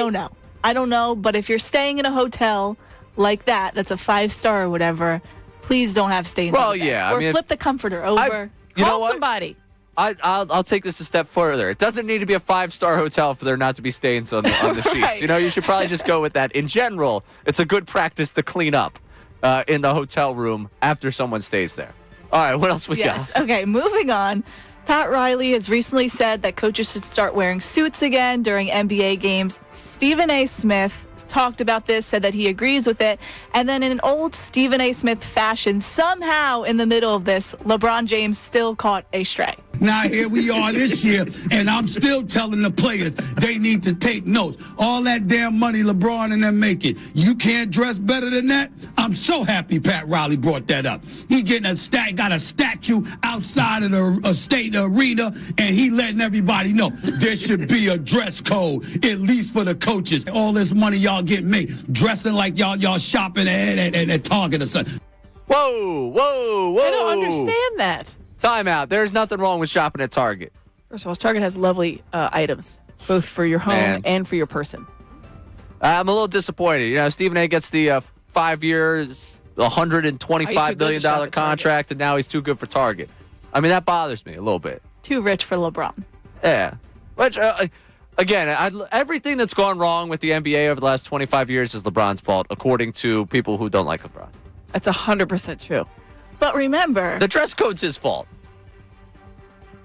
I don't know. But if you're staying in a hotel like that's a 5-star or whatever, please don't have stains. Well, on the bed. yeah. Or flip the comforter over. Call somebody. I'll take this a step further. It doesn't need to be a 5-star hotel for there not to be stains on the sheets. Right. You should probably just go with that. In general, it's a good practice to clean up in the hotel room after someone stays there. All right, what else we got? Okay, moving on. Pat Riley has recently said that coaches should start wearing suits again during NBA games. Stephen A. Smith talked about this, said that he agrees with it. And then in an old Stephen A. Smith fashion, somehow in the middle of this, LeBron James still caught a stray. Now here we are this year, and I'm still telling the players they need to take notes. All that damn money LeBron and them making, you can't dress better than that? I'm so happy Pat Riley brought that up. He got a statue outside of the state arena, and he letting everybody know there should be a dress code, at least for the coaches. All this money y'all get made, dressing like y'all shopping at Target or something. Whoa. I don't understand that. Time out. There's nothing wrong with shopping at Target. First of all, Target has lovely items, both for your home and for your person. I'm a little disappointed. Stephen A. gets the 5 years, $125 million contract, and now he's too good for Target. I mean, that bothers me a little bit. Too rich for LeBron. Yeah. Which, again, everything that's gone wrong with the NBA over the last 25 years is LeBron's fault, according to people who don't like LeBron. That's 100% true. But remember, the dress code's his fault.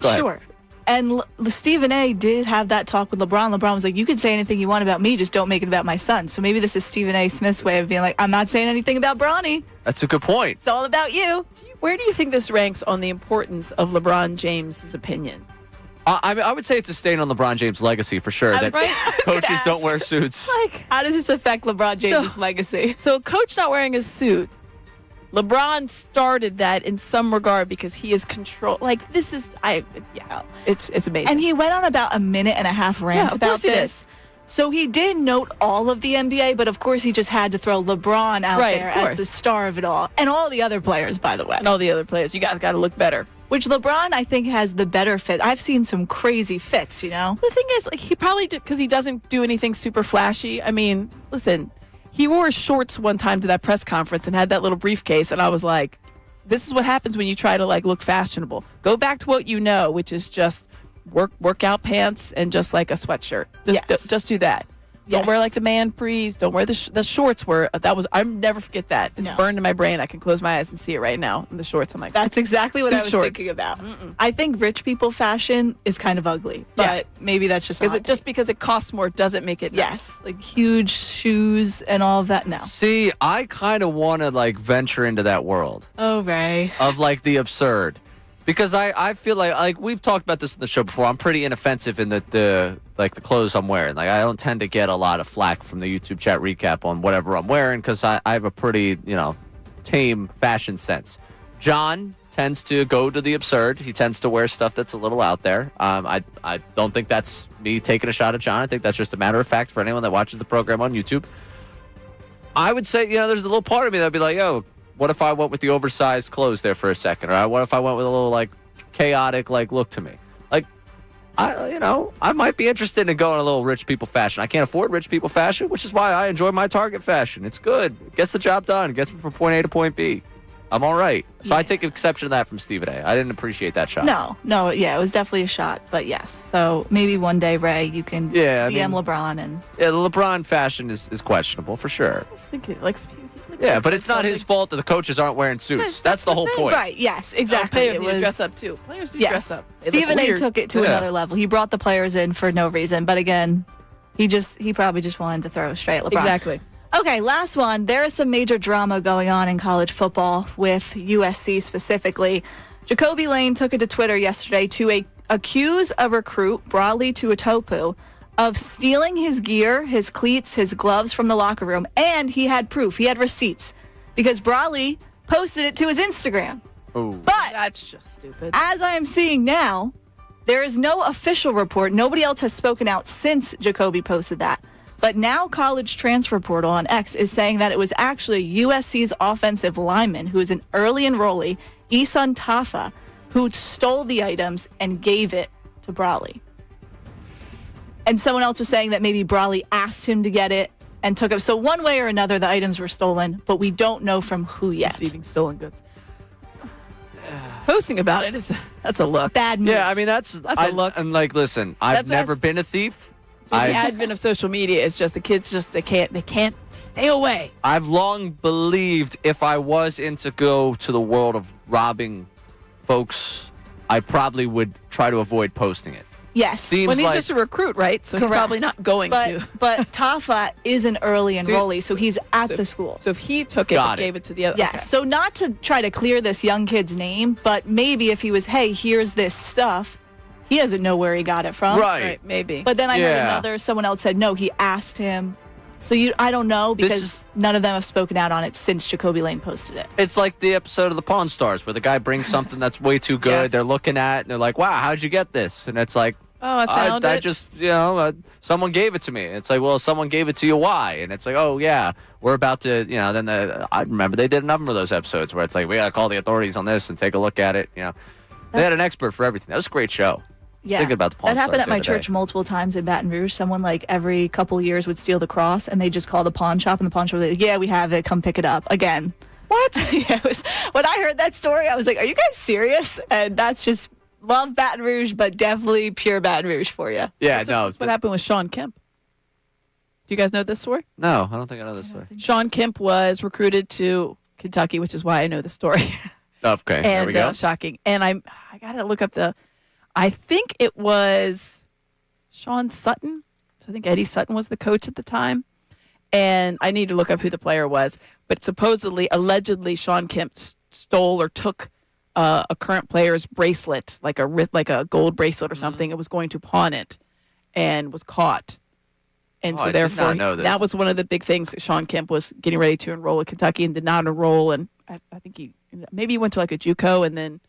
Sure. And Stephen A. did have that talk with LeBron. LeBron was like, you can say anything you want about me, just don't make it about my son. So maybe this is Stephen A. Smith's way of being like, I'm not saying anything about Bronny. That's a good point. It's all about you. Where do you think this ranks on the importance of LeBron James' opinion? I would say it's a stain on LeBron James' legacy for sure. That coaches don't wear suits. How does this affect LeBron James' legacy? So a coach not wearing a suit, LeBron started that in some regard because he is control. Like, this is, it's amazing. And he went on about a 1.5 minute rant about this. So he did note all of the NBA, but of course he just had to throw LeBron out there as the star of it all. And all the other players, by the way. And all the other players. You guys got to look better. Which LeBron, I think, has the better fit. I've seen some crazy fits, The thing is, like, he probably did, because he doesn't do anything super flashy. I mean, listen, he wore shorts one time to that press conference and had that little briefcase, and I was like, this is what happens when you try to, like, look fashionable. Go back to what you know, which is just workout pants and just, like, a sweatshirt. Just do that. Don't wear, like, the man prees. Don't wear the shorts. I'll never forget that. It's burned in my brain. I can close my eyes and see it right now in the shorts. I'm like, that's exactly what I was thinking about. I think rich people fashion is kind of ugly, but maybe that's just because it costs more doesn't make it nice. Like huge shoes and all of that. No. See, I kind of want to like venture into that world. Oh, Ray. Of like the absurd. Because I feel like we've talked about this in the show before. I'm pretty inoffensive in the clothes I'm wearing. Like, I don't tend to get a lot of flack from the YouTube chat recap on whatever I'm wearing because I have a pretty, tame fashion sense. John tends to go to the absurd. He tends to wear stuff that's a little out there. I don't think that's me taking a shot at John. I think that's just a matter of fact for anyone that watches the program on YouTube. I would say, there's a little part of me that would be like, yo, what if I went with the oversized clothes there for a second? Or what if I went with a little, like, chaotic, like, look to me? Like, I might be interested in going a little rich people fashion. I can't afford rich people fashion, which is why I enjoy my Target fashion. It's good. It gets the job done. It gets me from point A to point B. I'm all right. So I take exception to that from Stephen A. I didn't appreciate that shot. No, it was definitely a shot, but yes. So maybe one day, Ray, you can DM LeBron and... Yeah, the LeBron fashion is questionable for sure. I was thinking, like... Yeah, but it's not his fault that the coaches aren't wearing suits. That's the whole point. Right, yes, exactly. Players need to dress up, too. Players do dress up. Stephen A. took it to another level. He brought the players in for no reason. But again, he probably just wanted to throw straight at LeBron. Exactly. Okay, last one. There is some major drama going on in college football with USC specifically. Jacoby Lane took it to Twitter yesterday to accuse a recruit, Bradley Tuatopu, of stealing his gear, his cleats, his gloves from the locker room, and he had proof. He had receipts because Bradley posted it to his Instagram. Oh. But That's just stupid. as I am seeing now, there is no official report. Nobody else has spoken out since Jacoby posted that. But now College Transfer Portal on X is saying that it was actually USC's offensive lineman, who is an early enrollee, Isan Tafa, who stole the items and gave it to Bradley. And someone else was saying that maybe Bradley asked him to get it and took it. So one way or another, the items were stolen, but we don't know from who yet. Receiving stolen goods. Posting about it that's a look. Bad move. Yeah, I mean, that's a look. And like, listen, I've never been a thief. The advent of social media is just the kids they can't stay away. I've long believed if I was to go to the world of robbing folks, I probably would try to avoid posting it. Yes. Seems When he's like, just a recruit, right? So Correct. he's probably not going to. But Tafa is an early enrollee, so he's at so the if- school. So if he took it and gave it to the other. Yeah, okay. so not to try to clear this young kid's name, but maybe if he was, hey, here's this stuff, he doesn't know where he got it from. Right. Maybe. But then I heard someone else said, no, he asked him. So I don't know because none of them have spoken out on it since Jacoby Lane posted it. It's like the episode of the Pawn Stars where the guy brings something that's way too good. Yes. They're looking at it and they're like, wow, how'd you get this? And it's like, oh, I found it. I just, someone gave it to me. It's like, well, someone gave it to you. Why? And it's like, oh, yeah, we're about to, then I remember they did a number of those episodes where it's like, we got to call the authorities on this and take a look at it. They had an expert for everything. That was a great show. Yeah, thinking about the Pawn that happened Stars at the my other church day. multiple times in Baton Rouge. Someone every couple years would steal the cross, and they just call the pawn shop, and the pawn shop would be like, yeah, we have it. Come pick it up again. What? Yeah, when I heard that story, I was like, are you guys serious? And that's just love Baton Rouge, but definitely pure Baton Rouge for you. Yeah, That's what happened with Sean Kemp. Do you guys know this story? No, I don't think I know this story. Sean Kemp was recruited to Kentucky, which is why I know the story. Okay, there we go. Shocking. And I got to look up I think it was Sean Sutton. So I think Eddie Sutton was the coach at the time. And I need to look up who the player was. But supposedly, allegedly, Sean Kemp stole or took a current player's bracelet, like a gold bracelet or something. It was going to pawn it and was caught. And so I did not therefore, know this. that was one of the big things. Sean Kemp was getting ready to enroll at Kentucky and did not enroll. And I think he went to a JUCO and then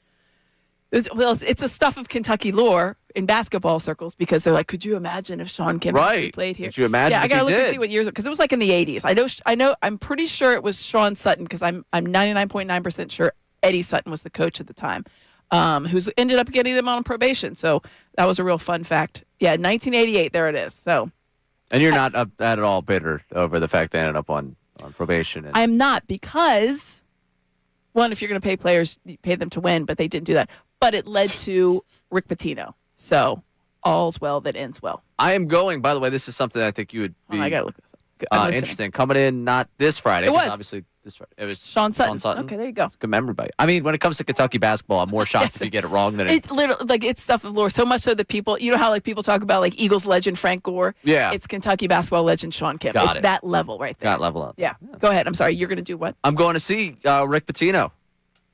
it's the stuff of Kentucky lore in basketball circles because they're like, could you imagine if Sean Kemp actually played here? Could you imagine Yeah, I if gotta he look and did? see what years because it was like in the 80s. I know. I'm pretty sure it was Sean Sutton because I'm 99.9% sure Eddie Sutton was the coach at the time, who's ended up getting them on probation. So that was a real fun fact. Yeah, 1988. There it is. So. And you're not at all bitter over the fact they ended up on probation. And I'm not because, one, if you're going to pay players, you pay them to win, but they didn't do that. But it led to Rick Pitino. So all's well that ends well. I am going, by the way, this is something I think you would be I got to look this up. I'm listening. interesting. Coming in not this Friday. It 'cause was. Obviously, this Friday. It was Sean Sutton. Okay, there you go. Good memory by you. I mean, when it comes to Kentucky basketball, I'm more shocked if you get it wrong than It's literally it's stuff of lore. So much so that people, how people talk about Eagles legend Frank Gore. Yeah. It's Kentucky basketball legend Sean Kemp. Got It's it. that level right there. Got level up. Yeah. Go ahead. I'm sorry. You're going to do what? I'm going to see Rick Pitino.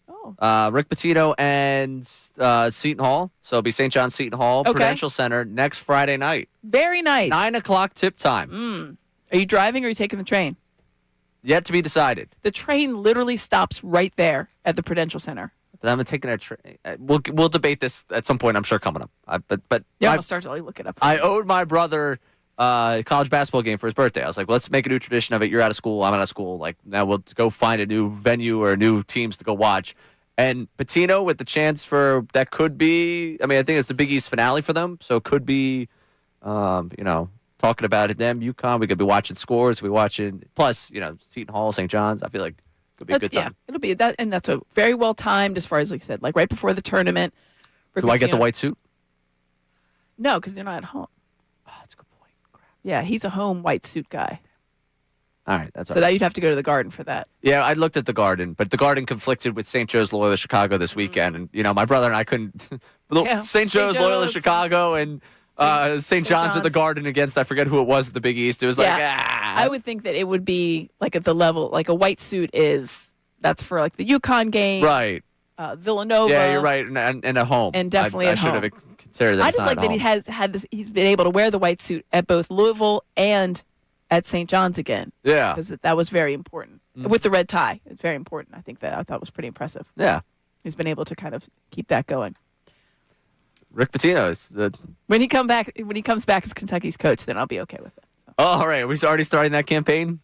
Oh. Rick Pitino and Seton Hall. So it'll be St. John's Seton Hall, Okay. Prudential Center next Friday night. Very nice. 9 o'clock tip time. Are you driving or are you taking the train? Yet to be decided. The train literally stops right there at the Prudential Center. But I'm taking a train. We'll debate this at some point, I'm sure, coming up. But Yeah, my- I'll start to look it up. I owed my brother a college basketball game for his birthday. I was like, let's make a new tradition of it. You're out of school. I'm out of school. Like, now we'll go find a new venue or new teams to go watch. And Pitino with the chance for that could be, I think it's the Big East finale for them. So it could be, talking about it, them, UConn. We could be watching scores. We watching, plus, Seton Hall, St. John's. I feel like it could be a good time. Yeah, it'll be that. And that's a very well timed as far as, like I said, right before the tournament. Do I get the white suit? No, because they're not at home. Oh, that's a good point. Crap. Yeah, he's a home white suit guy. All right, that's So all right. that you'd have to go to the Garden for that. Yeah, I looked at the Garden, but the Garden conflicted with St. Joe's Loyola Chicago this weekend, and my brother and I couldn't. Yeah. St. Joe's Loyola Chicago and St. John's at the John's. Garden against I forget who it was at the Big East. It was like I would think that it would be like at the level, like a white suit that's for like the UConn game. Right. Villanova. Yeah, you're right. And at home. And definitely I at should home. have considered that. I just like that he has had this. He's been able to wear the white suit at both Louisville and at St. John's again. Yeah. Because that was very important. With the red tie, it's very important. I think I thought was pretty impressive. Yeah. He's been able to kind of keep that going. Rick Pitino is when he comes back as Kentucky's coach, then I'll be okay with it. So. Oh, all right. Are we already starting that campaign?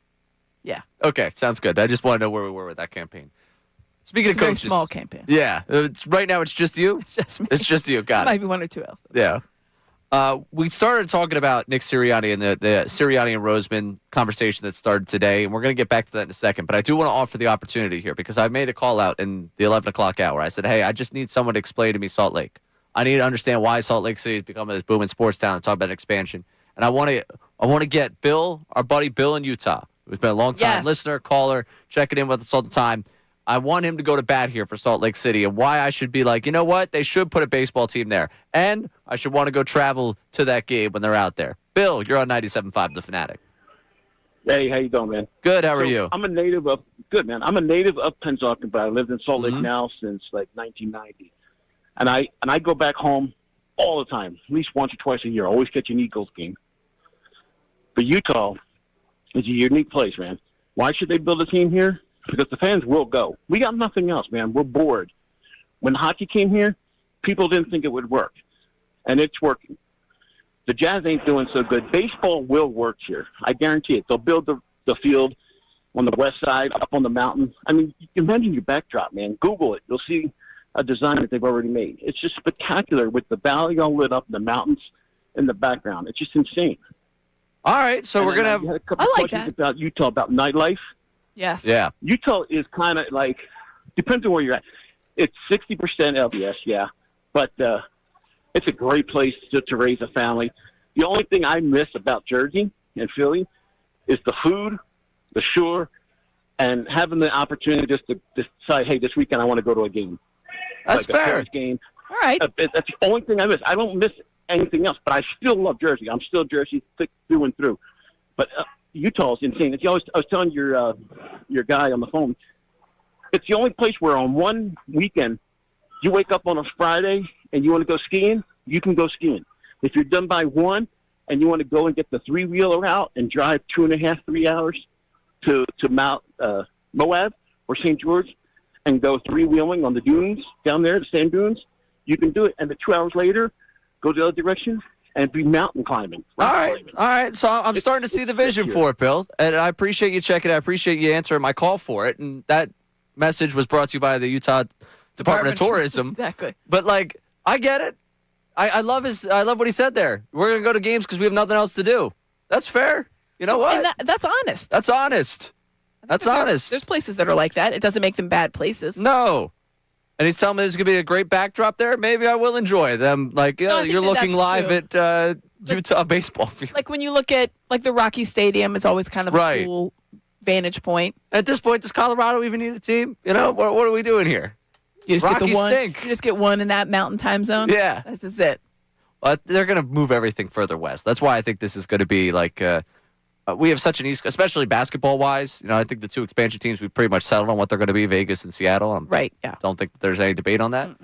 Yeah. Okay, sounds good. I just want to know where we were with that campaign. Speaking It's of a very coaches, small campaign. Yeah, right now it's just you. It's just me. It's just you. Got it. Might be one or two else. Yeah. We started talking about Nick Sirianni and the Sirianni and Roseman conversation that started today, and we're going to get back to that in a second. But I do want to offer the opportunity here because I made a call out in the 11 o'clock hour. I said, hey, I just need someone to explain to me Salt Lake. I need to understand why Salt Lake City has become this booming sports town and talk about expansion. And I want to get Bill, our buddy Bill in Utah, who's been a long-time listener, caller, checking in with us all the time. I want him to go to bat here for Salt Lake City and why I should be like, you know what? They should put a baseball team there. And I should want to go travel to that game when they're out there. Bill, you're on 97.5 The Fanatic. Hey, how you doing, man? Good. How are you? I'm a native of Pennsauken, but I lived in Salt Lake now since like 1990. And I go back home all the time, at least once or twice a year. I always catch an Eagles game. But Utah is a unique place, man. Why should they build a team here? Because the fans will go. We got nothing else, man. We're bored. When hockey came here, people didn't think it would work. And it's working. The Jazz ain't doing so good. Baseball will work here. I guarantee it. They'll build the field on the west side, up on the mountain. I mean, you can imagine your backdrop, man. Google it. You'll see a design that they've already made. It's just spectacular with the valley all lit up, the mountains in the background. It's just insane. All right, so we're going to have... a couple questions about Utah, about nightlife. Yes. Yeah. Utah is kind of like, depends on where you're at. It's 60% LDS, yeah. But it's a great place to raise a family. The only thing I miss about Jersey and Philly is the food, the shore, and having the opportunity just to decide, hey, this weekend I want to go to a game. That's like fair. A game. All right. That's the only thing I miss. I don't miss anything else, but I still love Jersey. I'm still Jersey thick through and through. But Utah is insane. I was telling your guy on the phone, it's the only place where on one weekend you wake up on a Friday and you want to go skiing, you can go skiing. If you're done by 1 and you want to go and get the 3-wheeler out and drive 2.5, 3 hours to Mount Moab or St. George and go 3-wheeling on the dunes down there, the sand dunes, you can do it. And then 2 hours later, go the other direction and be mountain climbing. All right. So I'm starting to see the vision for it, Bill. And I appreciate you checking it. I appreciate you answering my call for it. And that message was brought to you by the Utah Department of Tourism. Exactly. But, like, I get it. I love what he said there. We're going to go to games because we have nothing else to do. That's fair. You know what? And that's honest. That's honest. That's honest. There's places that are like that. It doesn't make them bad places. No. And he's telling me there's going to be a great backdrop there. Maybe I will enjoy them. Like, you're looking live at Utah baseball field. Like when you look at, like, the Rocky Stadium is always kind of a cool vantage point. At this point, does Colorado even need a team? You know, what are we doing here? You just Rockies get the one. stink. You just get one in that mountain time zone. Yeah. That's just it. They're going to move everything further west. That's why I think this is going to be like we have such an East, especially basketball-wise. You know, I think the two expansion teams, we pretty much settled on what they're going to be, Vegas and Seattle. Right, yeah. Don't think there's any debate on that.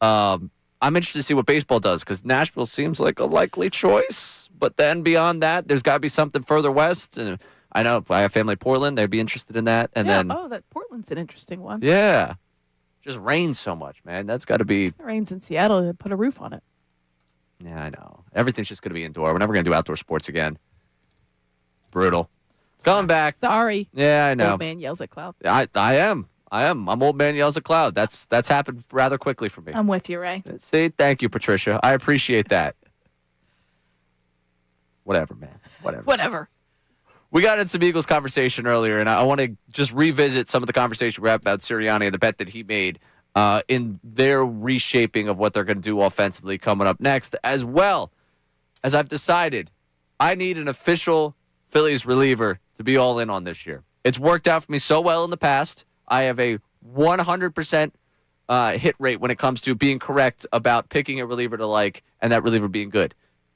I'm interested to see what baseball does because Nashville seems like a likely choice. But then beyond that, there's got to be something further west. And I know I have family in Portland. They'd be interested in that. And then, that Portland's an interesting one. Yeah. Just rains so much, man. That's got to be. It rains in Seattle. They put a roof on it. Yeah, I know. Everything's just going to be indoor. We're never going to do outdoor sports again. Brutal. Coming back. Sorry. Yeah, I know. Old man yells at cloud. I am. I'm old man yells at cloud. That's happened rather quickly for me. I'm with you, Ray. See, thank you, Patricia. I appreciate that. Whatever, man. Whatever. We got in some Eagles conversation earlier, and I want to just revisit some of the conversation we had about Sirianni and the bet that he made in their reshaping of what they're going to do offensively coming up next, as well as I've decided I need an official Phillies reliever to be all in on this year. It's worked out for me so well in the past. I have a 100% hit rate when it comes to being correct about picking a reliever to like and that reliever being good.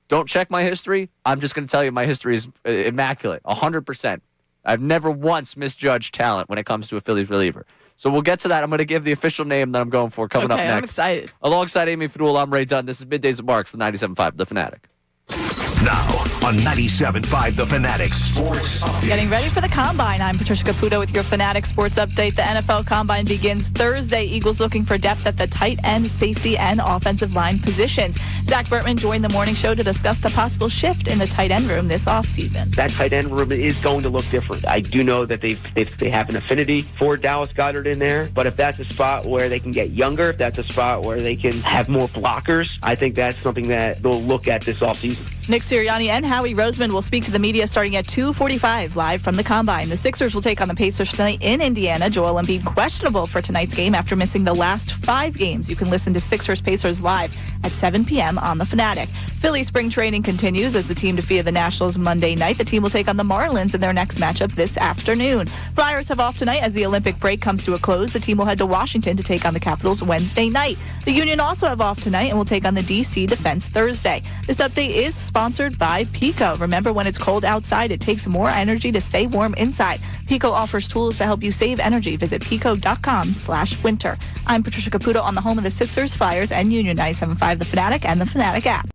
Don't check my history. I'm just going to tell you my history is immaculate, 100%. I've never once misjudged talent when it comes to a Phillies reliever. So we'll get to that. I'm going to give the official name that I'm going for coming up next. I'm excited. Alongside Amy Fedul, I'm Ray Dunn. This is Middays at Marks, the 97.5 The Fanatic. Now on 97.5 The Fanatic Sports Update. Getting ready for the Combine. I'm Patricia Caputo with your Fanatic Sports Update. The NFL Combine begins Thursday. Eagles looking for depth at the tight end, safety, and offensive line positions. Zach Bertman joined the morning show to discuss the possible shift in the tight end room this offseason. That tight end room is going to look different. I do know that they have an affinity for Dallas Goedert in there, but if that's a spot where they can get younger, if that's a spot where they can have more blockers, I think that's something that they'll look at this offseason. Nick Sirianni and Howie Roseman will speak to the media starting at 2:45 live from the Combine. The Sixers will take on the Pacers tonight in Indiana. Joel Embiid questionable for tonight's game after missing the last 5 games. You can listen to Sixers-Pacers live at 7 p.m. on the Fanatic. Philly spring training continues as the team defeated the Nationals Monday night. The team will take on the Marlins in their next matchup this afternoon. Flyers have off tonight as the Olympic break comes to a close. The team will head to Washington to take on the Capitals Wednesday night. The Union also have off tonight and will take on the D.C. Defense Thursday. This update is sponsored by Pico. Remember, when it's cold outside, it takes more energy to stay warm inside. Pico offers tools to help you save energy. Visit pico.com/winter. I'm Patricia Caputo on the home of the Sixers, Flyers, and Union 97.5 The Fanatic and the Fanatic app.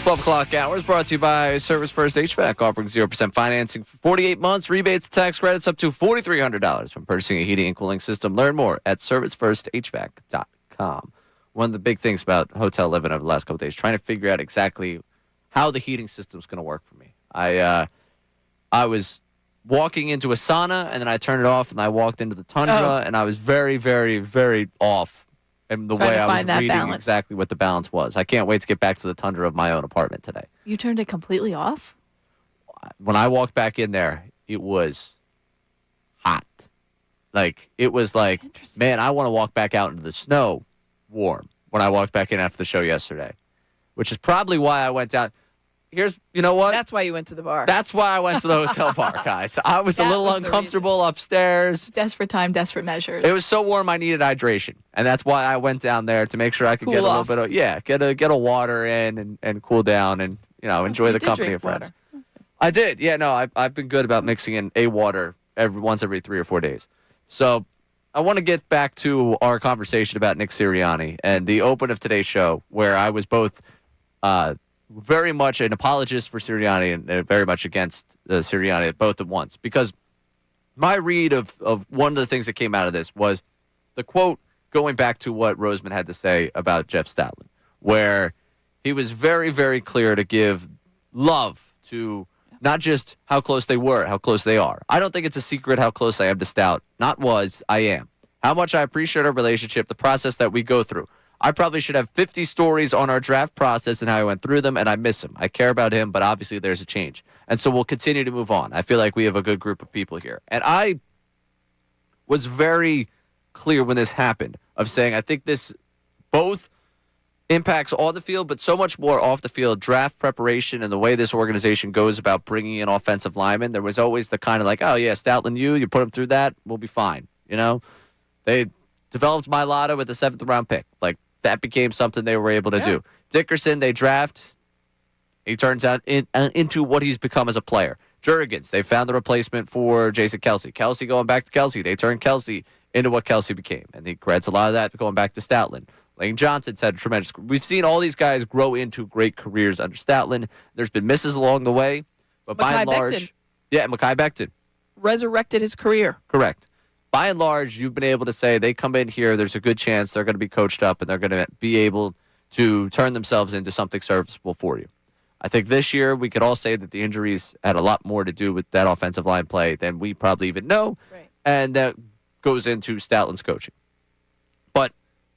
12 o'clock hours brought to you by Service First HVAC, offering 0% financing for 48 months, rebates, tax credits up to $4,300 from purchasing a heating and cooling system. Learn more at servicefirsthvac.com. One of the big things about hotel living over the last couple of days, trying to figure out exactly how the heating system is going to work for me. I was walking into a sauna, and then I turned it off, and I walked into the tundra, and I was very, very, very off in the way I was reading exactly what the balance was. I can't wait to get back to the tundra of my own apartment today. You turned it completely off? When I walked back in there, it was hot. Like, it was like, man, I want to walk back out into the snow warm when I walked back in after the show yesterday, which is probably why I went down. You know what? That's why you went to the bar. That's why I went to the hotel bar, guys. I was a little uncomfortable upstairs. Desperate time, desperate measures. It was so warm I needed hydration, and that's why I went down there to make sure I could get a little bit of get a water in and cool down and enjoy the company of friends. Water. I did, I've been good about mixing in a water once every 3 or 4 days. So I want to get back to our conversation about Nick Sirianni and the open of today's show, where I was both very much an apologist for Sirianni and very much against Sirianni both at once. Because my read of one of the things that came out of this was the quote going back to what Roseman had to say about Jeff Stoutland, where he was very, very clear to give love to not just how close they were, how close they are. I don't think it's a secret how close I am to Stout. I am. How much I appreciate our relationship, the process that we go through. I probably should have 50 stories on our draft process and how I went through them, and I miss him. I care about him, but obviously there's a change. And so we'll continue to move on. I feel like we have a good group of people here. And I was very clear when this happened of saying I think this both impacts on the field, but so much more off the field, draft preparation and the way this organization goes about bringing in offensive linemen. There was always the kind of like, oh, yeah, Stoutland, you put him through that, we'll be fine. They developed Mailata with the 7th round pick. Like, that became something they were able to do. Dickerson, they draft. He turns out into what he's become as a player. Jurgens, they found the replacement for Jason Kelce. Kelce going back to Kelce. They turned Kelce into what Kelce became. And he credits a lot of that going back to Stoutland. Lane Johnson's had a tremendous. We've seen all these guys grow into great careers under Stoutland. There's been misses along the way, but by and large, Mekhi Becton resurrected his career. Correct. By and large, you've been able to say they come in here, there's a good chance they're going to be coached up and they're going to be able to turn themselves into something serviceable for you. I think this year we could all say that the injuries had a lot more to do with that offensive line play than we probably even know, and that goes into Stoutland's coaching. But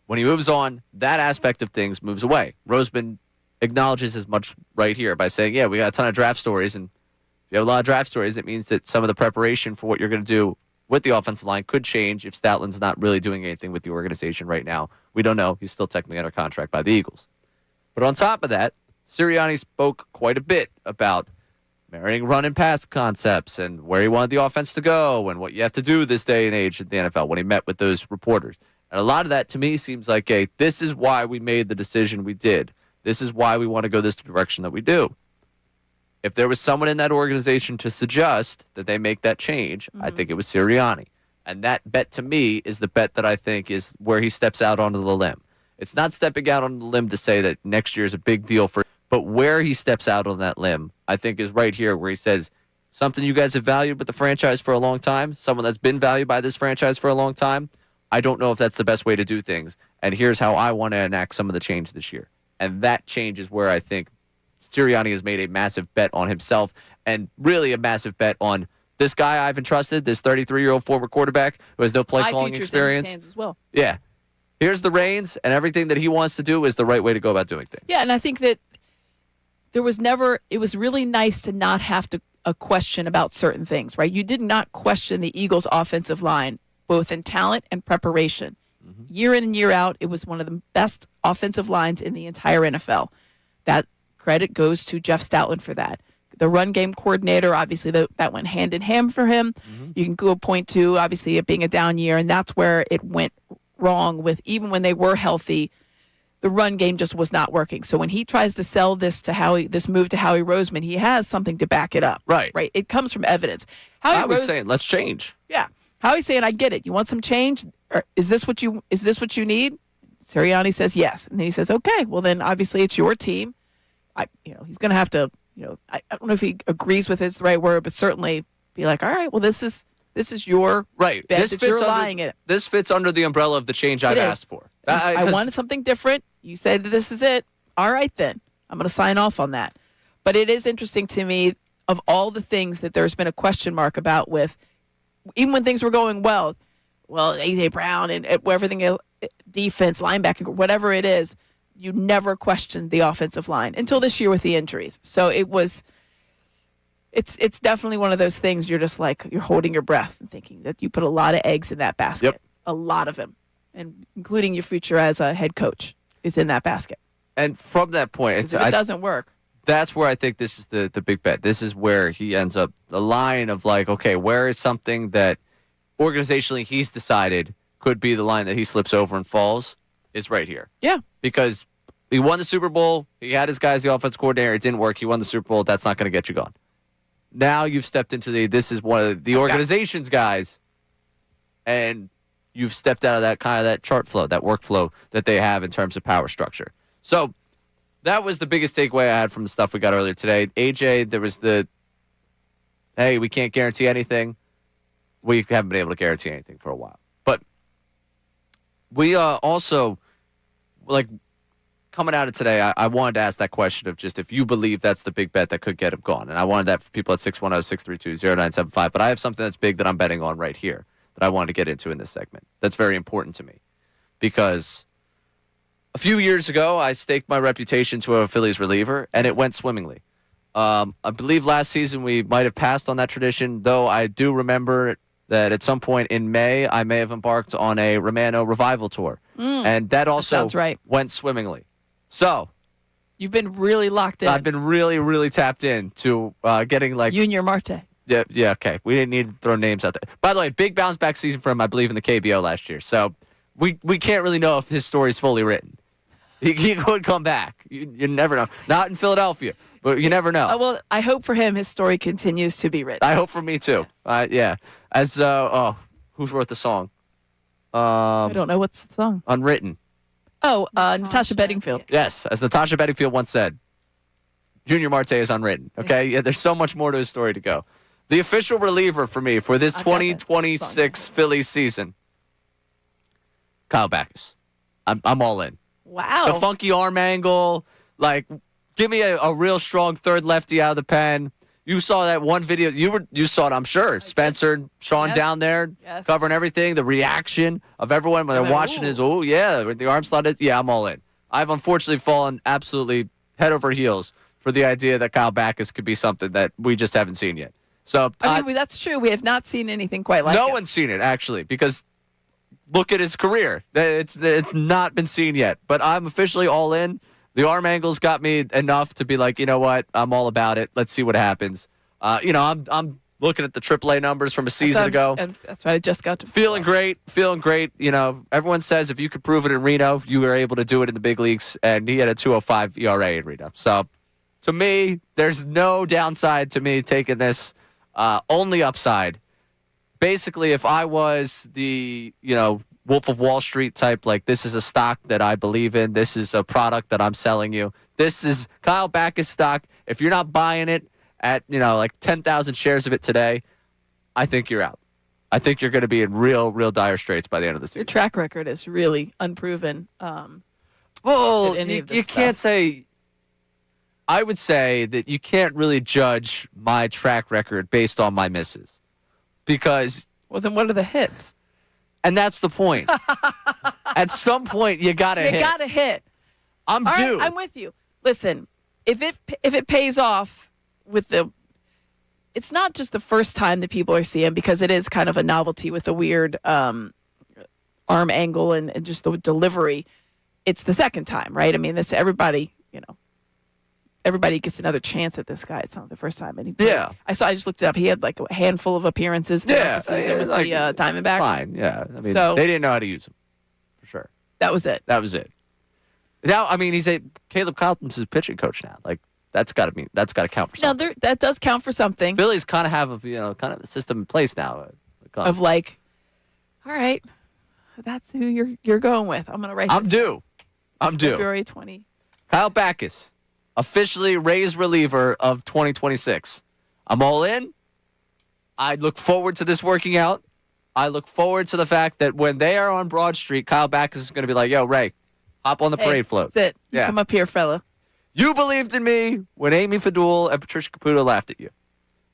when he moves on, that aspect of things moves away. Roseman acknowledges as much right here by saying, we got a ton of draft stories, and if you have a lot of draft stories, it means that some of the preparation for what you're going to do with the offensive line could change if Stoutland's not really doing anything with the organization right now. We don't know. He's still technically under contract by the Eagles. But on top of that, Sirianni spoke quite a bit about marrying run and pass concepts and where he wanted the offense to go and what you have to do this day and age in the NFL when he met with those reporters. And a lot of that to me seems like, this is why we made the decision we did. This is why we want to go this direction that we do. If there was someone in that organization to suggest that they make that change, I think it was Sirianni. And that bet to me is the bet that I think is where he steps out onto the limb. It's not stepping out on the limb to say that next year is a big deal for him, but where he steps out on that limb, I think is right here where he says, something you guys have valued with the franchise for a long time, someone that's been valued by this franchise for a long time, I don't know if that's the best way to do things. And here's how I want to enact some of the change this year. And that change is where I think Sirianni has made a massive bet on himself and really a massive bet on this guy I've entrusted, this 33-year-old former quarterback who has no play calling experience. In his hands as well. Yeah. Here's the reins, and everything that he wants to do is the right way to go about doing things. Yeah, and I think that it was really nice to not have a question about certain things, right? You did not question the Eagles' offensive line, both in talent and preparation. Year in and year out, it was one of the best offensive lines in the entire NFL. That credit goes to Jeff Stoutland for that. The run game coordinator, obviously, that went hand in hand for him. You can go point to, obviously, it being a down year, and that's where it went wrong with, even when they were healthy, the run game just was not working. So when he tries to sell this to this move to Howie Roseman, he has something to back it up. Right. It comes from evidence. I was saying, let's change. Yeah. Howie's saying, I get it. You want some change? Or is this what you need? Sirianni says yes. And then he says, okay, well then obviously it's your team. he's going to have to, I don't know if he agrees with it's the right word, but certainly be like, all right, well, this is your right. bet that you're lying it. This fits under the umbrella of the change I've asked for. I wanted something different. You said that this is it. All right, then. I'm going to sign off on that. But it is interesting to me, of all the things that there's been a question mark about with, even when things were going well, A.J. Brown and everything else, defense, linebacker, whatever it is, you never questioned the offensive line until this year with the injuries. So it's definitely one of those things you're just like, you're holding your breath and thinking that you put a lot of eggs in that basket. Yep. A lot of them. And including your future as a head coach is in that basket. And from that point, If it doesn't work. That's where I think this is the big bet. This is where he ends up, the line of like, okay, where is something that organizationally he's decided could be the line that he slips over and falls is right here. Yeah. Because he won the Super Bowl. He had his guys, the offense coordinator. It didn't work. He won the Super Bowl. That's not going to get you going. Now you've stepped into this is one of the organization's guys, and you've stepped out of that kind of that chart flow, that workflow that they have in terms of power structure. So that was the biggest takeaway I had from the stuff we got earlier today. AJ, there was hey, we can't guarantee anything. We haven't been able to guarantee anything for a while. But we also, coming out of today, I wanted to ask that question of just if you believe that's the big bet that could get him gone. And I wanted that for people at 610-632-0975. But I have something that's big that I'm betting on right here that I wanted to get into in this segment. That's very important to me. Because a few years ago, I staked my reputation to a Phillies reliever, and it went swimmingly. I believe last season we might have passed on that tradition, though I do remember that at some point in May, I may have embarked on a Romano revival tour. And that also went swimmingly. So you've been really locked in. I've been really, really tapped in to getting Junior Marte. Yeah, okay. We didn't need to throw names out there. By the way, big bounce back season for him, I believe, in the KBO last year. So we can't really know if his story is fully written. He could come back. You never know. Not in Philadelphia, but you never know. Well, I hope for him his story continues to be written. I hope for me too. Yes. Yeah. As who wrote the song? I don't know what's the song. Unwritten. Oh, Natasha Bedingfield. Yes, as Natasha Bedingfield once said, Junior Marte is unwritten. Okay, yeah, there's so much more to his story to go. The official reliever for me for this 2026 Phillies season, Kyle Backus. I'm all in. Wow. The funky arm angle, give me a real strong third lefty out of the pen. You saw that one video. You saw it, I'm sure. Spencer and Sean down there covering everything. The reaction of everyone when they're watching is, oh, yeah, the arm slot is, yeah, I'm all in. I've unfortunately fallen absolutely head over heels for the idea that Kyle Backus could be something that we just haven't seen yet. So I mean, that's true. We have not seen anything quite like it. No one's seen it, actually, because look at his career. It's not been seen yet. But I'm officially all in. The arm angles got me enough to be like, you know what? I'm all about it. Let's see what happens. I'm looking at the AAA numbers from a season ago. That's what I just got to. Feeling great. Everyone says if you could prove it in Reno, you were able to do it in the big leagues. And he had a 2.05 ERA in Reno. So to me, there's no downside to me taking this. Only upside. Basically, if I was the, Wolf of Wall Street type, this is a stock that I believe in. This is a product that I'm selling you. This is Kyle Backus stock. If you're not buying it at, 10,000 shares of it today, I think you're out. I think you're going to be in real, real dire straits by the end of the season. Your track record is really unproven. You can't say. I would say that you can't really judge my track record based on my misses. Because. Well, then what are the hits? And that's the point. At some point, you got to hit. You got to hit. I'm All due. Right, I'm with you. Listen, if it pays off with it's not just the first time that people are seeing, because it is kind of a novelty with the weird arm angle and just the delivery. It's the second time, right? I mean, that's everybody, everybody gets another chance at this guy. It's not the first time. And I just looked it up. He had a handful of appearances throughout the season with the Diamondbacks. Fine, yeah. I mean, they didn't know how to use him, for sure. That was it. Now, I mean, Caleb Carlton's his pitching coach now. That's got to count for something. No, that does count for something. Phillies kind of have a system in place now. Of all right, that's who you're going with. I'm going to write. I'm due. February 20. Kyle Backus. officially Rays reliever of 2026. I'm all in. I look forward to this working out. I look forward to the fact that when they are on Broad Street, Kyle Backus is going to be like, yo, Ray, hop on the parade float. That's it. You Yeah. come up here, fella. You believed in me when Amy Fedul and Patricia Caputo laughed at you.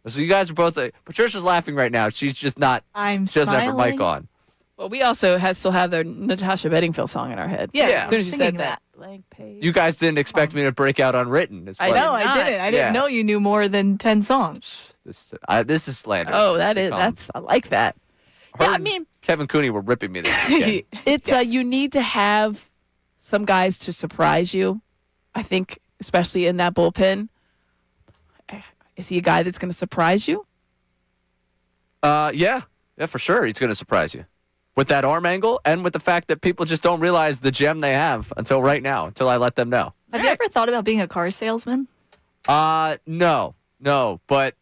So you guys are both. Patricia's laughing right now. She's just not. I'm She doesn't have her smiling. mic on. Well, we also still have the Natasha Bedingfield song in our head. Yeah, Yeah. As soon as you singing said that. Blank page. You guys didn't expect me to break out unwritten. Is I what- know. No, I not. didn't. I didn't Yeah. know you knew more than 10 songs. This is slander. Oh, Calm. I like that. Yeah, I Her mean, and Kevin Cooney were ripping me this weekend. it's you need to have some guys to surprise you. I think, especially in that bullpen. Is he a guy that's going to surprise you? Yeah, for sure. He's going to surprise you with that arm angle and with the fact that people just don't realize the gem they have until right now, until I let them know. Have you ever thought about being a car salesman? No, but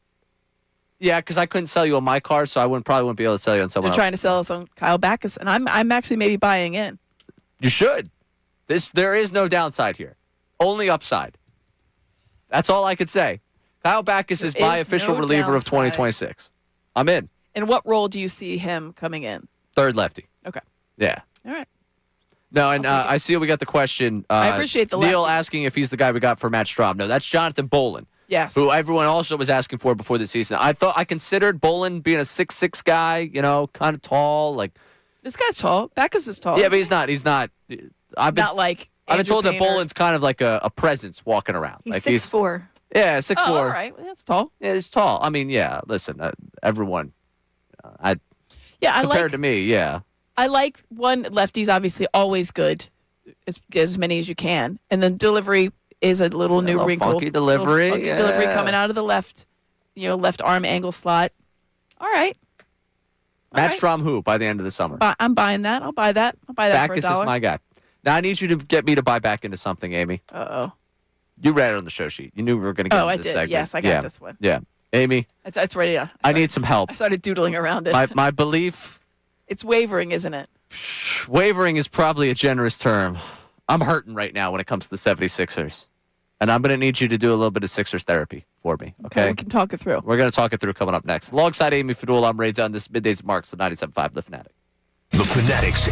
yeah, because I couldn't sell you on my car, so I probably wouldn't be able to sell you on someone They're else. trying to sell us on Kyle Backus, and I'm actually maybe buying in. You should. There is no downside here, only upside. That's all I could say. Kyle Backus is my is official no reliever of downside. 2026. I'm in. In what role do you see him coming in? Third lefty. Okay. Yeah. All right. No, and I'll take it. I see we got the question. I appreciate the Neil lefty. asking if he's the guy we got for Matt Strahm. No, that's Jonathan Bolin, Yes. who everyone also was asking for before the season. I considered Bolin being a 6'6" guy, kind of tall. Like, This guy's tall. Backus is tall. yeah, but he's not. I've been not like I've been Andrew told that Painter. Bolin's kind of like a presence walking around. He's like 6'4". Yeah, 6'4". Oh, all right. Well, that's tall. Yeah, he's tall. I mean, yeah. Listen, everyone. Yeah, Compared to me, yeah. I like one lefty's obviously always good, as many as you can, and then delivery is a little new little wrinkle. funky delivery, Little funky delivery yeah. coming out of the left arm angle slot. All right, Matt right. Strahm, who by the end of the summer? I'm buying that. I'll buy that. I'll buy that Backus for is $1. my guy. Now I need you to get me to buy back into something, Amy. Uh-oh. You read it on the show sheet. You knew we were going to get Oh, into I this did. segment. Yes, I got this one. Yeah, Amy, It's ready. I need some help. I started doodling around it. My belief, It's wavering, isn't it? wavering is probably a generous term. I'm hurting right now when it comes to the 76ers. And I'm going to need you to do a little bit of Sixers therapy for me, okay? We can talk it through. We're going to talk it through coming up next. Alongside Amy Fedul, I'm Ray Dunn. This is Middays Marks, the 97.5 The Fanatic. The Fanatics.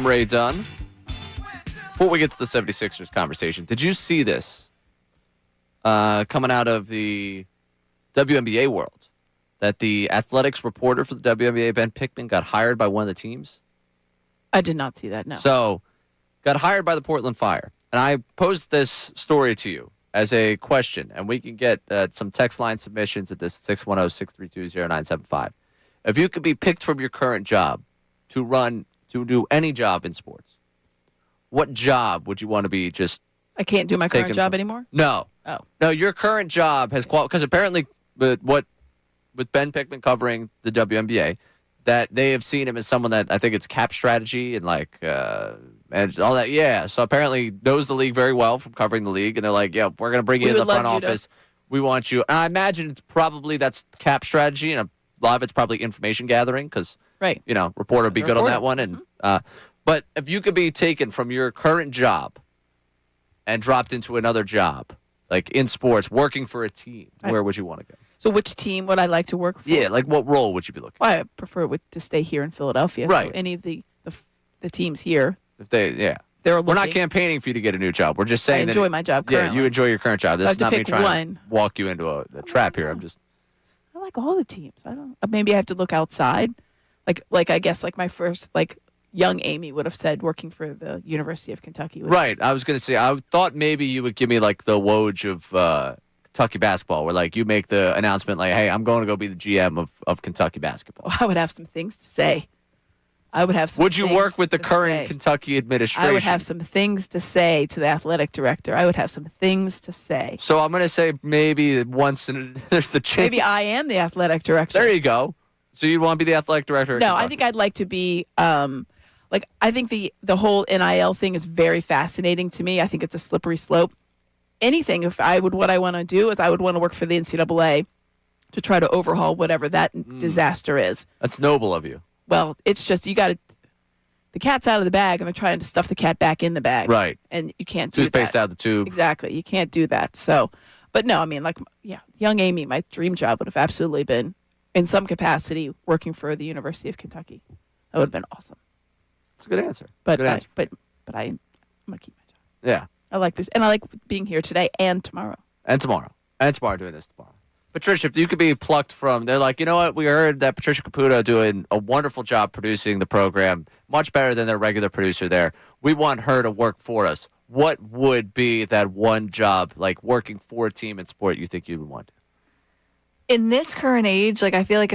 Ray Dunn. Before we get to the 76ers conversation, did you see this coming out of the WNBA world? That the athletics reporter for the WNBA, Ben Pickman, got hired by one of the teams? I did not see that, no. So, got hired by the Portland Fire. And I posed this story to you as a question, and we can get some text line submissions at this 610-632-0975. If you could be picked from your current job to do any job in sports, what job would you want to be just I can't do my current job anymore? No. Oh. No, your current job has because apparently with Ben Pickman covering the WNBA, that they have seen him as someone that I think it's cap strategy and and all that. Yeah. So apparently knows the league very well from covering the league. And they're like, yeah, we're going to bring you in the front office. We want you. And I imagine that's cap strategy. And a lot of it's probably information gathering because, right. Reporter would be good on that one. And but if you could be taken from your current job and dropped into another job, like in sports, working for a team, where would you want to go? So which team would I like to work for? Yeah, like what role would you be looking for? Well, I prefer to stay here in Philadelphia. Right. So any of the teams here. If they're looking. We're not campaigning for you to get a new job. We're just saying I enjoy my job currently. Yeah, you enjoy your current job. This is not me trying to walk you into a trap here. I'm just. I like all the teams. I don't. Maybe I have to look outside. Like I guess my first young Amy would have said working for the University of Kentucky. Right. I was going to say, I thought maybe you would give me the Woj of Kentucky basketball, where you make the announcement hey, I'm going to go be the GM of Kentucky basketball. I would have some things to say. Would you work with the current Kentucky administration? I would have some things to say to the athletic director. I would have some things to say. So I'm going to say maybe there's the chance. Maybe I am the athletic director. There you go. So you'd want to be the athletic director? No, I think I'd like to be I think the whole NIL thing is very fascinating to me. I think it's a slippery slope. Anything, what I want to do is I would want to work for the NCAA to try to overhaul whatever that disaster is. That's noble of you. Well, it's just the cat's out of the bag and they're trying to stuff the cat back in the bag. Right. And you can't do that. Toothpaste out of the tube. Exactly. You can't do that. So, but no, young Amy, my dream job would have absolutely been in some capacity working for the University of Kentucky. That would have been awesome. That's a good answer. But good answer. I'm going to keep my job. Yeah. I like this. And I like being here today and tomorrow. And tomorrow doing this tomorrow. Patricia, if you could be plucked from, they're like, you know what? We heard that Patricia Caputo doing a wonderful job producing the program, much better than their regular producer there. We want her to work for us. What would be that one job, working for a team in sport, you think you would want? In this current age, I feel like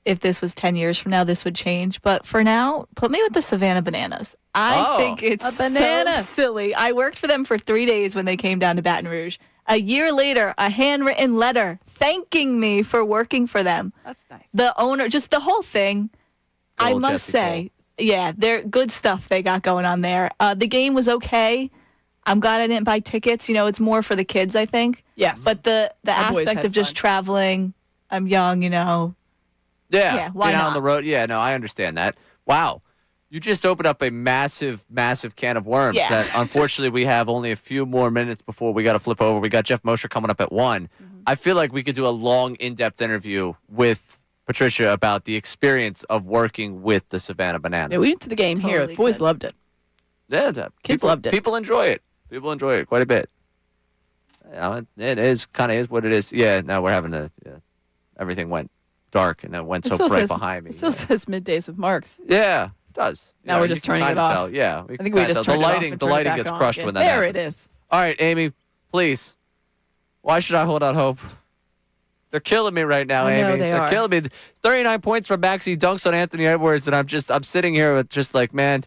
if this was 10 years from now, this would change. But for now, put me with the Savannah Bananas. I think it's a banana. so silly. I worked for them for 3 days when they came down to Baton Rouge. A year later, a handwritten letter thanking me for working for them. That's nice. The owner, just the whole thing, I must say, yeah, they're good stuff they got going on there. The game was okay. I'm glad I didn't buy tickets. It's more for the kids, I think. Yes. But the aspect of just traveling, I'm young, Yeah, why being out not? on the road. Yeah, no, I understand that. Wow. You just opened up a massive, massive can of worms that unfortunately we have only a few more minutes before we got to flip over. We got Jeff Mosher coming up at 1. I feel like we could do a long, in-depth interview with Patricia about the experience of working with the Savannah Bananas. Yeah, we went to the game here. The boys loved it. Yeah, Kids loved it. People enjoy it. People enjoy it quite a bit. It is kind of is what it is. Yeah, now we're having everything went dark and it went so bright behind me. It still says Middays with Marks. Yeah, it does. Now we're just turning it off. Tell. Yeah, I think we just turned it off. The lighting gets crushed when that happens. happens. There it is. All right, Amy, please. Why should I hold out hope? They're killing me right now, Amy. They're killing me. 39 points from Maxey, dunks on Anthony Edwards, and I'm sitting here with just man,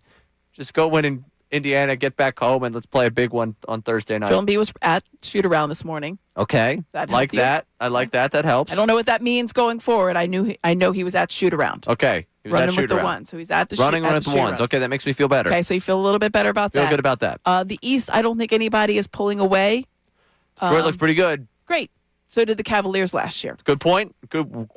just go win in Indiana, get back home, and let's play a big one on Thursday night. Joel Embiid was at shoot-around this morning. Okay. That like that. I like that. That helps. I don't know what that means going forward. I know he was at shoot-around. Okay. He was running with the one. So he's at the running with the ones. Okay, that makes me feel better. Okay, so you feel a little bit better about that. Feel good about that. The East, I don't think anybody is pulling away. Detroit looks pretty good. Great. So did the Cavaliers last year. Good point.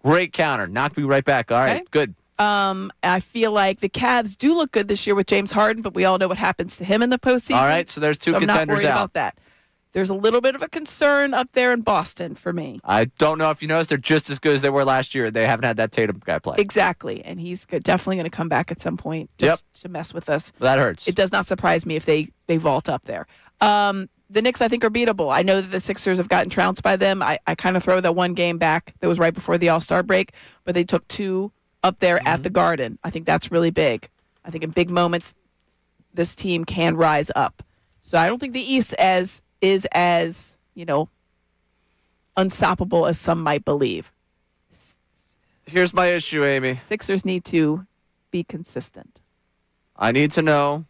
Great counter. Knocked me right back. All right, good. I feel like the Cavs do look good this year with James Harden, but we all know what happens to him in the postseason. All right, so there's two I'm contenders not worried out. about that. There's a little bit of a concern up there in Boston for me. I don't know if you noticed, they're just as good as they were last year. They haven't had that Tatum guy play. Exactly, and he's definitely going to come back at some point just to mess with us. That hurts. It does not surprise me if they vault up there. The Knicks, I think, are beatable. I know that the Sixers have gotten trounced by them. I kind of throw that one game back that was right before the All-Star break, but they took 2 up there at the Garden. I think that's really big. I think in big moments, this team can rise up. So I don't think the East is as, unstoppable as some might believe. Here's my issue, Amy. Sixers need to be consistent. I need to know.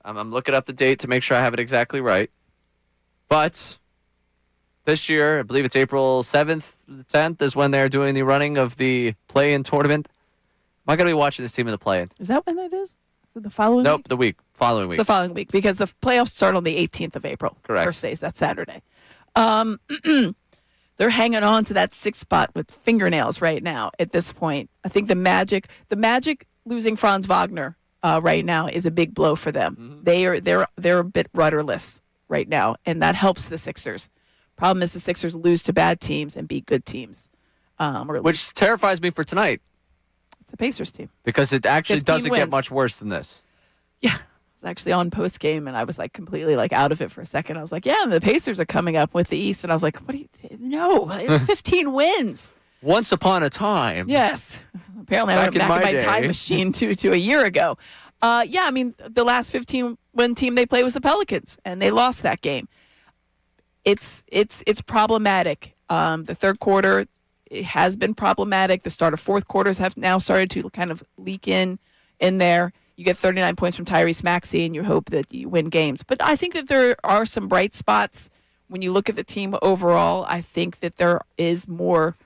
I'm looking up the date to make sure I have it exactly right. But this year, I believe it's April 7th, 10th is when they're doing the running of the play-in tournament. Am I going to be watching this team in the play-in? Is that when that is? Is it the following week? Nope, following week. It's the following week because the playoffs start on the 18th of April. Correct. First day is that Saturday. They're hanging on to that 6th spot with fingernails right now at this point. I think the Magic losing Franz Wagner right now is a big blow for them. Mm-hmm. They're a bit rudderless right now, and that helps the Sixers. Problem is the Sixers lose to bad teams and beat good teams. Which terrifies me for tonight. It's the Pacers team. Because it actually doesn't wins. get much worse than this. Yeah. I was actually on post game and I was completely out of it for a second. I was like, yeah, the Pacers are coming up with the East. And I was like, what do you no, 15 wins. Once upon a time. Yes. Apparently I went back in my time machine to a year ago. The last 15-win team they played was the Pelicans and they lost that game. It's problematic. The third quarter, it has been problematic. The start of fourth quarters have now started to kind of leak in there. You get 39 points from Tyrese Maxey, and you hope that you win games. But I think that there are some bright spots when you look at the team overall. I think that there's more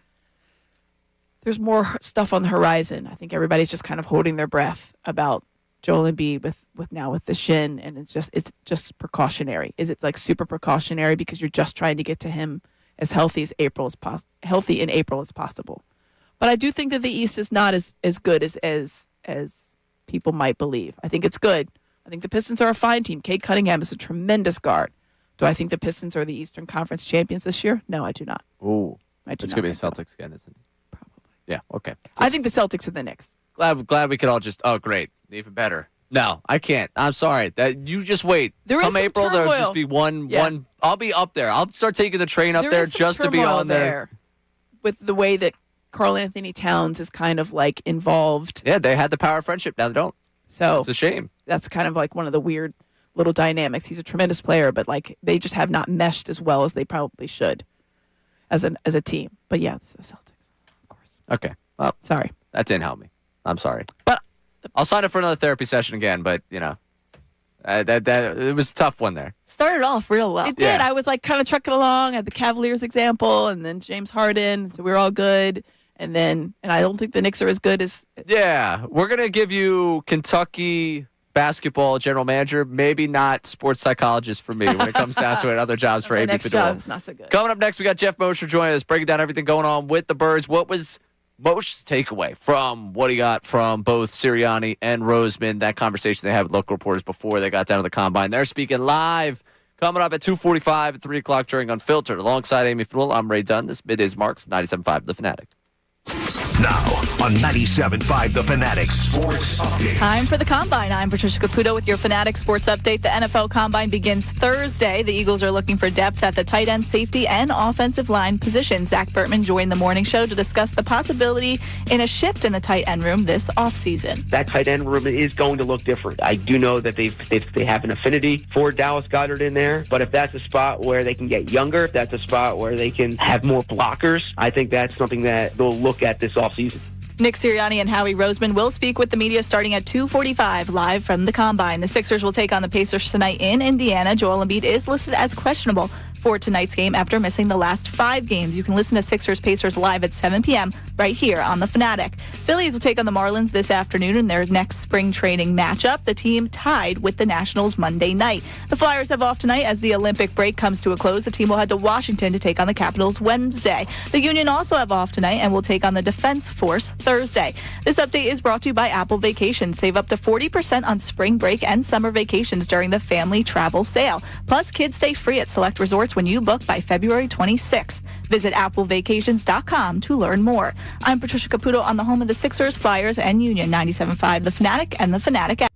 stuff on the horizon. I think everybody's just kind of holding their breath about Joel Embiid with the shin, and it's just precautionary. Is it super precautionary because you're just trying to get to him as healthy in April as possible? But I do think that the East is not as good as people might believe. I think it's good. I think the Pistons are a fine team. Cade Cunningham is a tremendous guard. Do I think the Pistons are the Eastern Conference champions this year? No, I do not. Ooh, it's going to be the Celtics again, isn't it? Probably. Yeah. Okay. I think the Celtics are the Knicks. Glad we could all just. Oh, great. Even better. No, I can't. I'm sorry. That you just wait. Come April, turmoil. there'll just be one. I'll be up there. I'll start taking the train up there is some just to be turmoil on there. With the way that Karl Anthony Towns is kind of involved. Yeah, they had the power of friendship. Now they don't. So it's a shame. That's kind of one of the weird little dynamics. He's a tremendous player, but they just have not meshed as well as they probably should as a team. But yeah, it's the Celtics, of course. Okay. Well, sorry. That didn't help me. I'm sorry. But I'll sign up for another therapy session again, but that it was a tough one there. Started off real well. It did. I was kind of trucking along. I had the Cavaliers example, and then James Harden, so we were all good. And I don't think the Knicks are as good as. Yeah, we're gonna give you Kentucky basketball general manager, maybe not sports psychologist for me when it comes down to it. Other jobs for AB next Fedul. job is not so good. Coming up next, we got Jeff Mosher joining us, breaking down everything going on with the Birds. What was Mosher's takeaway from what he got from both Sirianni and Roseman? That conversation they had with local reporters before they got down to the combine. They're speaking live. Coming up at 2:45 at 3 o'clock during Unfiltered. Alongside Amy Fedul, I'm Ray Dunn. This Middays Marks 97.5 The Fanatic. Now on 97.5 The Fanatic Sports Update. Time for the Combine. I'm Patricia Caputo with your Fanatic Sports Update. The NFL Combine begins Thursday. The Eagles are looking for depth at the tight end, safety, and offensive line position. Zach Bertman joined the morning show to discuss the possibility in a shift in the tight end room this offseason. That tight end room is going to look different. I do know that they have an affinity for Dallas Goedert in there, but if that's a spot where they can get younger, if that's a spot where they can have more blockers, I think that's something that they'll look at this offseason. Nick Sirianni and Howie Roseman will speak with the media starting at 2:45 live from the Combine. The Sixers will take on the Pacers tonight in Indiana. Joel Embiid is listed as questionable for tonight's game after missing the last 5 games. You can listen to Sixers-Pacers live at 7 p.m. right here on the Fanatic. Phillies will take on the Marlins this afternoon in their next spring training matchup. The team tied with the Nationals Monday night. The Flyers have off tonight as the Olympic break comes to a close. The team will head to Washington to take on the Capitals Wednesday. The Union also have off tonight and will take on the Defense Force Thursday. This update is brought to you by Apple Vacations. Save up to 40% on spring break and summer vacations during the family travel sale. Plus, kids stay free at select resorts when you book by February 26th. Visit applevacations.com to learn more. I'm Patricia Caputo on the home of the Sixers, Flyers, and Union. 97.5 The Fanatic and the Fanatic app.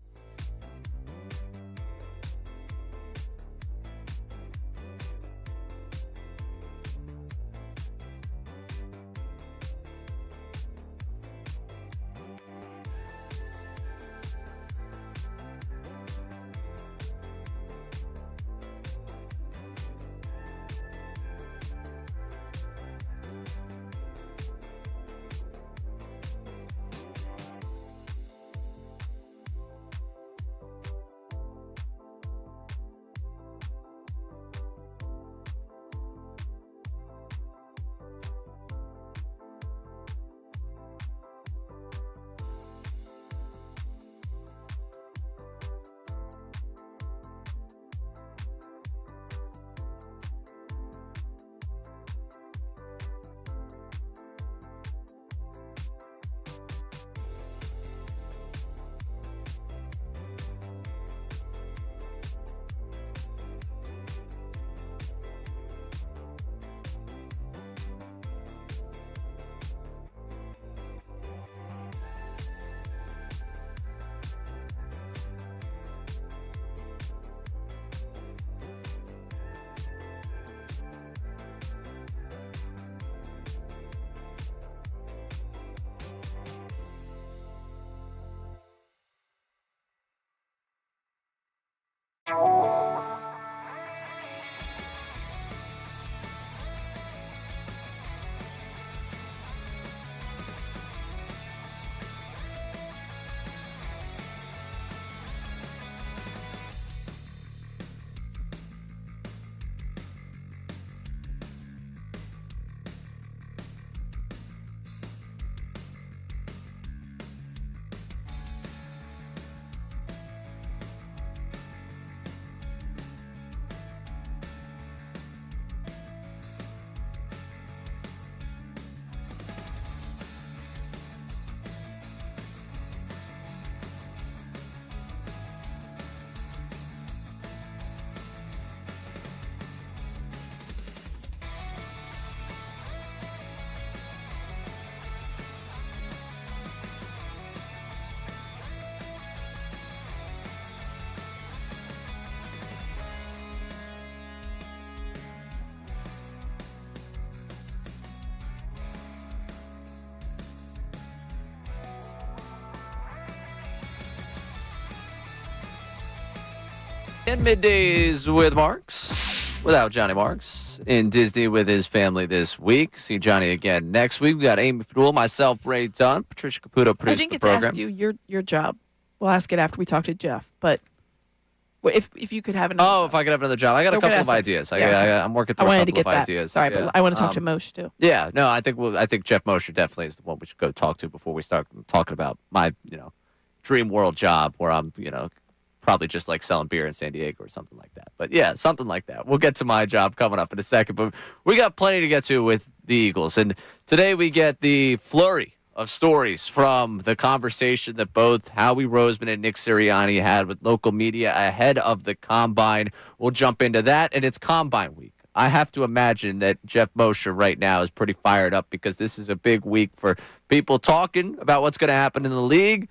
And Middays with Marks, without Johnny Marks, in Disney with his family this week. See Johnny again next week. We got Amy Fedul, myself, Ray Dunn, Patricia Caputo produced I didn't the get program. to ask you your job. We'll ask it after we talk to Jeff. But if you could have another job. If I could have another job. I got a couple of ideas. I'm working through a couple of ideas. Sorry, Yeah. but I want to talk to Moshe too. Yeah, no, I think Jeff Mosher definitely is the one we should go talk to before we start talking about my, dream world job where I'm, probably just like selling beer in San Diego or something like that. But yeah, something like that. We'll get to my job coming up in a second, but we got plenty to get to with the Eagles. And today we get the flurry of stories from the conversation that both Howie Roseman and Nick Sirianni had with local media ahead of the Combine. We'll jump into that, and it's Combine week. I have to imagine that Jeff Mosher right now is pretty fired up because this is a big week for people talking about what's going to happen in the league.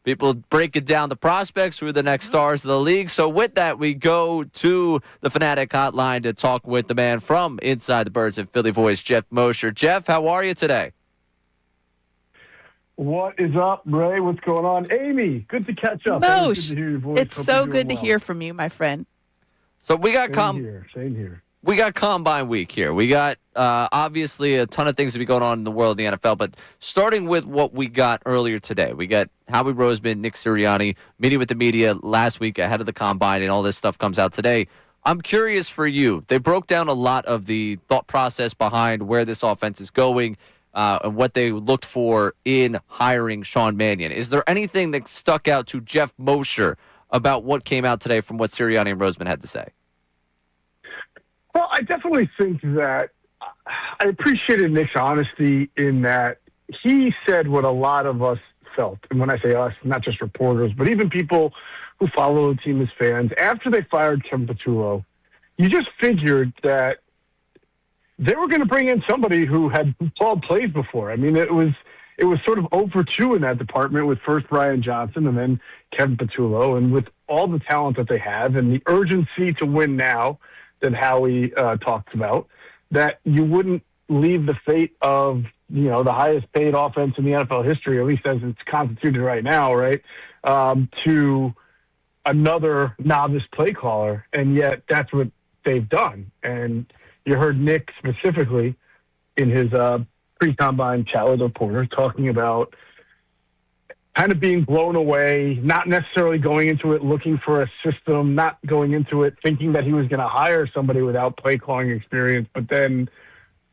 People breaking down the prospects, who are the next stars of the league. So with that, we go to the Fanatic hotline to talk with the man from Inside the Birds and Philly Voice, Jeff Mosher. Jeff, how are you today? What is up, Ray? What's going on? Amy, good to catch up. Moshe, good to hear your voice. it's so good to hear from you, my friend. So we got Same here. We got Combine week here. We got obviously a ton of things to be going on in the world of the NFL, but starting with what we got earlier today. We got Howie Roseman, Nick Sirianni meeting with the media last week ahead of the Combine, and all this stuff comes out today. I'm curious for you. They broke down a lot of the thought process behind where this offense is going and what they looked for in hiring Sean Mannion. Is there anything that stuck out to Jeff Mosher about what came out today from what Sirianni and Roseman had to say? Well, I definitely think that I appreciated Nick's honesty in that he said what a lot of us felt. And when I say us, not just reporters, but even people who follow the team as fans. After they fired Kevin Fedul, you just figured that they were going to bring in somebody who had called plays before. I mean, it was sort of 0-2 in that department with first Brian Johnson and then Kevin Fedul. And with all the talent that they have and the urgency to win now that Howie talks about, that you wouldn't leave the fate of, the highest paid offense in the NFL history, at least as it's constituted right now, right, to another novice play caller. And yet that's what they've done. And you heard Nick specifically in his pre-combine chat with reporters talking about kind of being blown away, not necessarily going into it looking for a system, not going into it thinking that he was going to hire somebody without play calling experience, but then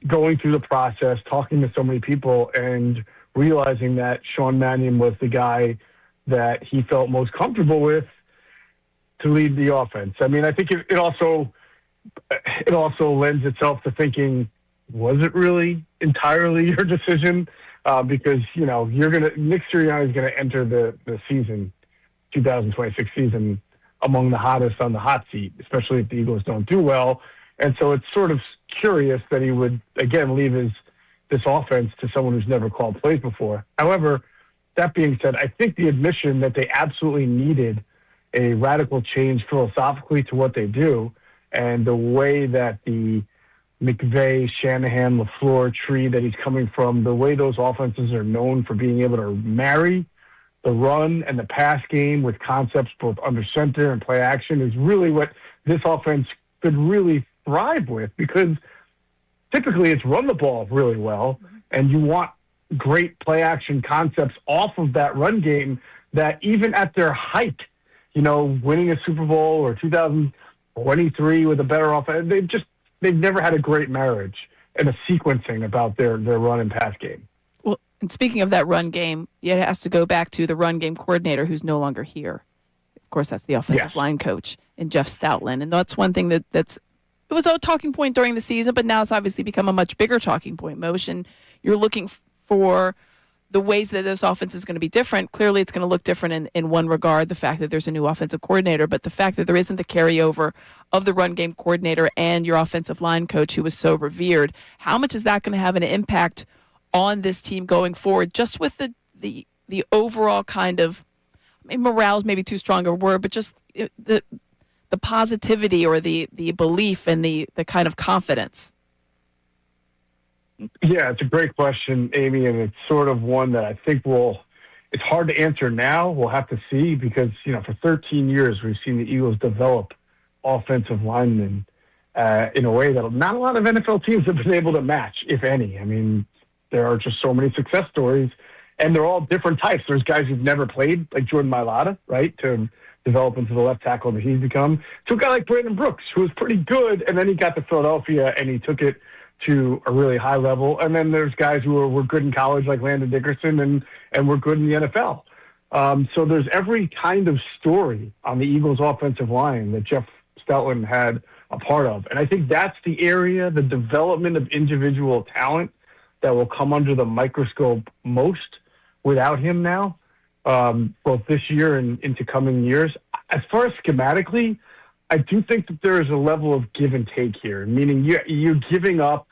going through the process, talking to so many people and realizing that Sean Mannion was the guy that he felt most comfortable with to lead the offense. I mean, I think it also lends itself to thinking, was it really entirely your decision? Because, Nick Sirianni is going to enter the season, 2026 season, among the hottest on the hot seat, especially if the Eagles don't do well. And so it's sort of curious that he would, again, leave this offense to someone who's never called plays before. However, that being said, I think the admission that they absolutely needed a radical change philosophically to what they do and the way that the McVay, Shanahan, LaFleur tree that he's coming from, the way those offenses are known for being able to marry the run and the pass game with concepts both under center and play action is really what this offense could really thrive with, because typically it's run the ball really well and you want great play action concepts off of that run game that even at their height, winning a Super Bowl or 2023 with a better offense, they've never had a great marriage and a sequencing about their run and pass game. Well, and speaking of that run game, it has to go back to the run game coordinator who's no longer here. Of course, that's the offensive line coach in Jeff Stoutland. And that's one thing it was a talking point during the season, but now it's obviously become a much bigger talking point. Motion, you're looking for the ways that this offense is going to be different. Clearly, it's going to look different in one regard, the fact that there's a new offensive coordinator, but the fact that there isn't the carryover of the run game coordinator and your offensive line coach who was so revered. How much is that going to have an impact on this team going forward, just with the overall kind of, morale is maybe too strong a word, but just the positivity or the belief and the kind of confidence? Yeah, it's a great question, Amy, and it's sort of one that I think it's hard to answer now. We'll have to see because, for 13 years, we've seen the Eagles develop offensive linemen in a way that not a lot of NFL teams have been able to match, if any. I mean, there are just so many success stories, and they're all different types. There's guys who've never played, like Jordan Mailata, right, to develop into the left tackle that he's become, to a guy like Brandon Brooks, who was pretty good, and then he got to Philadelphia, and he took it to a really high level. And then there's guys who were good in college like Landon Dickerson and were good in the NFL. So there's every kind of story on the Eagles offensive line that Jeff Stoutland had a part of. And I think that's the area, the development of individual talent that will come under the microscope most without him now, both this year and into coming years. As far as schematically, I do think that there is a level of give and take here, meaning you're giving up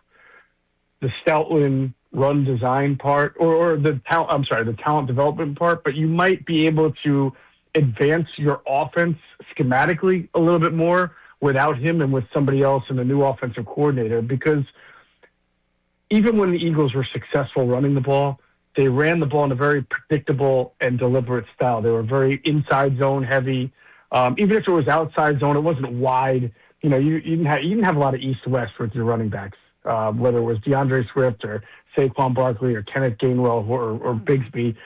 the Stoutland run design part or the talent development part, but you might be able to advance your offense schematically a little bit more without him and with somebody else and a new offensive coordinator, because even when the Eagles were successful running the ball, they ran the ball in a very predictable and deliberate style. They were very inside zone heavy. Even if it was outside zone, it wasn't wide. You didn't have a lot of east-west with your running backs, whether it was DeAndre Swift or Saquon Barkley or Kenneth Gainwell or Bigsby.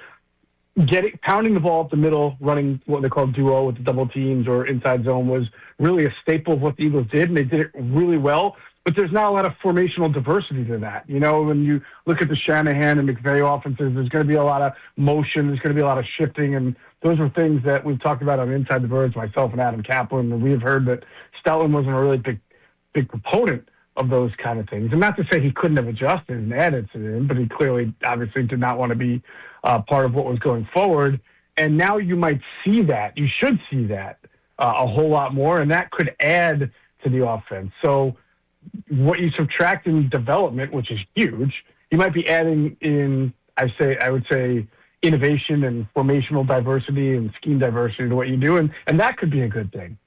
pounding the ball up the middle, running what they call duo with the double teams or inside zone was really a staple of what the Eagles did, and they did it really well. But there's not a lot of formational diversity to that. You know, when you look at the Shanahan and McVay offenses, there's going to be a lot of motion, there's going to be a lot of shifting, and those are things that we've talked about on Inside the Birds, myself and Adam Kaplan, and we have heard that Stoutland wasn't a really big proponent of those kind of things. And not to say he couldn't have adjusted and added to them, but he clearly, obviously, did not want to be part of what was going forward. And now you might see that. You should see that a whole lot more, and that could add to the offense. So what you subtract in development, which is huge, you might be adding in, I would say, innovation and formational diversity and scheme diversity to what you do, and that could be a good thing.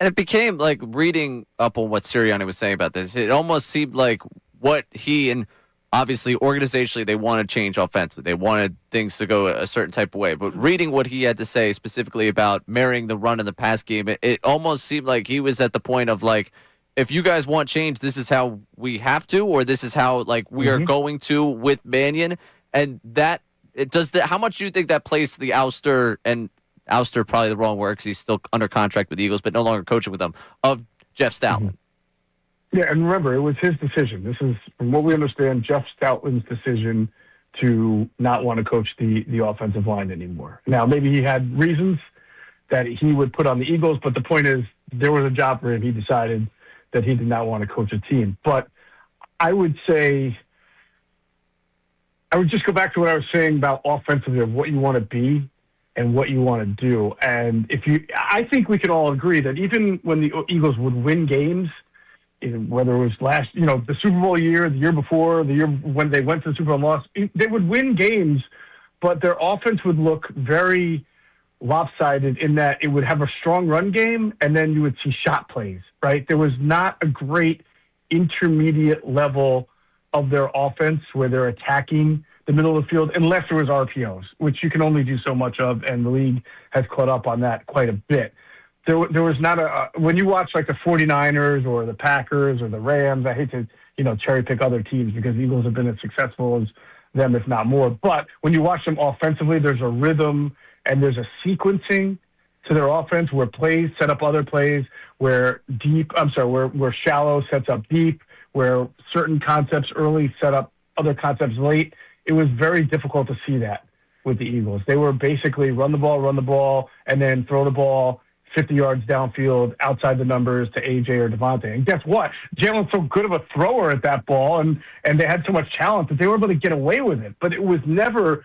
And it became like reading up on what Sirianni was saying about this. It almost seemed like what he and obviously organizationally they wanted change offensively. They wanted things to go a certain type of way. But reading what he had to say specifically about marrying the run and the pass game, it almost seemed like he was at the point of like, if you guys want change, this is how we have to, or this is how like we are going to with Mannion. And that it does that. How much do you think that plays to the ouster, probably the wrong word because he's still under contract with the Eagles, but no longer coaching with them, of Jeff Stoutland? Yeah, and remember, it was his decision. This is, from what we understand, Jeff Stoutland's decision to not want to coach the offensive line anymore. Now, maybe he had reasons that he would put on the Eagles, but the point is there was a job for him. He decided that he did not want to coach a team. But I would say, I would just go back to what I was saying about offensively of what you want to be and what you want to do. And I think we can all agree that even when the Eagles would win games, whether it was the Super Bowl year, the year before, the year when they went to the Super Bowl and lost, they would win games, but their offense would look very lopsided in that it would have a strong run game and then you would see shot plays, right? There was not a great intermediate level of their offense where they're attacking the middle of the field, unless there was RPOs, which you can only do so much of, and the league has caught up on that quite a bit. There was not when you watch like the 49ers or the Packers or the Rams, I hate to, cherry pick other teams because the Eagles have been as successful as them, if not more. But when you watch them offensively, there's a rhythm and there's a sequencing to their offense where plays set up other plays, where shallow sets up deep, where certain concepts early set up other concepts late. It was very difficult to see that with the Eagles. They were basically run the ball, and then throw the ball 50 yards downfield outside the numbers to AJ or Devontae. And guess what? Jalen's so good of a thrower at that ball, and they had so much talent that they were able to get away with it. But it was never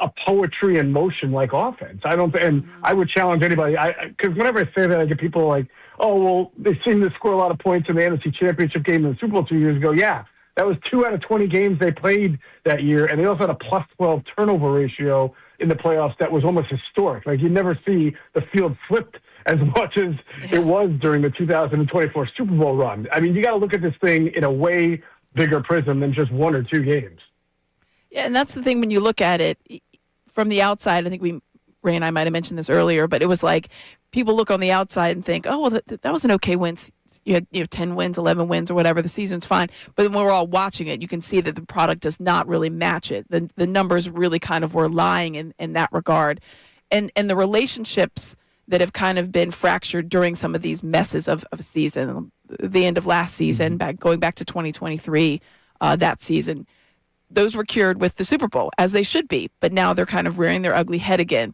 a poetry in motion like offense. And I would challenge anybody, because whenever I say that, I get people like, oh, well, they seem to score a lot of points in the NFC Championship game in the Super Bowl 2 years ago. Yeah, that was 2 out of 20 games they played that year, and they also had a plus 12 turnover ratio in the playoffs that was almost historic. Like, you never see the field flipped as much as it was during the 2024 Super Bowl run. I mean, you got to look at this thing in a way bigger prism than just 1 or 2 games. Yeah, and that's the thing when you look at it from the outside. I think Ray and I might have mentioned this earlier, but it was like people look on the outside and think, oh, well, that was an okay win. You had 10 wins, 11 wins, or whatever. The season's fine. But then when we're all watching it, you can see that the product does not really match it. The numbers really kind of were lying in that regard. And the relationships that have kind of been fractured during some of these messes of season, the end of last season, going back to 2023, that season, those were cured with the Super Bowl, as they should be. But now they're kind of rearing their ugly head again.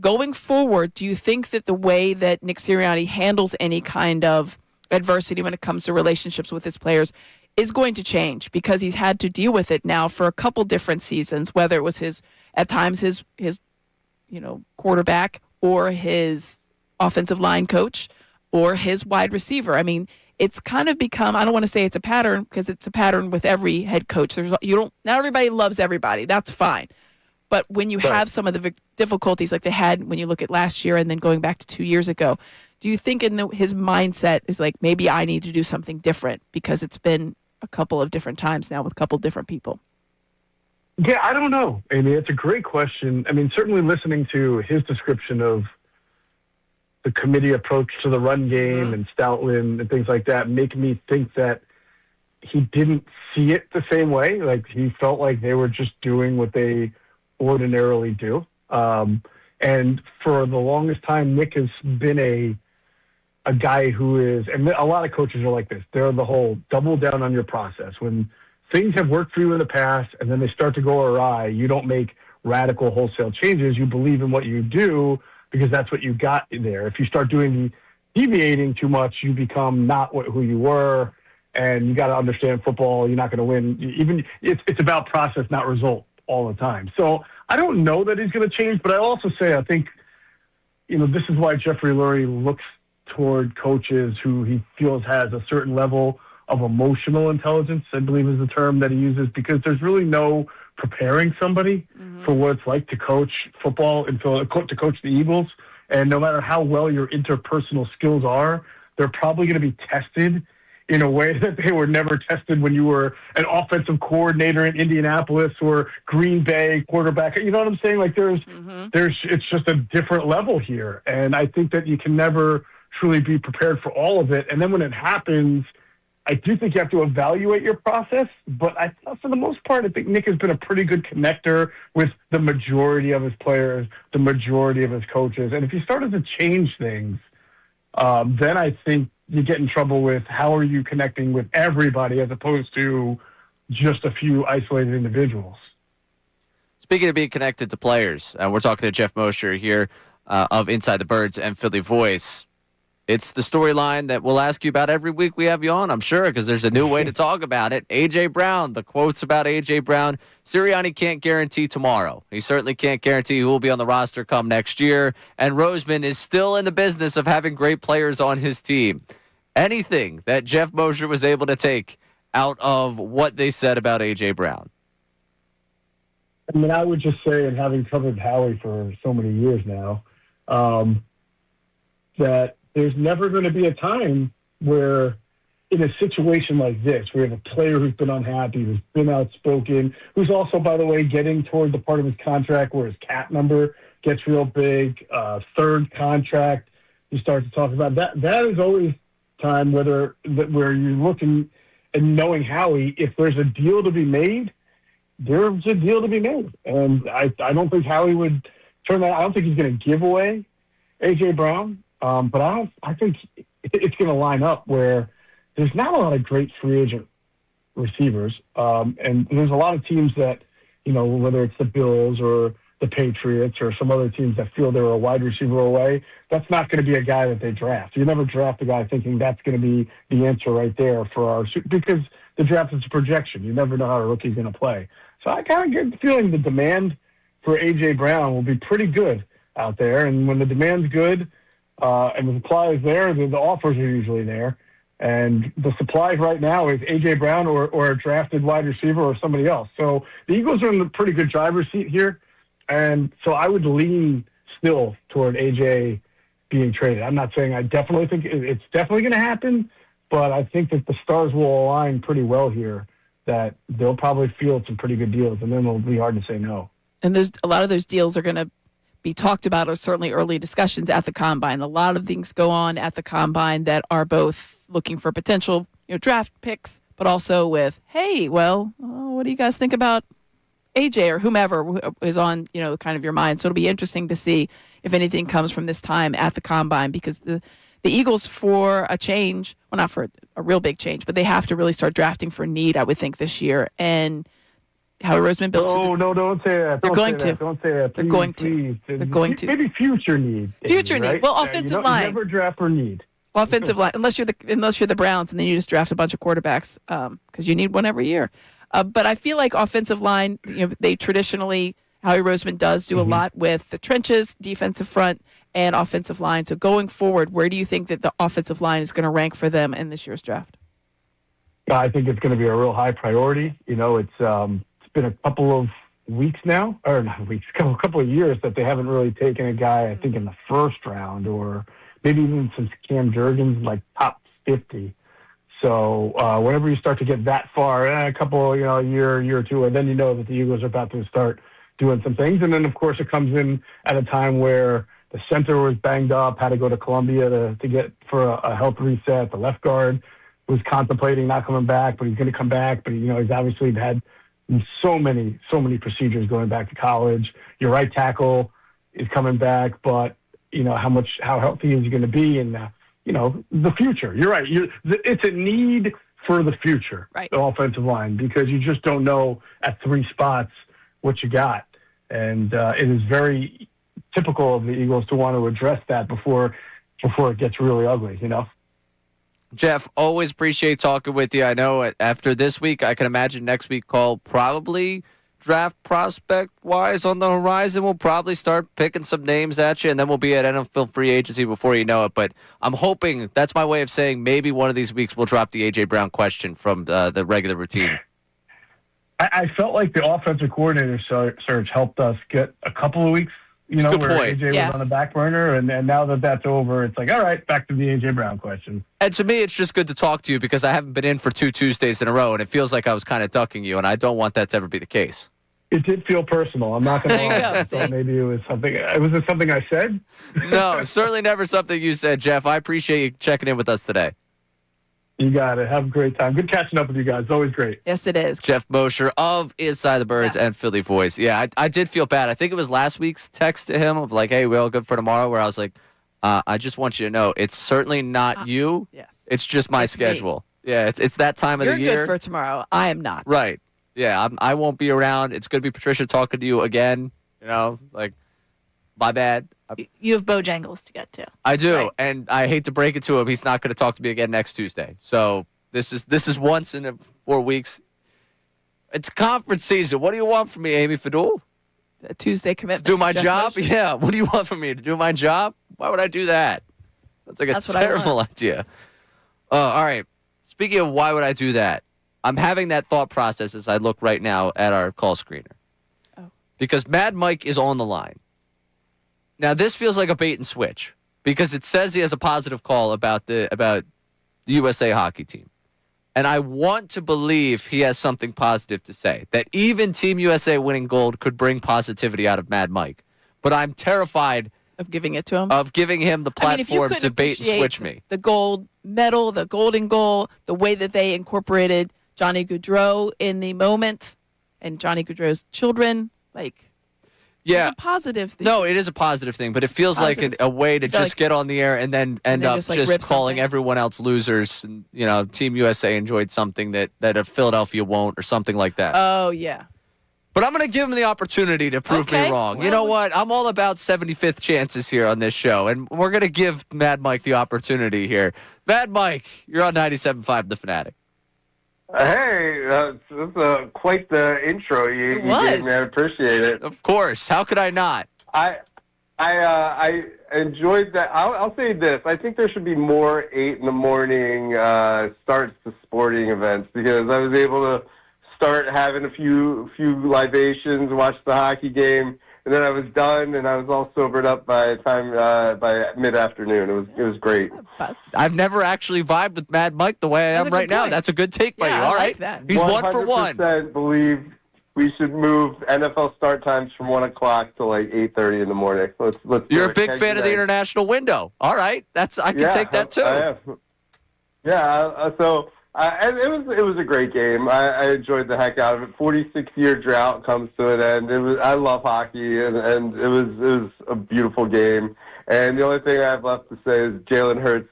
Going forward, do you think that the way that Nick Sirianni handles any kind of adversity when it comes to relationships with his players is going to change? Because he's had to deal with it now for a couple different seasons, whether it was his quarterback or his offensive line coach or his wide receiver. I mean, it's kind of become, I don't want to say it's a pattern because it's a pattern with every head coach. Not everybody loves everybody. That's fine. But when you have some of the difficulties like they had when you look at last year and then going back to 2 years ago, do you think his mindset is like, maybe I need to do something different because it's been a couple of different times now with a couple different people? Yeah, I don't know, Amy. It's a great question. I mean, certainly listening to his description of the committee approach to the run game and Stoutland and things like that make me think that he didn't see it the same way. Like, he felt like they were just doing what they ordinarily do. And for the longest time, Nick has been a guy who is, and a lot of coaches are like this. They're the whole double down on your process. When things have worked for you in the past and then they start to go awry, you don't make radical wholesale changes. You believe in what you do because that's what you got there. If you start deviating too much, you become not who you were. And you got to understand football. You're not going to win. Even it's about process, not result all the time. So I don't know that he's going to change, but I also say I think, this is why Jeffrey Lurie looks toward coaches who he feels has a certain level of emotional intelligence, I believe is the term that he uses, because there's really no preparing somebody for what it's like to coach football and to coach the Eagles. And no matter how well your interpersonal skills are, they're probably going to be tested in a way that they were never tested when you were an offensive coordinator in Indianapolis or Green Bay quarterback. You know what I'm saying? Like it's just a different level here. And I think that you can never truly be prepared for all of it. And then when it happens, I do think you have to evaluate your process, but for the most part, I think Nick has been a pretty good connector with the majority of his players, the majority of his coaches. And if you started to change things, then I think you get in trouble with how are you connecting with everybody as opposed to just a few isolated individuals. Speaking of being connected to players, we're talking to Jeff Mosher here of Inside the Birds and Philly Voice. It's the storyline that we'll ask you about every week we have you on, I'm sure, because there's a new way to talk about it. A.J. Brown, the quotes about A.J. Brown. Sirianni can't guarantee tomorrow. He certainly can't guarantee who will be on the roster come next year. And Roseman is still in the business of having great players on his team. Anything that Jeff Mosher was able to take out of what they said about A.J. Brown? I mean, I would just say, and having covered Howie for so many years now, that there's never going to be a time where in a situation like this, we have a player who's been unhappy, who's been outspoken, who's also, by the way, getting toward the part of his contract where his cap number gets real big, third contract, you start to talk about that. That is always time where you're looking and knowing Howie, if there's a deal to be made, there's a deal to be made. And I don't think Howie would turn that. I don't think he's going to give away A.J. Brown. But I think it's going to line up where there's not a lot of great free agent receivers. And there's a lot of teams that, whether it's the Bills or the Patriots or some other teams that feel they're a wide receiver away, that's not going to be a guy that they draft. You never draft a guy thinking that's going to be the answer right there because the draft is a projection. You never know how a rookie's going to play. So I kind of get the feeling the demand for A.J. Brown will be pretty good out there. And when the demand's good, and the supply is there, the offers are usually there. And the supply right now is A.J. Brown or a drafted wide receiver or somebody else. So the Eagles are in a pretty good driver's seat here. And so I would lean still toward A.J. being traded. I'm not saying I definitely think it's definitely going to happen, but I think that the stars will align pretty well here, that they'll probably field some pretty good deals, and then it'll be hard to say no. And there's a lot of those deals are going to be talked about, or certainly early discussions at the Combine. A lot of things go on at the Combine that are both looking for potential draft picks, but also with, hey, well, what do you guys think about AJ or whomever is on, kind of your mind. So it'll be interesting to see if anything comes from this time at the Combine, because the Eagles, for a change, well, not for a real big change, but they have to really start drafting for need, I would think, this year. And Howie Roseman built. No, don't say that. They're going to. Don't say that. They're going to. They're going to. Maybe future need. Future need. Right? Well, offensive line. You never draft for need. Offensive line, unless you're the Browns, and then you just draft a bunch of quarterbacks because you need one every year. But I feel like offensive line, they traditionally, Howie Roseman does do a lot with the trenches, defensive front, and offensive line. So going forward, where do you think that the offensive line is going to rank for them in this year's draft? I think it's going to be a real high priority. It's been a couple of weeks now, or not weeks, a couple of years that they haven't really taken a guy, I think, in the first round, or maybe even since Cam Jurgens, like top 50. So whenever you start to get that far, a couple, a year or two, and then you know that the Eagles are about to start doing some things. And then, of course, it comes in at a time where the center was banged up, had to go to Columbia to get for a health reset. The left guard was contemplating not coming back, but he's going to come back. But, he's obviously had so many procedures going back to college. Your right tackle is coming back, but how healthy is he going to be, and the future. You're right. It's a need for the future, right. The offensive line, because you just don't know at 3 spots what you got, and it is very typical of the Eagles to want to address that before it gets really ugly. Jeff, always appreciate talking with you. I know after this week, I can imagine next week call probably draft prospect-wise on the horizon. We'll probably start picking some names at you, and then we'll be at NFL free agency before you know it. But I'm hoping, that's my way of saying maybe one of these weeks we'll drop the A.J. Brown question from the regular routine. I felt like the offensive coordinator search helped us get a couple of weeks, where AJ was on the back burner, and now that that's over, it's like, all right, back to the AJ Brown question. And to me, it's just good to talk to you because I haven't been in for 2 Tuesdays in a row, and it feels like I was kind of ducking you, and I don't want that to ever be the case. It did feel personal. I'm not going to lie. There you go. I thought maybe it was something. Was it something I said? No, certainly never something you said, Jeff. I appreciate you checking in with us today. You got it. Have a great time. Good catching up with you guys. Always great. Yes, it is. Jeff Mosher of Inside the Birds and Philly Voice. Yeah, I did feel bad. I think it was last week's text to him of like, hey, we're all good for tomorrow, where I was like, I just want you to know it's certainly not you. Yes. It's just my schedule. Me. Yeah, it's that time of You're the year. You're good for tomorrow. I am not. Right. Yeah, I won't be around. It's going to be Patricia talking to you again. My bad. You have Bojangles to get to. I do, right. And I hate to break it to him. He's not going to talk to me again next Tuesday. So this is once in 4 weeks. It's conference season. What do you want from me, Amy Fedul? A Tuesday commitment. To do my job? Yeah. What do you want from me? To do my job? Why would I do that? That's like a terrible idea. All right. Speaking of why would I do that, I'm having that thought process as I look right now at our call screener. Oh. Because Mad Mike is on the line. Now, this feels like a bait and switch because it says he has a positive call about the USA hockey team. And I want to believe he has something positive to say, that even Team USA winning gold could bring positivity out of Mad Mike. But I'm terrified of giving it to him, of giving him the platform to bait and switch me. The gold medal, the golden goal, the way that they incorporated Johnny Gaudreau in the moment and Johnny Gaudreau's children, yeah, it's a positive thing. No, it is a positive thing, but it feels like a way to just get on the air and then end up just calling everyone else losers. And, Team USA enjoyed something that a Philadelphia won't or something like that. Oh, yeah. But I'm going to give him the opportunity to prove me wrong. Well, you know what? I'm all about 75th chances here on this show, and we're going to give Mad Mike the opportunity here. Mad Mike, you're on 97.5 The Fanatic. Hey, that's quite the intro you gave me. I appreciate it. Of course. How could I not? I enjoyed that. I'll say this. I think there should be more 8 in the morning starts to sporting events because I was able to start having a few libations, watch the hockey game, and then I was done, and I was all sobered up by mid-afternoon. It was great. I've never actually vibed with Mad Mike the way I am right now. That's a good take by you. All right, he's 1 for 1. 100% believe we should move NFL start times from 1 o'clock to 8:30 in the morning. Let's. You're a big fan of the international window. All right, I can take that too. I am. Yeah. And it was a great game. I enjoyed the heck out of it. 46-year drought comes to an end. I love hockey, and it was a beautiful game. And the only thing I have left to say is Jalen Hurts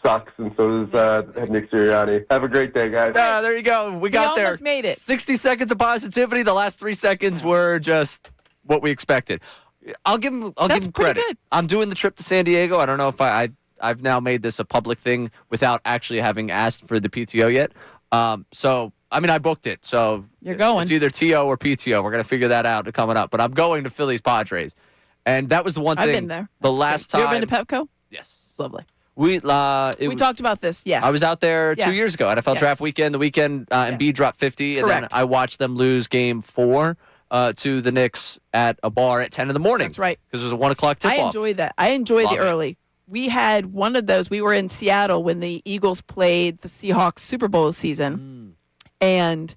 sucks, and so does Nick Sirianni. Have a great day, guys. There you go. We got there. Almost made it. 60 seconds of positivity. The last 3 seconds were just what we expected. I'll give him credit. Good. I'm doing the trip to San Diego. I don't know if I've now made this a public thing without actually having asked for the PTO yet. I booked it. So you're going. It's either TO or PTO. We're going to figure that out coming up. But I'm going to Phillies Padres. And that was the one thing. I've been there. The last time. You ever been to Pepco? Yes. It's lovely. We talked about this, yes. I was out there 2 years ago. NFL Draft Weekend. The weekend, Embiid dropped 50. Correct. And then I watched them lose Game 4 to the Knicks at a bar at 10 in the morning. That's right. Because it was a 1 o'clock tip-off. I enjoyed that. I enjoyed the early. We had one of those. We were in Seattle when the Eagles played the Seahawks Super Bowl season. And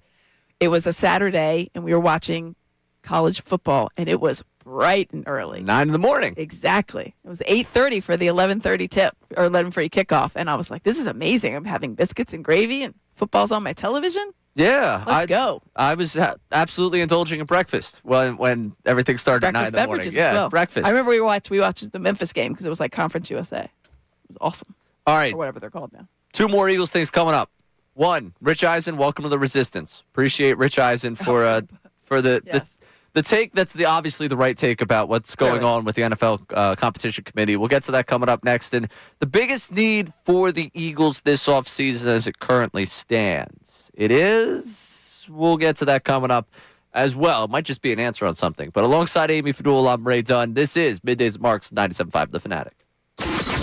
it was a Saturday, and we were watching college football, and it was bright and early. 9 in the morning. Exactly. It was 8:30 for the 11:30 tip, or 11:30 kickoff. And I was like, this is amazing. I'm having biscuits and gravy, and football's on my television. Yeah, Let's go. I was absolutely indulging in breakfast when everything started at 9 in the morning. Beverages Yeah, as well. breakfast. I remember we watched the Memphis game because it was like Conference USA. It was awesome. All right, Or whatever they're called now. 2 more Eagles things coming up. 1, Rich Eisen, welcome to the Resistance. Appreciate Rich Eisen for Yes. the take. That's obviously the right take about what's going on with the NFL competition committee. We'll get to that coming up next. And the biggest need for the Eagles this offseason as it currently stands, we'll get to that coming up as well. It might just be an answer on something. But alongside Amy Fedul, I'm Ray Dunn. This is Middays at Marks 97.5 The Fanatic.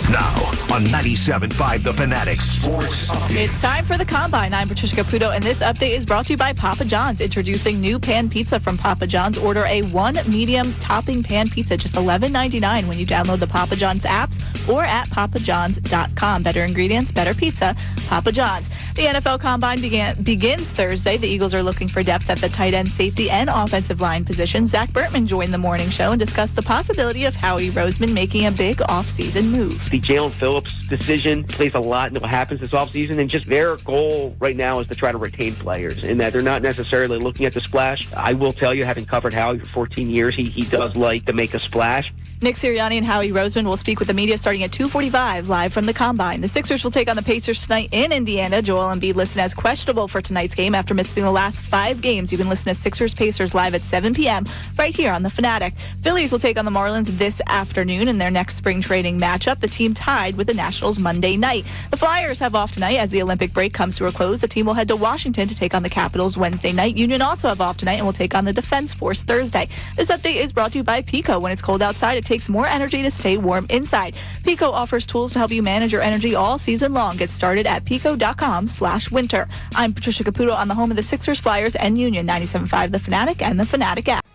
Now on 97.5 The Fanatic Sports Update. It's time for the Combine. I'm Patricia Caputo, and this update is brought to you by Papa John's. Introducing new pan pizza from Papa John's. Order a 1 medium topping pan pizza, just $11.99 when you download the Papa John's apps or at papajohns.com. Better ingredients, better pizza, Papa John's. The NFL Combine begins Thursday. The Eagles are looking for depth at the tight end, safety, and offensive line position. Zach Bertman joined the morning show and discussed the possibility of Howie Roseman making a big offseason move. The Jalen Phillips decision plays a lot into what happens this offseason, and just their goal right now is to try to retain players, and that they're not necessarily looking at the splash. I will tell you, having covered Howie for 14 years, he does like to make a splash. Nick Sirianni and Howie Roseman will speak with the media starting at 2:45 live from the Combine. The Sixers will take on the Pacers tonight in Indiana. Joel Embiid listed as questionable for tonight's game after missing the last 5 games. You can listen to Sixers-Pacers live at 7 p.m. right here on The Fanatic. Phillies will take on the Marlins this afternoon in their next spring training matchup. The team tied with the Nationals Monday night. The Flyers have off tonight as the Olympic break comes to a close. The team will head to Washington to take on the Capitals Wednesday night. Union also have off tonight and will take on the Defense Force Thursday. This update is brought to you by Pico. When it's cold outside, it takes more energy to stay warm inside. Pico offers tools to help you manage your energy all season long. Get started at pico.com/winter. I'm Patricia Caputo on the home of the Sixers, Flyers, and Union. 97.5 The Fanatic and The Fanatic app.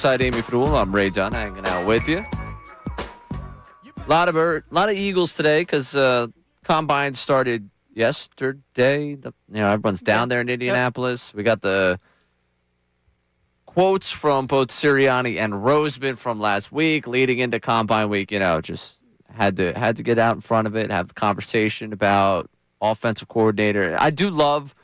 alongside Amy Fedul, I'm Ray Dunn, hanging out with you. A lot of Eagles today because Combine started yesterday. Everyone's down there in Indianapolis. Yep. We got the quotes from both Sirianni and Roseman from last week leading into Combine week. Just had to get out in front of it, have the conversation about offensive coordinator. I love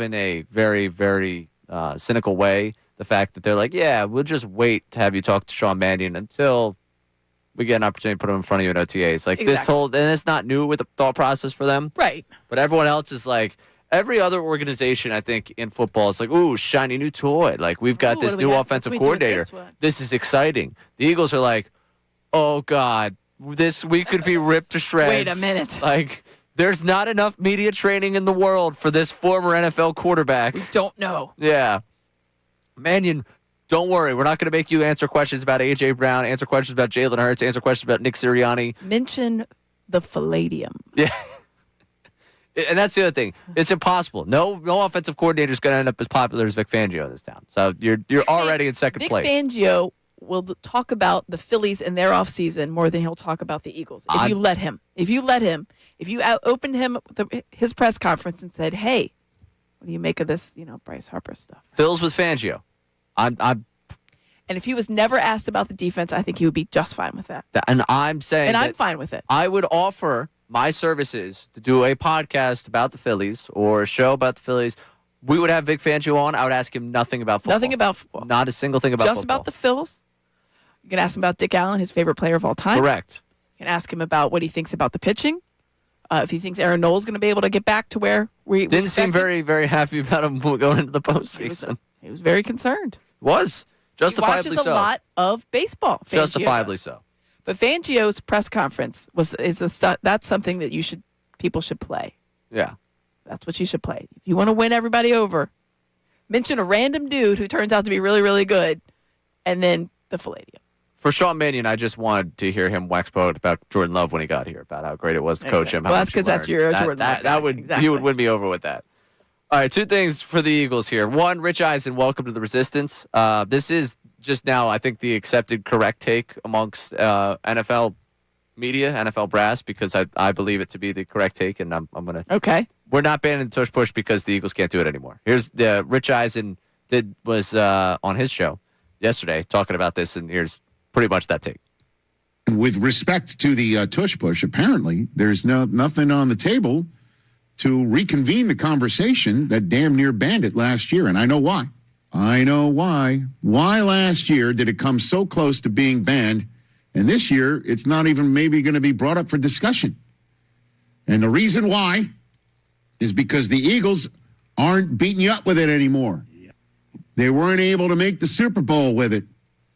in a very, very cynical way the fact that they're like, yeah, we'll just wait to have you talk to Sean Mannion until we get an opportunity to put him in front of you in OTAs. Like this whole, and it's not new with the thought process for them. Right. But everyone else is like, every other organization, I think, in football is like, ooh, shiny new toy. Like, we've got this new offensive coordinator. This is exciting. The Eagles are like, oh, God, we could be ripped to shreds. Wait a minute. Like, there's not enough media training in the world for this former NFL quarterback. We don't know. Yeah. Mannion, don't worry. We're not going to make you answer questions about A.J. Brown, answer questions about Jalen Hurts, answer questions about Nick Sirianni. Mention the Palladium. Yeah. And that's the other thing. It's impossible. No offensive coordinator is going to end up as popular as Vic Fangio in this town. So you're already in second place. Vic Fangio will talk about the Phillies in their offseason more than he'll talk about the Eagles. If you let him. If you opened him his press conference and said, hey, what do you make of this, Bryce Harper stuff? Phil's with Fangio. And if he was never asked about the defense, I think he would be just fine with that. And I'm saying And I'm fine with it. I would offer my services to do a podcast about the Phillies or a show about the Phillies. We would have Vic Fangio on. I would ask him nothing about football. Nothing about football. Not a single thing about just football. Just about the Phils. You can ask him about Dick Allen, his favorite player of all time. Correct. You can ask him about what he thinks about the pitching. If he thinks Aaron Noel's going to be able to get back to where we didn't seem very, very happy about him going into the postseason. He was very concerned. Was justifiably so. He watches a lot of baseball. Fangio. Justifiably so. But Fangio's press conference that's something that people should play. Yeah, that's what you should play. If you want to win everybody over, mention a random dude who turns out to be really, really good, and then the Palladium. For Sean Mannion, I just wanted to hear him wax poet about Jordan Love when he got here, about how great it was to coach him. Well, that's because that's your Jordan Love. He would win me over with that. All right, two things for the Eagles here. One, Rich Eisen, welcome to the Resistance. This is just now, I think, the accepted correct take amongst NFL media, NFL brass, because I believe it to be the correct take, and I'm going to. Okay. We're not banning the tush push because the Eagles can't do it anymore. Here's the Rich Eisen was on his show yesterday talking about this, and here's pretty much that take. With respect to the tush push, apparently there's nothing on the table to reconvene the conversation that damn near banned it last year, and I know why. Why last year did it come so close to being banned, and this year it's not even maybe going to be brought up for discussion? And the reason why is because the Eagles aren't beating you up with it anymore. They weren't able to make the Super Bowl with it.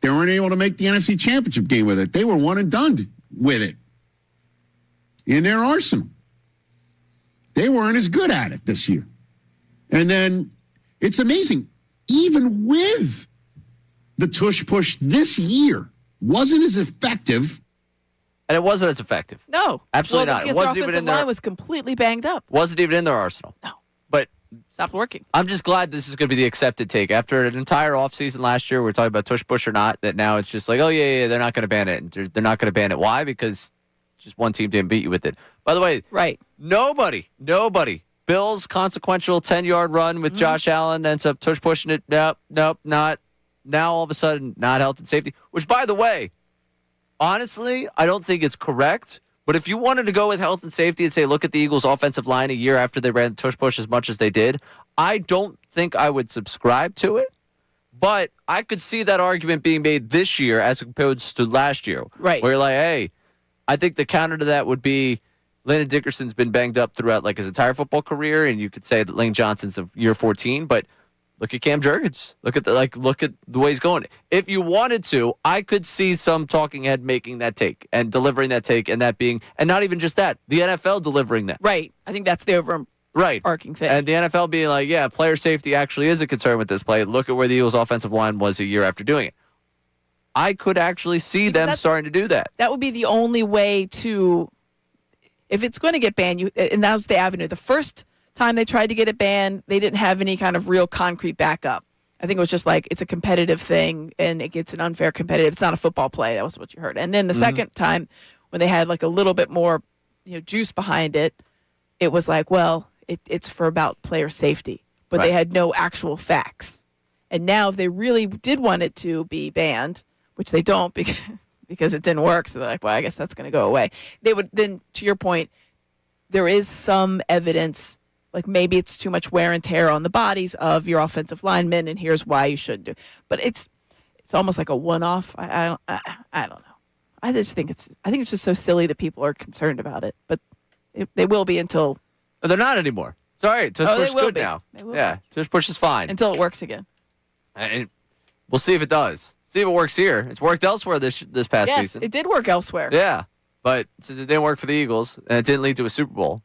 They weren't able to make the NFC Championship game with it. They were one and done with it in their arsenal. They weren't as good at it this year. And then it's amazing. Even with the tush push this year, wasn't as effective. And it wasn't as effective. No. Absolutely not. It wasn't even in their line was completely banged up. Wasn't even in their arsenal. No. But stopped working. I'm just glad this is going to be the accepted take. After an entire offseason last year, we were talking about tush push or not, that now it's just like, oh, yeah, they're not going to ban it. And they're not going to ban it. Why? Because just one team didn't beat you with it. By the way, right. Nobody. Bills' consequential 10-yard run with Josh Allen ends up tush pushing it. Nope, not. Now, all of a sudden, not health and safety. Which, by the way, honestly, I don't think it's correct. But if you wanted to go with health and safety and say, look at the Eagles' offensive line a year after they ran the tush push as much as they did, I don't think I would subscribe to it. But I could see that argument being made this year as opposed to last year. Right. Where you're like, hey, I think the counter to that would be Landon Dickerson's been banged up throughout his entire football career, and you could say that Lane Johnson's of year 14, but look at Cam Jurgens. Look at the way he's going. If you wanted to, I could see some talking head making that take and delivering that take, and that being, and not even just that, the NFL delivering that. Right. I think that's the overarching thing. And the NFL being like, yeah, player safety actually is a concern with this play. Look at where the Eagles' offensive line was a year after doing it. I could actually see them starting to do that. That would be the only way to, if it's going to get banned, and that was the avenue. The first time they tried to get it banned, they didn't have any kind of real concrete backup. I think it was just like it's a competitive thing and it gets an unfair competitive. It's not a football play. That was what you heard. And then the second time when they had like a little bit more, juice behind it, it was like, well, it's for about player safety, but they had no actual facts. And now if they really did want it to be banned, which they don't because it didn't work, so they're like, well, I guess that's going to go away. They would then, to your point, there is some evidence. Like maybe it's too much wear and tear on the bodies of your offensive linemen, and here's why you shouldn't do. But it's almost like a one-off. I don't know. I think it's just so silly that people are concerned about it. But they will be until they're not anymore. It's all right. Tush Push is good now. Yeah, Tush Push is fine until it works again. And we'll see if it does. See if it works here. It's worked elsewhere this past season. It did work elsewhere. Yeah, but since it didn't work for the Eagles and it didn't lead to a Super Bowl.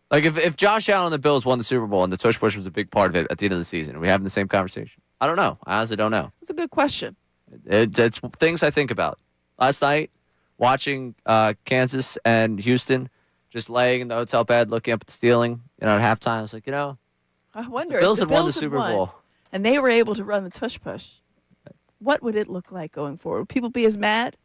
Like, if Josh Allen and the Bills won the Super Bowl and the tush push was a big part of it at the end of the season, are we having the same conversation? I don't know. I honestly don't know. That's a good question. It's things I think about. Last night, watching Kansas and Houston, just laying in the hotel bed, looking up at the ceiling, at halftime, I was like, I wonder the Bills if had won the Super Bowl. And they were able to run the tush push. What would it look like going forward? Would people be as mad?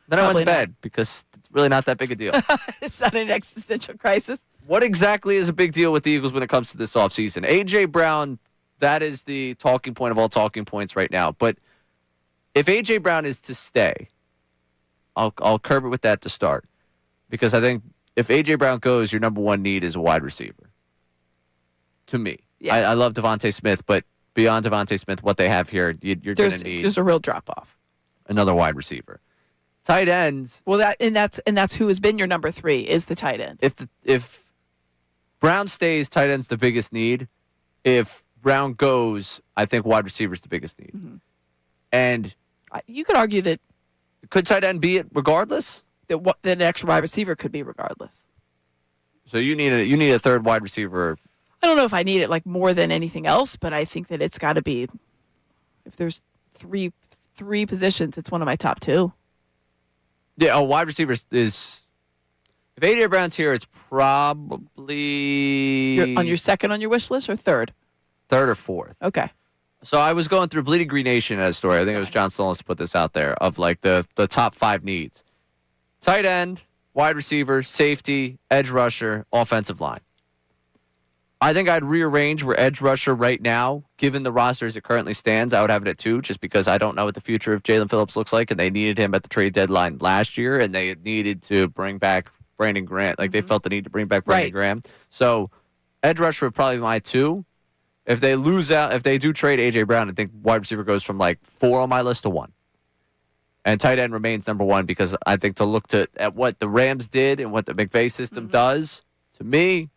Then I went to bed because it's really not that big a deal. It's not an existential crisis. What exactly is a big deal with the Eagles when it comes to this offseason? A.J. Brown, that is the talking point of all talking points right now. But if A.J. Brown is to stay, I'll curb it with that to start. Because I think if A.J. Brown goes, your number one need is a wide receiver. To me. Yeah. I love Devontae Smith, but beyond Devontae Smith, what they have here, you're going to need... There's a real drop-off. Another wide receiver. Tight end... Well, that's who has been your number 3, is the tight end. If Brown stays, tight end's the biggest need. If Brown goes, I think wide receiver's the biggest need. Mm-hmm. And you could argue that could tight end be it regardless? The next wide receiver could be regardless. So you need a third wide receiver. I don't know if I need it like more than anything else, but I think that it's got to be. If there's three positions, it's one of my top 2. Yeah, a wide receiver is. If A.J. Brown's here, it's probably... You're on your second on your wish list or third? Third or fourth. Okay. So I was going through Bleeding Green Nation as a story. I think it was John Stolnis put this out there of like the top 5 needs. Tight end, wide receiver, safety, edge rusher, offensive line. I think I'd rearrange where edge rusher right now, given the roster as it currently stands, I would have it at 2 just because I don't know what the future of Jalen Phillips looks like, and they needed him at the trade deadline last year, and they needed to bring back Brandon Grant. Like, they felt the need to bring back Brandon Graham. So, edge rusher would probably be my 2. If they do trade A.J. Brown, I think wide receiver goes from like 4 on my list to 1. And tight end remains number 1 because I think to look at what the Rams did and what the McVay system does, to me,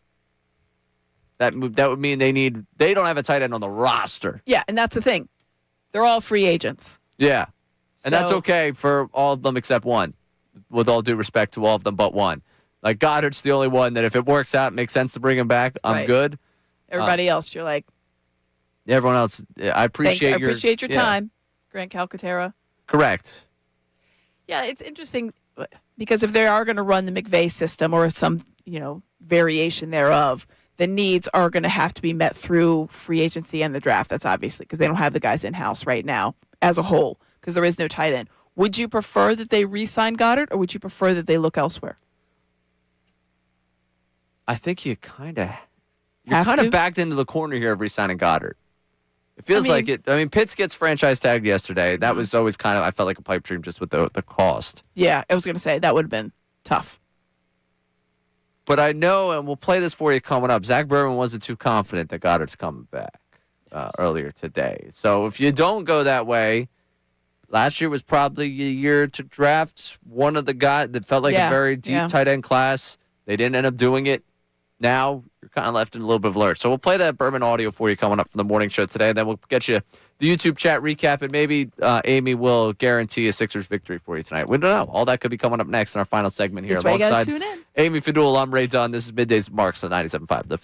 that would mean they don't have a tight end on the roster. Yeah, and that's the thing. They're all free agents. Yeah. And that's okay for all of them except one, with all due respect to all of them but one. Like, Goddard's the only one that if it works out, makes sense to bring him back, I'm good. Everybody else, you're like... Everyone else, I appreciate your time, Grant Calcaterra. Correct. Yeah, it's interesting because if they are going to run the McVay system or some, variation thereof, the needs are going to have to be met through free agency and the draft. That's obviously because they don't have the guys in-house right now as a whole because there is no tight end. Would you prefer that they re-sign Goddard or would you prefer that they look elsewhere? I think you're kind of backed into the corner here of re-signing Goddard. It feels like it. I mean, Pitts gets franchise tagged yesterday. That was always I felt like a pipe dream just with the cost. Yeah, I was going to say that would have been tough. But I know, and we'll play this for you coming up, Zach Berman wasn't too confident that Goddard's coming back earlier today. So if you don't go that way, last year was probably a year to draft one of the guys that felt like a very deep tight end class. They didn't end up doing it. Now you're kind of left in a little bit of alert. So we'll play that Berman audio for you coming up from the morning show today, and then we'll get you the YouTube chat recap, and maybe Amy will guarantee a Sixers victory for you tonight. We don't know. All that could be coming up next in our final segment here. That's why you gotta tune in. Amy Fedul, I'm Ray Dunn. This is Middays Marks on 97.5. The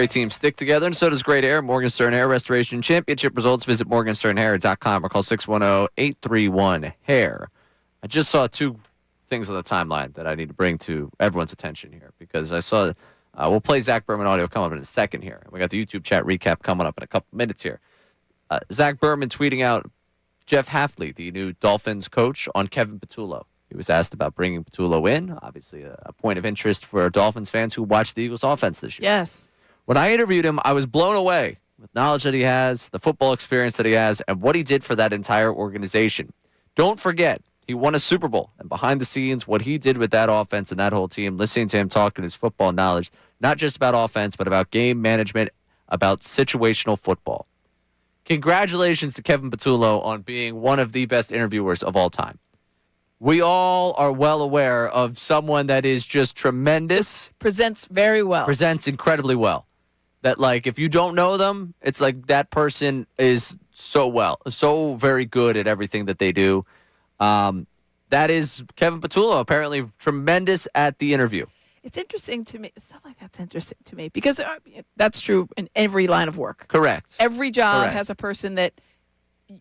Great teams stick together, and so does great hair. Morgenstern Hair Restoration Championship results. Visit morgensternhair.com or call 610-831-HAIR. I just saw two things on the timeline that I need to bring to everyone's attention here because I saw we'll play Zach Berman audio come up in a second here. We got the YouTube chat recap coming up in a couple minutes here. Zach Berman tweeting out Jeff Hafley, the new Dolphins coach, on Kevin Patullo. He was asked about bringing Patullo in, obviously a point of interest for Dolphins fans who watched the Eagles offense this year. Yes. When I interviewed him, I was blown away with knowledge that he has, the football experience that he has, and what he did for that entire organization. Don't forget, he won a Super Bowl, and behind the scenes, what he did with that offense and that whole team, listening to him talking his football knowledge, not just about offense, but about game management, about situational football. Congratulations to Kevin Patullo on being one of the best interviewers of all time. We all are well aware of someone that is just tremendous. Presents very well. Presents incredibly well. That, like, if you don't know them, it's like that person is so very good at everything that they do. That is Kevin Patullo, apparently tremendous at the interview. It's interesting to me. Stuff like that's interesting to me because that's true in every line of work. Correct. Every job has a person that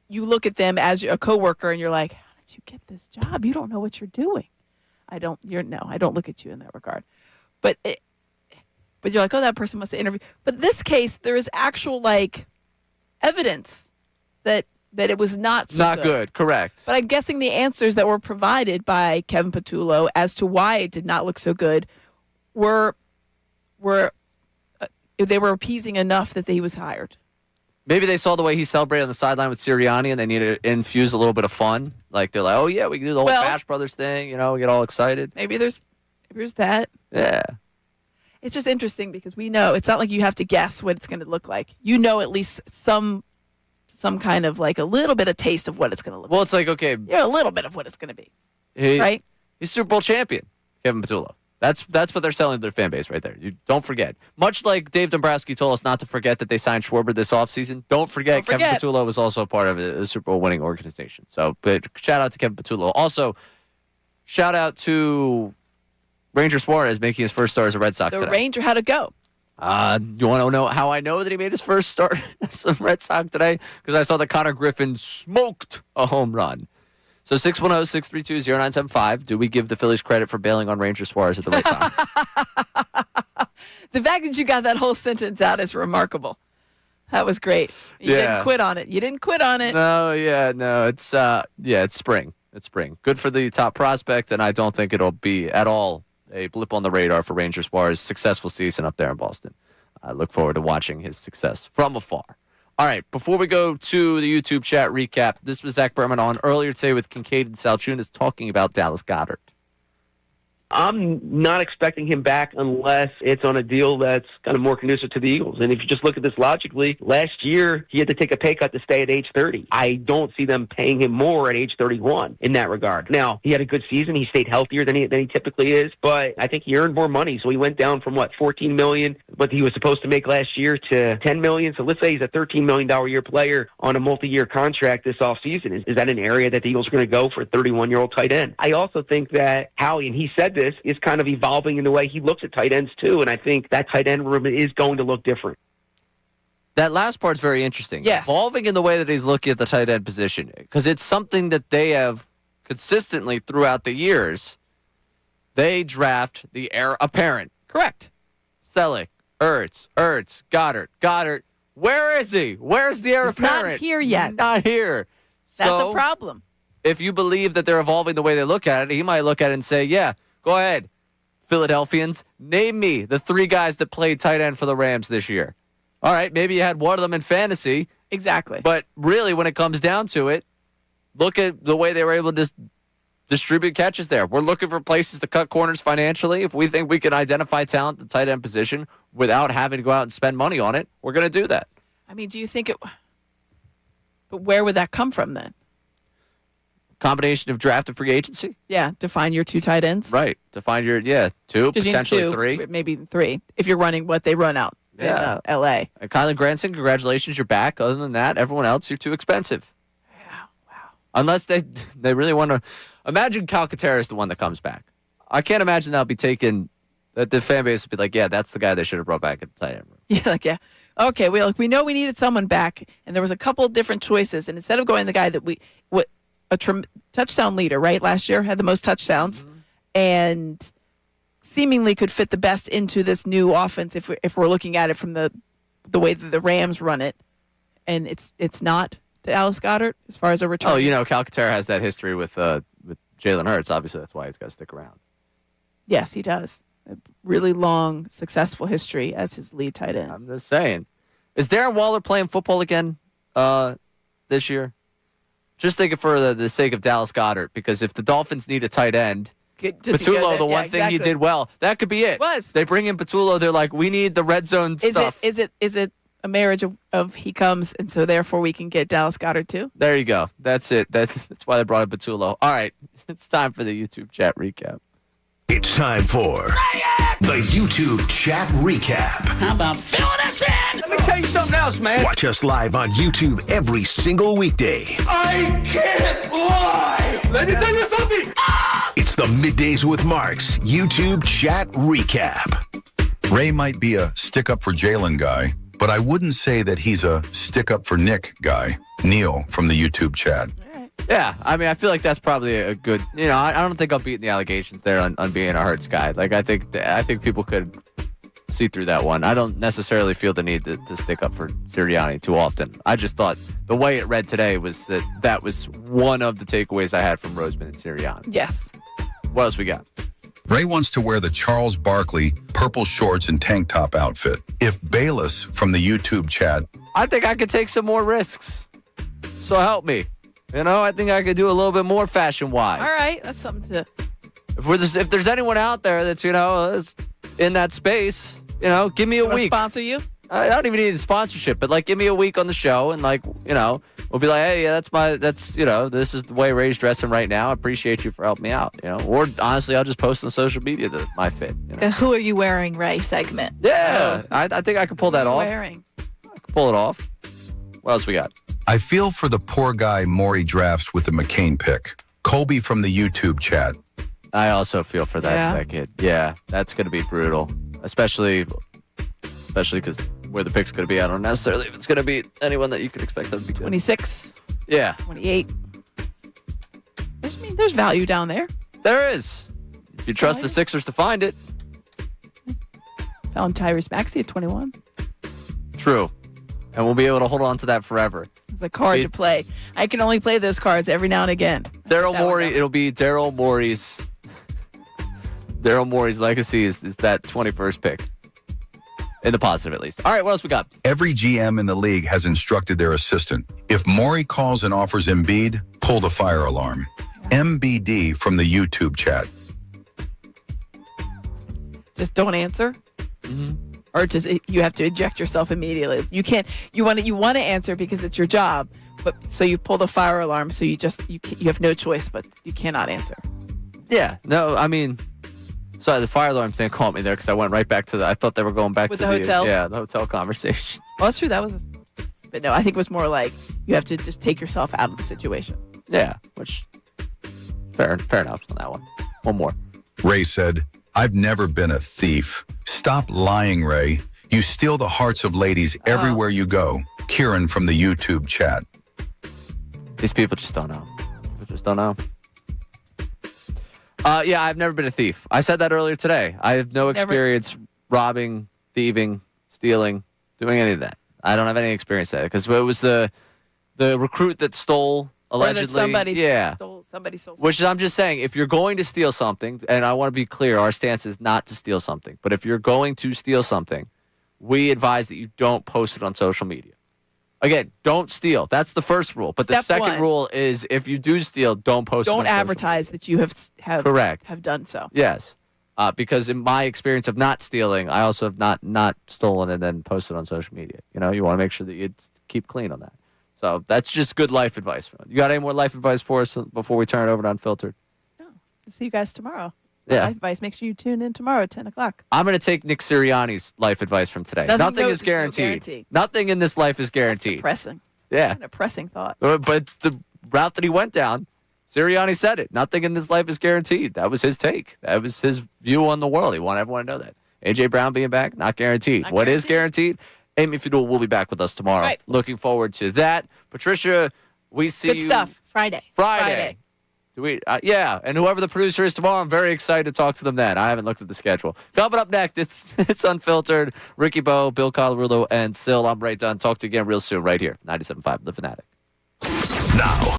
you look at them as a coworker and you're like, how did you get this job? You don't know what you're doing. I don't look at you in that regard. But you're like, oh, that person must have interviewed. But in this case, there is actual evidence that it was not so good. Correct. But I'm guessing the answers that were provided by Kevin Patullo as to why it did not look so good were they were appeasing enough that he was hired. Maybe they saw the way he celebrated on the sideline with Sirianni, and they needed to infuse a little bit of fun. Like they're like, oh yeah, we can do the whole Bash Brothers thing. We get all excited. Maybe there's that. Yeah. It's just interesting because we know it's not like you have to guess what it's going to look like. You know at least some kind of a little bit of taste of what it's going to look like. Well, it's like, okay. A little bit of what it's going to be. Right? He's Super Bowl champion, Kevin Patullo. That's what they're selling to their fan base right there. You don't forget. Much like Dave Dombrowski told us not to forget that they signed Schwarber this offseason, don't forget Kevin Patullo was also a part of a Super Bowl winning organization. So, but shout out to Kevin Patullo. Also, shout out to Ranger Suarez making his first start as a Red Sox today. Ranger, how'd it go? You want to know how I know that he made his first start as a Red Sox today? Because I saw that Connor Griffin smoked a home run. So 610-632-0975. Do we give the Phillies credit for bailing on Ranger Suarez at the right time? The fact that you got that whole sentence out is remarkable. That was great. You didn't quit on it. No. It's spring. It's spring. Good for the top prospect, and I don't think it'll be at all a blip on the radar for Ranger Suarez' successful season up there in Boston. I look forward to watching his success from afar. All right, before we go to the YouTube chat recap, this was Zach Berman on earlier today with Kincade and Salciunas talking about Dallas Goedert. I'm not expecting him back unless it's on a deal that's kind of more conducive to the Eagles. And if you just look at this logically, last year he had to take a pay cut to stay at age 30. I don't see them paying him more at age 31 in that regard. Now, he had a good season. He stayed healthier than he typically is, but I think he earned more money. So he went down from $14 million, what he was supposed to make last year, to $10 million. So let's say he's a $13 million a year player on a multi-year contract this offseason. Is that an area that the Eagles are going to go for a 31-year-old tight end? I also think that Howie, and he said this, is kind of evolving in the way he looks at tight ends too, and I think that tight end room is going to look different. That last part's very interesting. Yes. Evolving in the way that he's looking at the tight end position, because it's something that they have consistently throughout the years. They draft the heir apparent. Correct. Selleck, Ertz, Goddard. Where is he? Where's the heir apparent? Not here yet. Not here. That's So, a problem. if you believe that they're evolving the way they look at it, he might look at it and say, yeah, go ahead, Philadelphians, name me the 3 guys that played tight end for the Rams this year. All right, maybe you had one of them in fantasy. Exactly. But really, when it comes down to it, look at the way they were able to distribute catches there. We're looking for places to cut corners financially. If we think we can identify talent at the tight end position without having to go out and spend money on it, we're going to do that. I mean, do you think it... But where would that come from then? Combination of draft and free agency? Yeah, to find your 2 tight ends. Right. To find your, 2, potentially 2, 3. Maybe 3, if you're running what they run out in L.A. And Kylan Granson, congratulations, you're back. Other than that, everyone else, you're too expensive. Yeah, wow. Unless they really want to. Imagine Calcaterra is the one that comes back. I can't imagine that'll be taken, that the fan base will be like, yeah, that's the guy they should have brought back at the tight end room. Yeah. Okay, we know we needed someone back, and there was a couple of different choices. And instead of going the guy that touchdown leader, right? Last year had the most touchdowns, and seemingly could fit the best into this new offense if we're looking at it from the way that the Rams run it, and it's not Dallas Goedert as far as a return. Oh, Calcaterra has that history with Jalen Hurts. Obviously, that's why he's got to stick around. Yes, he does. A really long, successful history as his lead tight end. I'm just saying. Is Darren Waller playing football again this year? Just thinking for the sake of Dallas Goedert, because if the Dolphins need a tight end, Patullo, the one thing he did well, that could be it. They bring in Patullo. They're like, we need the red zone stuff. Is it a marriage of he comes, and so therefore we can get Dallas Goedert too? There you go. That's it. That's why they brought in Patullo. All right, it's time for the YouTube chat recap. It's time for the YouTube chat recap. How about filling us in? Let me tell you something else, man. Watch us live on YouTube every single weekday. I can't lie. Let me tell you something. It's the Middays with Marks YouTube chat recap. Ray might be a stick-up for Jalen guy, but I wouldn't say that he's a stick-up for Nick guy. Neil from the YouTube chat. Yeah, I mean, I feel like that's probably a good. I don't think I'm beating the allegations there on being a Hurts guy. Like, I think people could see through that one. I don't necessarily feel the need to stick up for Sirianni too often. I just thought the way it read today was that was one of the takeaways I had from Roseman and Sirianni. Yes. What else we got? Ray wants to wear the Charles Barkley purple shorts and tank top outfit. If Bayless from the YouTube chat. I think I could take some more risks. So help me. I think I could do a little bit more fashion-wise. All right, that's something to. If there's anyone out there that's is in that space, give me a week. Sponsor you? I don't even need a sponsorship, but give me a week on the show, and we'll be like, hey, yeah, this is the way Ray's dressing right now. I appreciate you for helping me out, Or honestly, I'll just post on social media my fit. The Who Are You Wearing, Ray segment. Yeah, I think I could pull that off. Wearing. I could pull it off. What else we got? I feel for the poor guy Maury drafts with the McCain pick. Colby from the YouTube chat. I also feel for that kid. Yeah, that's going to be brutal, especially because where the pick's going to be. I don't necessarily if it's going to be anyone that you could expect them to be good. 26. Yeah. 28. There's value down there. There is. If you trust the Sixers to find it. Found Tyrese Maxey at 21. True. And we'll be able to hold on to that forever. It's a card to play. I can only play those cards every now and again. Daryl Morey, it'll be Daryl Morey's legacy is that 21st pick. In the positive, at least. All right, what else we got? Every GM in the league has instructed their assistant. If Morey calls and offers Embiid, pull the fire alarm. MBD from the YouTube chat. Just don't answer. Or just you have to eject yourself immediately. You can't. You want to answer because it's your job, but so you pull the fire alarm. So you have no choice, but you cannot answer. Yeah. No. I mean, sorry, the fire alarm thing caught me there because I went right back to I thought they were going back with to the hotels. Yeah, the hotel conversation. Well, that's true. But no, I think it was more like you have to just take yourself out of the situation. Yeah. Which fair enough on that one. One more. Ray said, "I've never been a thief. Stop lying, Ray. You steal the hearts of ladies everywhere you go." Kieran from the YouTube chat. These people just don't know. Yeah, I've never been a thief. I said that earlier today. I have no experience robbing, thieving, stealing, doing any of that. I don't have any experience there because it was the recruit that stole allegedly. Or that somebody stole something. Which is, I'm just saying, if you're going to steal something, and I want to be clear, our stance is not to steal something. But if you're going to steal something, we advise that you don't post it on social media. Again, don't steal. That's the first rule. But the second rule is if you do steal, don't post it on social media. Don't advertise that you have correct. Have done so. Yes. Because in my experience of not stealing, I also have not stolen and then posted on social media. You want to make sure that you keep clean on that. So that's just good life advice. You got any more life advice for us before we turn it over to Unfiltered? No. See you guys tomorrow. Yeah. Life advice. Make sure you tune in tomorrow at 10 o'clock. I'm going to take Nick Sirianni's life advice from today. Nothing is guaranteed. Nothing in this life is guaranteed. That's depressing. Yeah. What a depressing thought. But it's the route that he went down. Sirianni said it. Nothing in this life is guaranteed. That was his take. That was his view on the world. He wanted everyone to know that. A.J. Brown being back, not guaranteed. Not What is guaranteed. guaranteed? Amy Fedul will be back with us tomorrow. Right. Looking forward to that. Patricia, we see Good you stuff. Friday. Do we? Yeah, and whoever the producer is tomorrow, I'm very excited to talk to them then. I haven't looked at the schedule. Coming up next, it's Unfiltered. Ricky Bo, Bill Colarulo, and Sil. I'm Ray Dunn. Talk to you again real soon right here. 97.5 The Fanatic. Now,